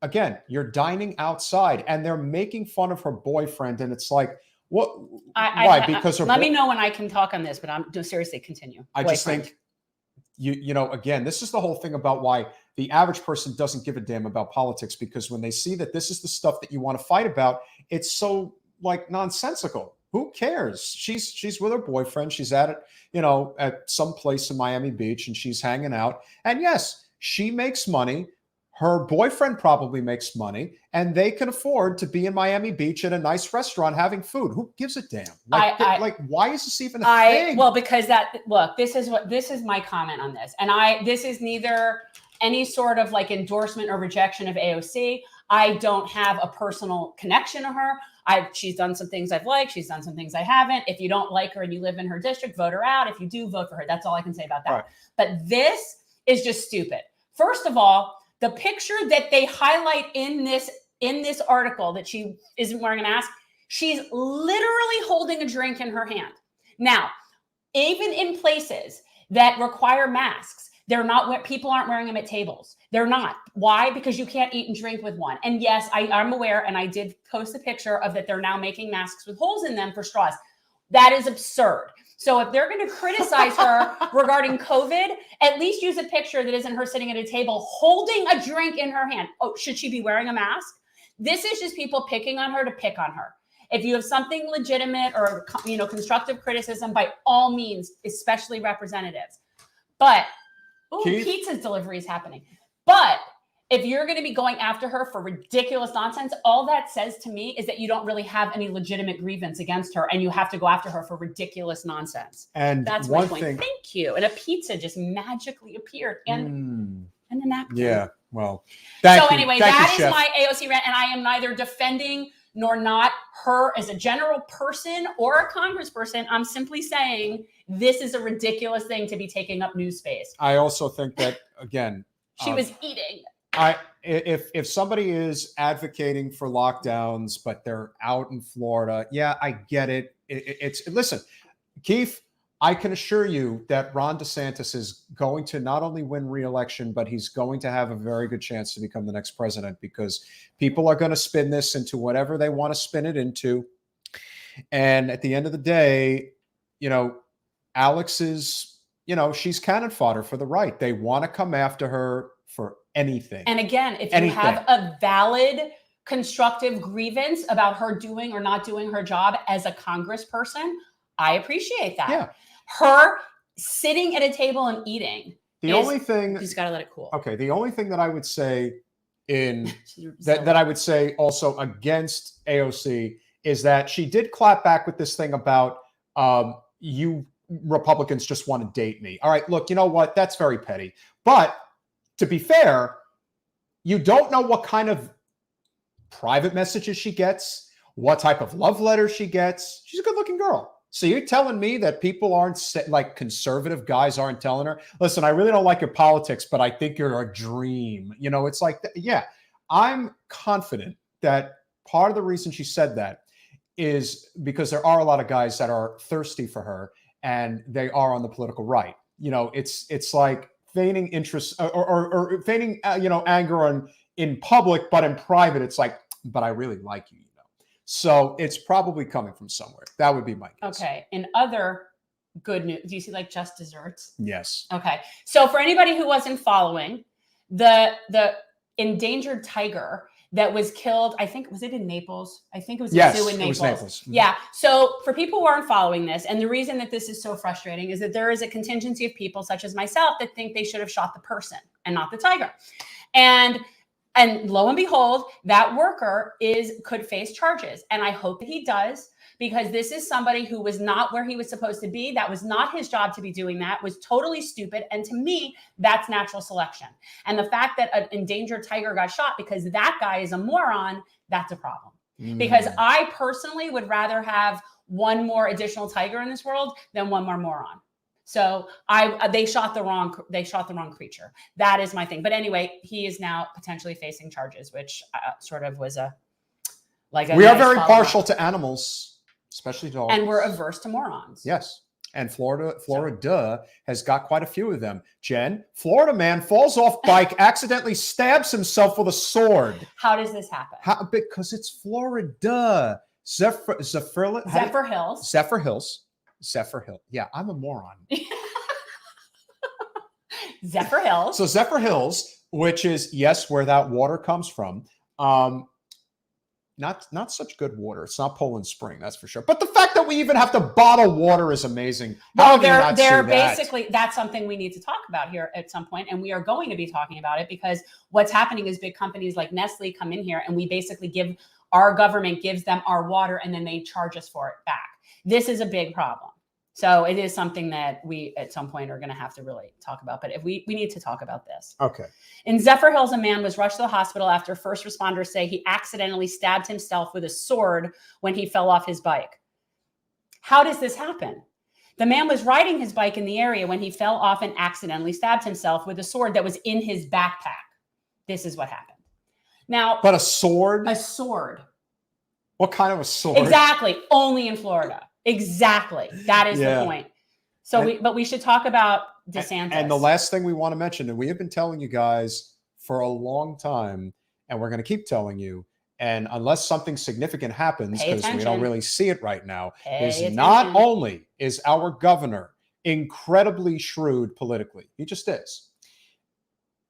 again, you're dining outside and they're making fun of her boyfriend, and it's like, what? Why? Because let me know when I can talk on this, but I'm seriously continue. I just think again, this is the whole thing about why the average person doesn't give a damn about politics, because when they see that this is the stuff that you want to fight about, it's so nonsensical. Who cares? She's with her boyfriend. She's at it, at some place in Miami Beach, and she's hanging out. And yes, she makes money. Her boyfriend probably makes money, and they can afford to be in Miami Beach at a nice restaurant having food. Who gives a damn? Why is this even a thing? Well, because this is my comment on this. And this is neither any sort of endorsement or rejection of AOC. I don't have a personal connection to her. She's done some things I've liked. She's done some things I haven't. If you don't like her and you live in her district, vote her out. If you do, vote for her. That's all I can say about that. Right. But this is just stupid. First of all, the picture that they highlight in this article that she isn't wearing a mask, she's literally holding a drink in her hand. Now, even in places that require masks, people aren't wearing them at tables. They're not. Why? Because you can't eat and drink with one. And yes, I'm aware, and I did post a picture of that they're now making masks with holes in them for straws. That is absurd. So if they're going to criticize her regarding COVID, at least use a picture that isn't her sitting at a table holding a drink in her hand. Oh, should she be wearing a mask? This is just people picking on her to pick on her. If you have something legitimate or constructive criticism, by all means, especially representatives. But pizza delivery is happening. But if you're going to be going after her for ridiculous nonsense, all that says to me is that you don't really have any legitimate grievance against her, and you have to go after her for ridiculous nonsense. And that's one my point. thing. Thank you. And a pizza just magically appeared and a napkin. Yeah. Well, thank you. Anyway, that is my AOC rant, and I am neither defending nor not her as a general person or a congressperson. I'm simply saying this is a ridiculous thing to be taking up news space. I also think that, again, she was eating. If somebody is advocating for lockdowns, but they're out in Florida, yeah, I get it. Listen, Keith, I can assure you that Ron DeSantis is going to not only win re-election, but he's going to have a very good chance to become the next president, because people are going to spin this into whatever they want to spin it into. And at the end of the day, Alex is, she's cannon fodder for the right. They want to come after her for anything. And again, if you have a valid, constructive grievance about her doing or not doing her job as a congressperson, I appreciate that. Yeah. Her sitting at a table and eating. Only thing you just got to let it cool. Okay. The only thing that I would say that I would say also against AOC is that she did clap back with this thing about you Republicans just want to date me. All right, look, you know what? That's very petty. But to be fair, you don't know what kind of private messages she gets, what type of love letters she gets. She's a good-looking girl. So you're telling me that people aren't, like conservative guys aren't telling her, listen, I really don't like your politics, but I think you're a dream. It's like, yeah, I'm confident that part of the reason she said that is because there are a lot of guys that are thirsty for her, and they are on the political right. It's like feigning interest or feigning, anger in public, but in private, it's like, but I really like you. So it's probably coming from somewhere. That would be my guess. Okay. In other good news, do you see like Just Desserts? Yes. Okay. So for anybody who wasn't following, the endangered tiger that was killed, I think, was it in Naples? I think it was a zoo in Naples. It was Naples. Yeah. So for people who aren't following this, and the reason that this is so frustrating is that there is a contingency of people such as myself that think they should have shot the person and not the tiger. And lo and behold, that worker could face charges. And I hope that he does, because this is somebody who was not where he was supposed to be. That was not his job to be doing that. It was totally stupid. And to me, that's natural selection. And the fact that an endangered tiger got shot because that guy is a moron, that's a problem. Because I personally would rather have one more additional tiger in this world than one more moron. So they shot the wrong creature. That is my thing. But anyway, he is now potentially facing charges, which sort of was we are very partial to animals, especially dogs, and we're averse to morons. Yes, and Florida has got quite a few of them. Jen, Florida man falls off bike, accidentally stabs himself with a sword. How does this happen? Because it's Florida. Zephyr Hill. Yeah, I'm a moron. Zephyr Hills. So Zephyr Hills, which is, yes, where that water comes from. Not such good water. It's not Poland Spring, that's for sure. But the fact that we even have to bottle water is amazing. Well, they're basically, that's something we need to talk about here at some point, and we are going to be talking about it, because what's happening is big companies like Nestle come in here, and we basically our government gives them our water, and then they charge us for it back. This is a big problem. So it is something that we at some point are going to have to really talk about. But if we need to talk about this. Okay. In Zephyr Hills, a man was rushed to the hospital after first responders say he accidentally stabbed himself with a sword when he fell off his bike. How does this happen? The man was riding his bike in the area when he fell off and accidentally stabbed himself with a sword that was in his backpack. This is what happened. Now, but a sword? A sword. What kind of a sword? Exactly. Only in Florida. Exactly. That is the point. So but we should talk about DeSantis. And the last thing we want to mention, and we have been telling you guys for a long time, and we're going to keep telling you, and unless something significant happens, because we don't really see it right now, not only is our governor incredibly shrewd politically, he just is.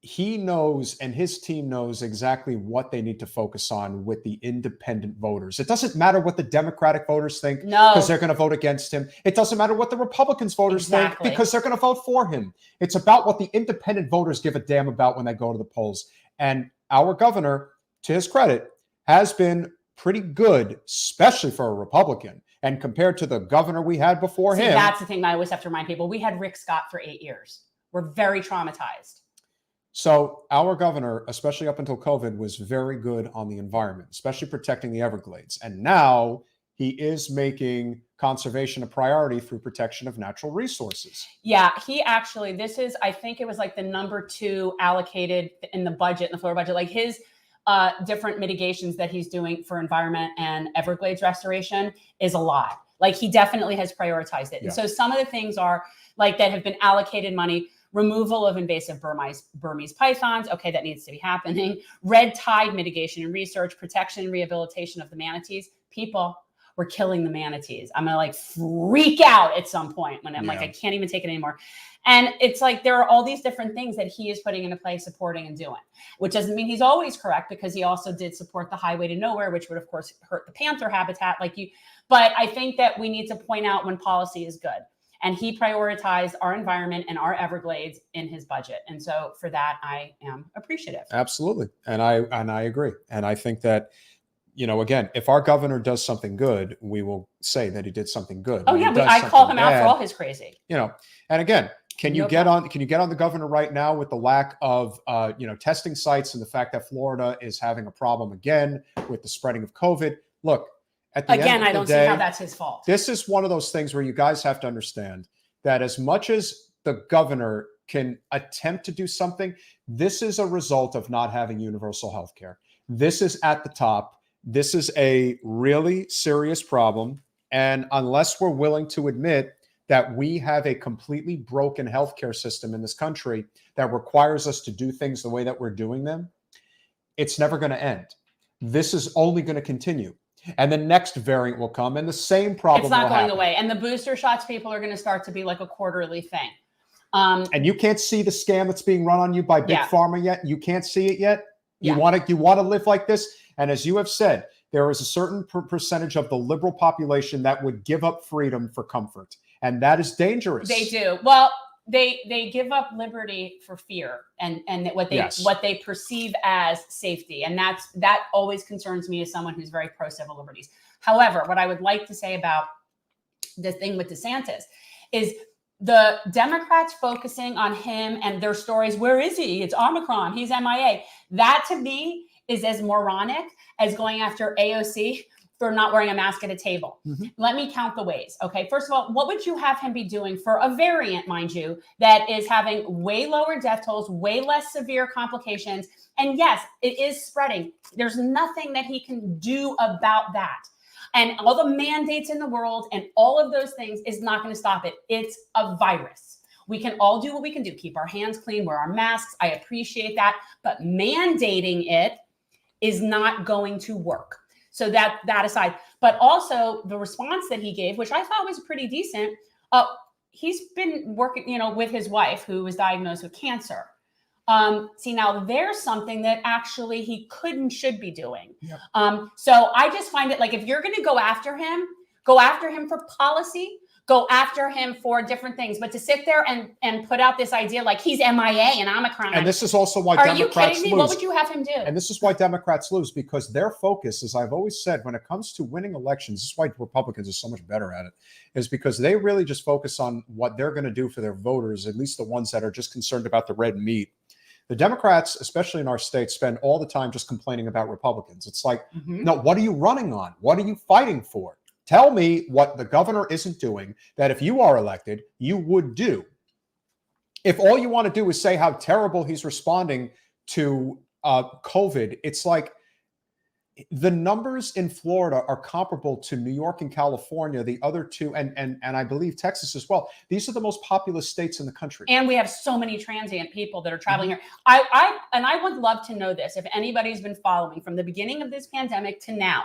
He knows, and his team knows exactly what they need to focus on with the independent voters. It doesn't matter what the Democratic voters think, because they're going to vote against him. It doesn't matter what the Republicans voters think, because they're going to vote for him. It's about what the independent voters give a damn about when they go to the polls. And our governor, to his credit, has been pretty good, especially for a Republican. And compared to the governor we had before him. That's the thing I always have to remind people. We had Rick Scott for 8 years. We're very traumatized. So our governor, especially up until COVID, was very good on the environment, especially protecting the Everglades. And now he is making conservation a priority through protection of natural resources. Yeah, he actually, this is, I think it was like the #2 allocated in the budget, in the Florida budget, like his different mitigations that he's doing for environment and Everglades restoration is a lot. Like he definitely has prioritized it. Yeah. And so some of the things are like that have been allocated money: removal of invasive Burmese pythons. Okay, that needs to be happening. Red tide mitigation and research, protection and rehabilitation of the manatees. People, we're killing the manatees. I'm gonna like freak out at some point when I'm like, I can't even take it anymore. And it's like, there are all these different things that he is putting into place, supporting and doing, which doesn't mean he's always correct, because he also did support the highway to nowhere, which would of course hurt the panther habitat like you. But I think that we need to point out when policy is good. And he prioritized our environment and our Everglades in his budget. And so for that, I am appreciative. Absolutely. And I agree. And I think that, you know, again, if our governor does something good, we will say that he did something good. Oh yeah, I call him out for all his crazy. You know, and again, can you get on the governor right now with the lack of testing sites and the fact that Florida is having a problem again with the spreading of COVID? Look, at the end of the day, I don't see how that's his fault. This is one of those things where you guys have to understand that as much as the governor can attempt to do something, this is a result of not having universal health care. This is at the top. This is a really serious problem. And unless we're willing to admit that we have a completely broken healthcare system in this country that requires us to do things the way that we're doing them, it's never going to end. This is only going to continue. And the next variant will come and the same problem will happen. It's not going away. And the booster shots, people are going to start to be like a quarterly thing. And you can't see the scam that's being run on you by Big Pharma yet. You can't see it yet. You want to live like this. And as you have said, there is a certain percentage of the liberal population that would give up freedom for comfort. And that is dangerous. They do. Well, they give up liberty for fear and what they perceive as safety. And that always concerns me as someone who's very pro civil liberties. However, what I would like to say about the thing with DeSantis is the Democrats focusing on him and their stories. Where is he? It's Omicron. He's MIA. That to me is as moronic as going after AOC for not wearing a mask at a table. Let me count the ways. Okay. First of all, what would you have him be doing for a variant, mind you, that is having way lower death tolls, way less severe complications? And yes, it is spreading. There's nothing that he can do about that. And all the mandates in the world and all of those things is not going to stop it. It's a virus. We can all do what we can do. Keep our hands clean, wear our masks. I appreciate that. But mandating it is not going to work. So that aside, but also the response that he gave, which I thought was pretty decent. He's been working, with his wife who was diagnosed with cancer. See, now there's something that actually he could and should be doing. Yep. So I just find it like, if you're going to go after him for policy, go after him for different things. But to sit there and put out this idea like he's MIA and Omicron. And this is also why Democrats lose. Are you kidding me? What would you have him do? And this is why Democrats lose, because their focus, as I've always said, when it comes to winning elections, this is why Republicans are so much better at it, is because they really just focus on what they're going to do for their voters, at least the ones that are just concerned about the red meat. The Democrats, especially in our state, spend all the time just complaining about Republicans. It's like, no, what are you running on? What are you fighting for? Tell me what the governor isn't doing that if you are elected, you would do. If all you want to do is say how terrible he's responding to COVID, it's like the numbers in Florida are comparable to New York and California, the other two, and I believe Texas as well. These are the most populous states in the country. And we have so many transient people that are traveling here. I would love to know this, if anybody's been following from the beginning of this pandemic to now,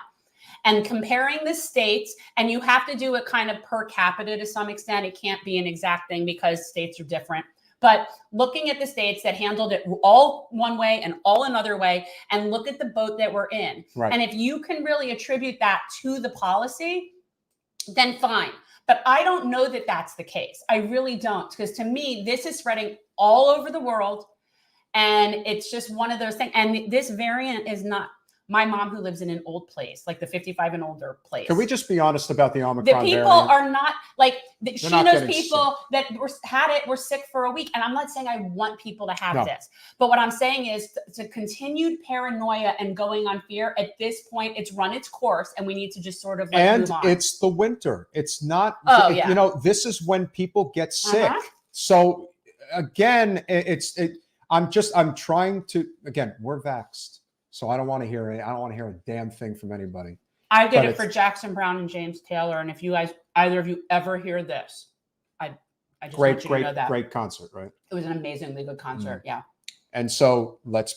and comparing the states, and you have to do it kind of per capita to some extent. It can't be an exact thing because states are different. But looking at the states that handled it all one way and all another way, and look at the boat that we're in. Right. And if you can really attribute that to the policy, then fine. But I don't know that that's the case. I really don't. Because to me, this is spreading all over the world. And it's just one of those things. And this variant is not my mom who lives in an old place, like the 55 and older place. Can we just be honest about the Omicron The people variant? are not like, she not knows getting people that were sick for a week. And I'm not saying I want people to have No. this, but what I'm saying is to continued paranoia and going on fear at this point, it's run its course and we need to just sort of like move on. It's the winter. It's not, yeah. You know, this is when people get sick. So again, I'm trying to, again, we're vaxxed. So I don't want to hear a damn thing from anybody. I did it for Jackson Brown and James Taylor. And if you guys, either of you ever hear this, I just want you to know that. Great concert, right? It was an amazingly good concert. Yeah. And so let's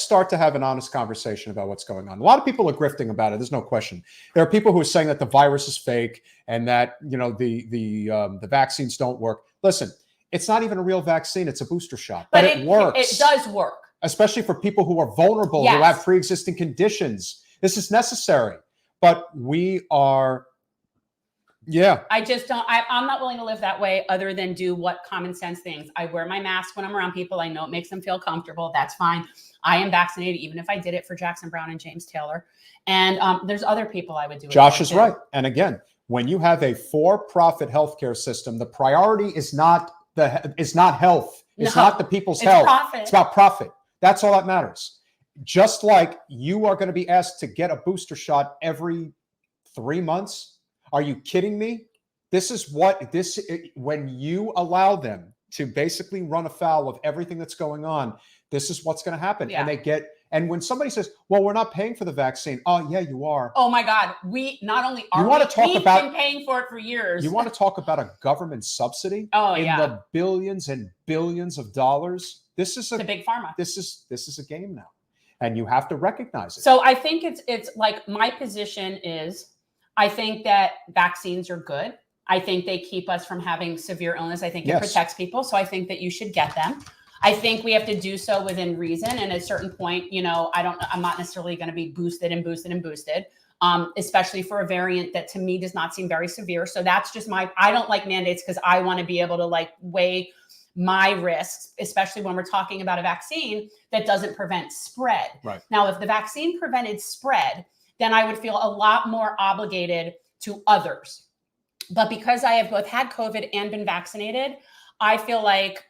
start to have an honest conversation about what's going on. A lot of people are grifting about it. There's no question. There are people who are saying that the virus is fake and that, you know, the vaccines don't work. Listen, it's not even a real vaccine. It's a booster shot, but it works. It does work. Especially for people who are vulnerable, who have pre-existing conditions. This is necessary. But we are, I just don't, I'm not willing to live that way other than do what common sense things. I wear my mask when I'm around people. I know it makes them feel comfortable. That's fine. I am vaccinated, even if I did it for Jackson Brown and James Taylor. And there's other people I would do it Josh is too. right. And again, when you have a for-profit healthcare system, the priority is not health. It's not the people's health. Profit. It's about profit. That's all that matters. Just like you are going to be asked to get a booster shot every 3 months. Are you kidding me? When you allow them to basically run afoul of everything that's going on, this is what's going to happen. Yeah. And when somebody says, well, we're not paying for the vaccine. Oh, yeah, you are. Oh my God. We not only are, we've been paying for it for years. You want to talk about a government subsidy? In the billions and billions of dollars. This is to big pharma. This is a game now. And you have to recognize it. So I think it's like, my position is, I think that vaccines are good. I think they keep us from having severe illness. I think it protects people. So I think that you should get them. I think we have to do so within reason. And at a certain point, you know, I'm not necessarily going to be boosted, especially for a variant that to me does not seem very severe. So that's just I don't like mandates because I want to be able to like weigh my risks, especially when we're talking about a vaccine that doesn't prevent spread. Right. Now, if the vaccine prevented spread, then I would feel a lot more obligated to others. But because I have both had COVID and been vaccinated, I feel like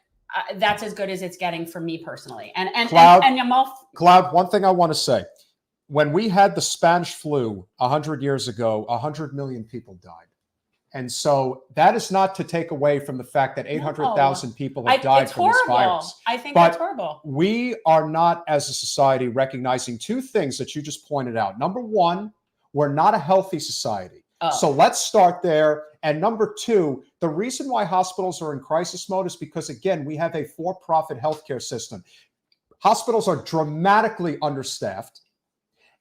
that's as good as it's getting for me personally. And Cloud, one thing I want to say, when we had the Spanish flu 100 years ago, 100 million people died. And so that is not to take away from the fact that 800,000 people have died from this virus. I think that's horrible. We are not, as a society, recognizing two things that you just pointed out. Number one, we're not a healthy society. So let's start there. And number two, the reason why hospitals are in crisis mode is because, again, we have a for-profit healthcare system. Hospitals are dramatically understaffed.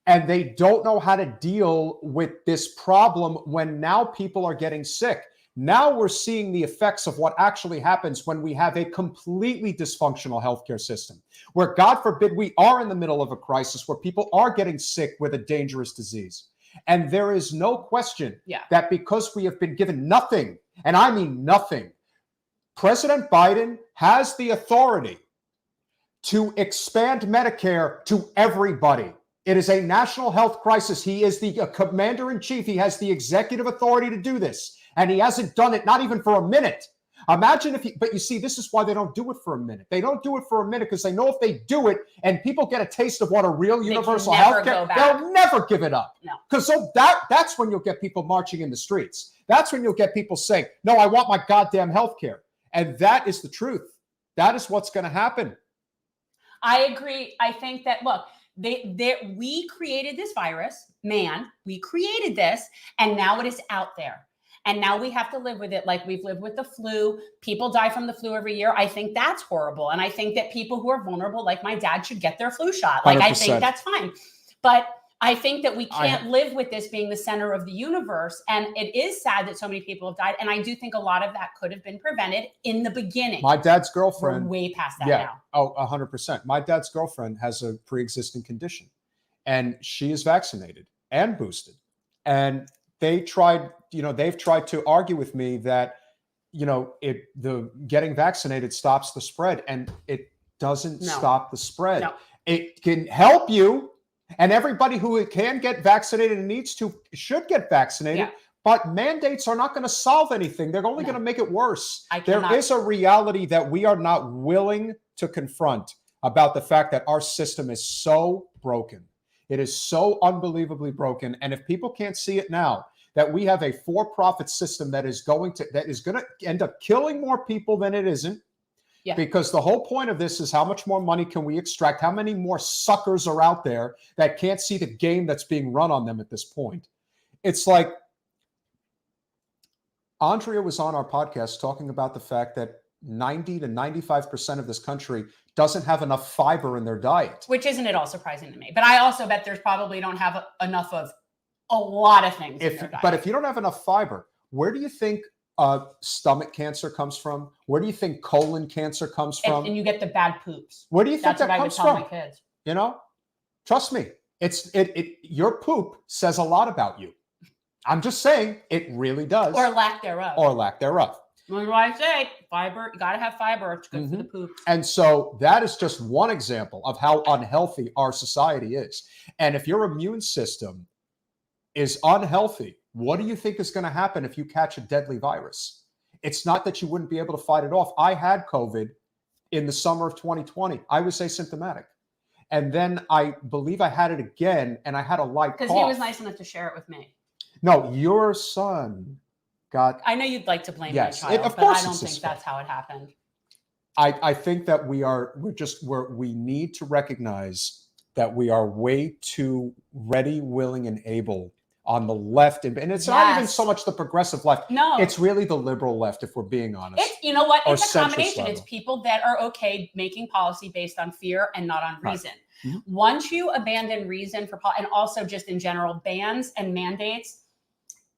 And they don't know how to deal with this problem when now people are getting sick. Now we're seeing the effects of what actually happens when we have a completely dysfunctional healthcare system, where, God forbid, we are in the middle of a crisis where people are getting sick with a dangerous disease. And there is no question that because we have been given nothing, and I mean nothing, President Biden has the authority to expand Medicare to everybody. It is a national health crisis. He is the commander in chief. He has the executive authority to do this. And he hasn't done it, not even for a minute. Imagine but you see, this is why they don't do it for a minute. They don't do it for a minute because they know if they do it and people get a taste of what a real universal health care, they'll never give it up. No. Because that's when you'll get people marching in the streets. That's when you'll get people saying, no, I want my goddamn health care. And that is the truth. That is what's going to happen. I agree. I think that, look, we created this virus, we created this, and now it is out there. And now we have to live with it like we've lived with the flu. People die from the flu every year. I think that's horrible. And I think that people who are vulnerable, like my dad, should get their flu shot. Like, 100%. I think that's fine. But I think that we can't live with this being the center of the universe. And it is sad that so many people have died. And I do think a lot of that could have been prevented in the beginning. My dad's girlfriend. We're way past that now. Oh, 100%. My dad's girlfriend has a pre-existing condition. And she is vaccinated and boosted. And they've tried to argue with me that, the getting vaccinated stops the spread, and it doesn't stop the spread. No. It can help you. And everybody who can get vaccinated and needs to should get vaccinated. Yeah. But mandates are not going to solve anything. They're only going to make it worse. There is a reality that we are not willing to confront about the fact that our system is so broken. It is so unbelievably broken. And if people can't see it now, that we have a for-profit system that is going to end up killing more people than it isn't. Yeah. Because the whole point of this is how much more money can we extract? How many more suckers are out there that can't see the game that's being run on them at this point? It's like Andrea was on our podcast talking about the fact that 90 to 95% of this country doesn't have enough fiber in their diet. Which isn't at all surprising to me. But I also bet there's probably don't have enough of a lot of things in their diet. But if you don't have enough fiber, where do you think stomach cancer comes from? Where do you think colon cancer comes from? And you get the bad poops. Where do you think that comes from? That's what I would tell my kids. You know, trust me, your poop says a lot about you. I'm just saying it really does. Or lack thereof. Or lack thereof. What do I say? Fiber, you got to have fiber. It's good for the poop. And so that is just one example of how unhealthy our society is. And if your immune system is unhealthy, what do you think is going to happen if you catch a deadly virus? It's not that you wouldn't be able to fight it off. I had COVID in the summer of 2020. I was asymptomatic. And then I believe I had it again, and I had a light cough. Because he was nice enough to share it with me. No, your son got... I know you'd like to blame yes, my child, but I don't think that's how it happened. I think that we need to recognize that we are way too ready, willing, and able on the left. And it's not even so much the progressive left. No. It's really the liberal left, if we're being honest. You know what? It's a combination. It's people that are okay making policy based on fear and not on reason. Right. Once you abandon reason for and also just in general bans and mandates,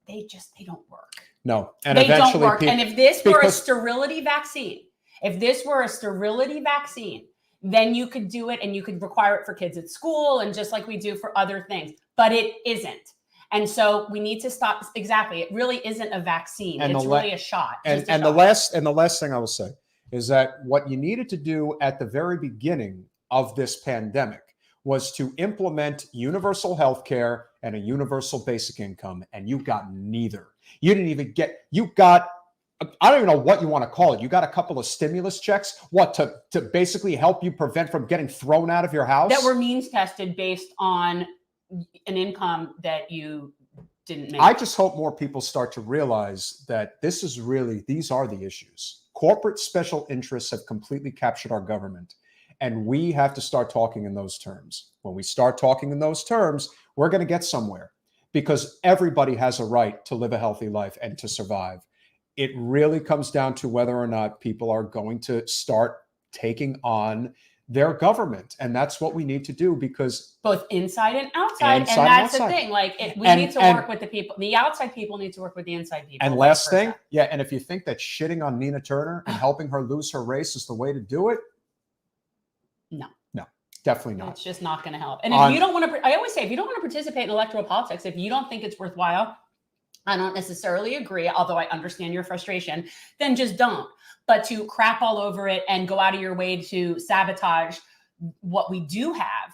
they don't work. No. And they don't work. And if this were a sterility vaccine, then you could do it and you could require it for kids at school and just like we do for other things. But it isn't. And so we need to stop. Exactly. It really isn't a vaccine. It's really a shot. And the last thing I will say is that what you needed to do at the very beginning of this pandemic was to implement universal health care and a universal basic income. And you got neither. You didn't even get, I don't even know what you want to call it. You got a couple of stimulus checks, to basically help you prevent from getting thrown out of your house? That were means tested based on an income that you didn't make. I just hope more people start to realize that these are the issues. Corporate special interests have completely captured our government, and we have to start talking in those terms. When we start talking in those terms, we're going to get somewhere, because everybody has a right to live a healthy life and to survive. It really comes down to whether or not people are going to start taking on their government. And that's what we need to do, because both inside and outside. And that's the thing. We need to work with the people. The outside people need to work with the inside people. And last thing. Yeah. And if you think that shitting on Nina Turner and helping her lose her race is the way to do it. No, definitely not. It's just not going to help. And if you don't want to, I always say, if you don't want to participate in electoral politics, if you don't think it's worthwhile, I don't necessarily agree, although I understand your frustration, then just don't. But to crap all over it and go out of your way to sabotage what we do have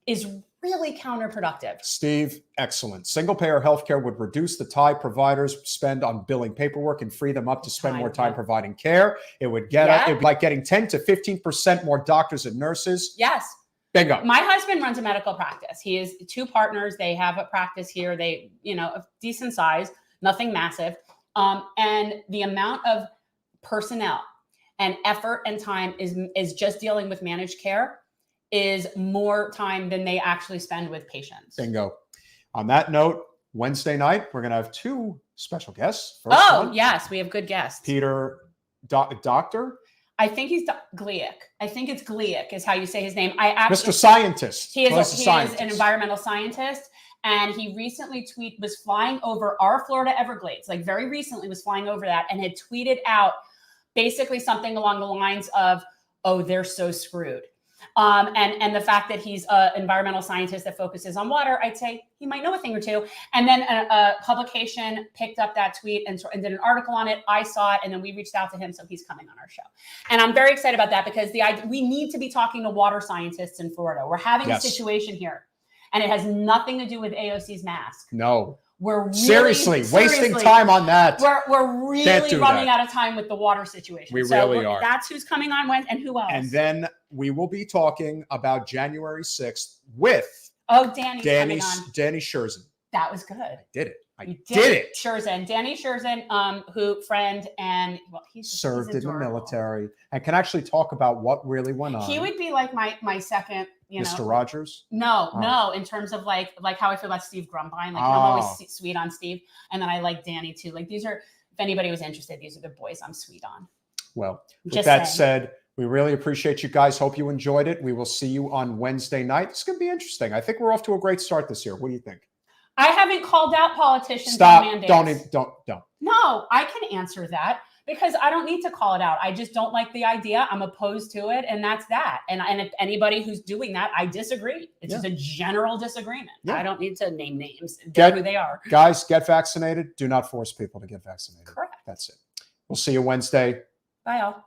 is really counterproductive. Steve, excellent. Single-payer healthcare would reduce the time providers spend on billing paperwork and free them up to spend more time providing care. It would it'd be like getting 10 to 15% more doctors and nurses. Yes. Bingo. My husband runs a medical practice. He has two partners. They have a practice here. They, a decent size, nothing massive. And the amount of personnel and effort and time is just dealing with managed care is more time than they actually spend with patients. Bingo. On that note, Wednesday night, we're going to have two special guests. First one, yes, we have good guests. Peter, Doctor? I think he's Glick. I think it's Glick is how you say his name. Mr. Scientist. He is an environmental scientist. And he recently was flying over our Florida Everglades, like very recently was flying over that, and had tweeted out basically something along the lines of, oh, they're so screwed. And the fact that he's an environmental scientist that focuses on water, I'd say he might know a thing or two. And then a publication picked up that tweet and did an article on it. I saw it, and then we reached out to him, so he's coming on our show. And I'm very excited about that, because we need to be talking to water scientists in Florida. We're having a situation here. And it has nothing to do with AOC's mask. No. We're really, seriously wasting time on that. We're really running out of time with the water situation. We really are. That's who's coming on Wednesday, and who else? And then we will be talking about January 6th with Danny Scherzen. That was good. I did it. I did it. Danny Scherzen, who friend, and he's served in the military and can actually talk about what really went on. He would be like my second, Mr. Rogers. No, in terms of like how I feel about Steve Grumbine. Like I'm always sweet on Steve, and then I like Danny too. Like these are, if anybody was interested, these are the boys I'm sweet on. Well, with that said, we really appreciate you guys. Hope you enjoyed it. We will see you on Wednesday night. It's going to be interesting. I think we're off to a great start this year. What do you think? I haven't called out politicians. Stop. On mandates. Don't. No, I can answer that because I don't need to call it out. I just don't like the idea. I'm opposed to it, and that's that. And if anybody who's doing that, I disagree. It's just a general disagreement. I don't need to name names. They're who they are. Guys, get vaccinated. Do not force people to get vaccinated. Correct. That's it. We'll see you Wednesday. Bye, all.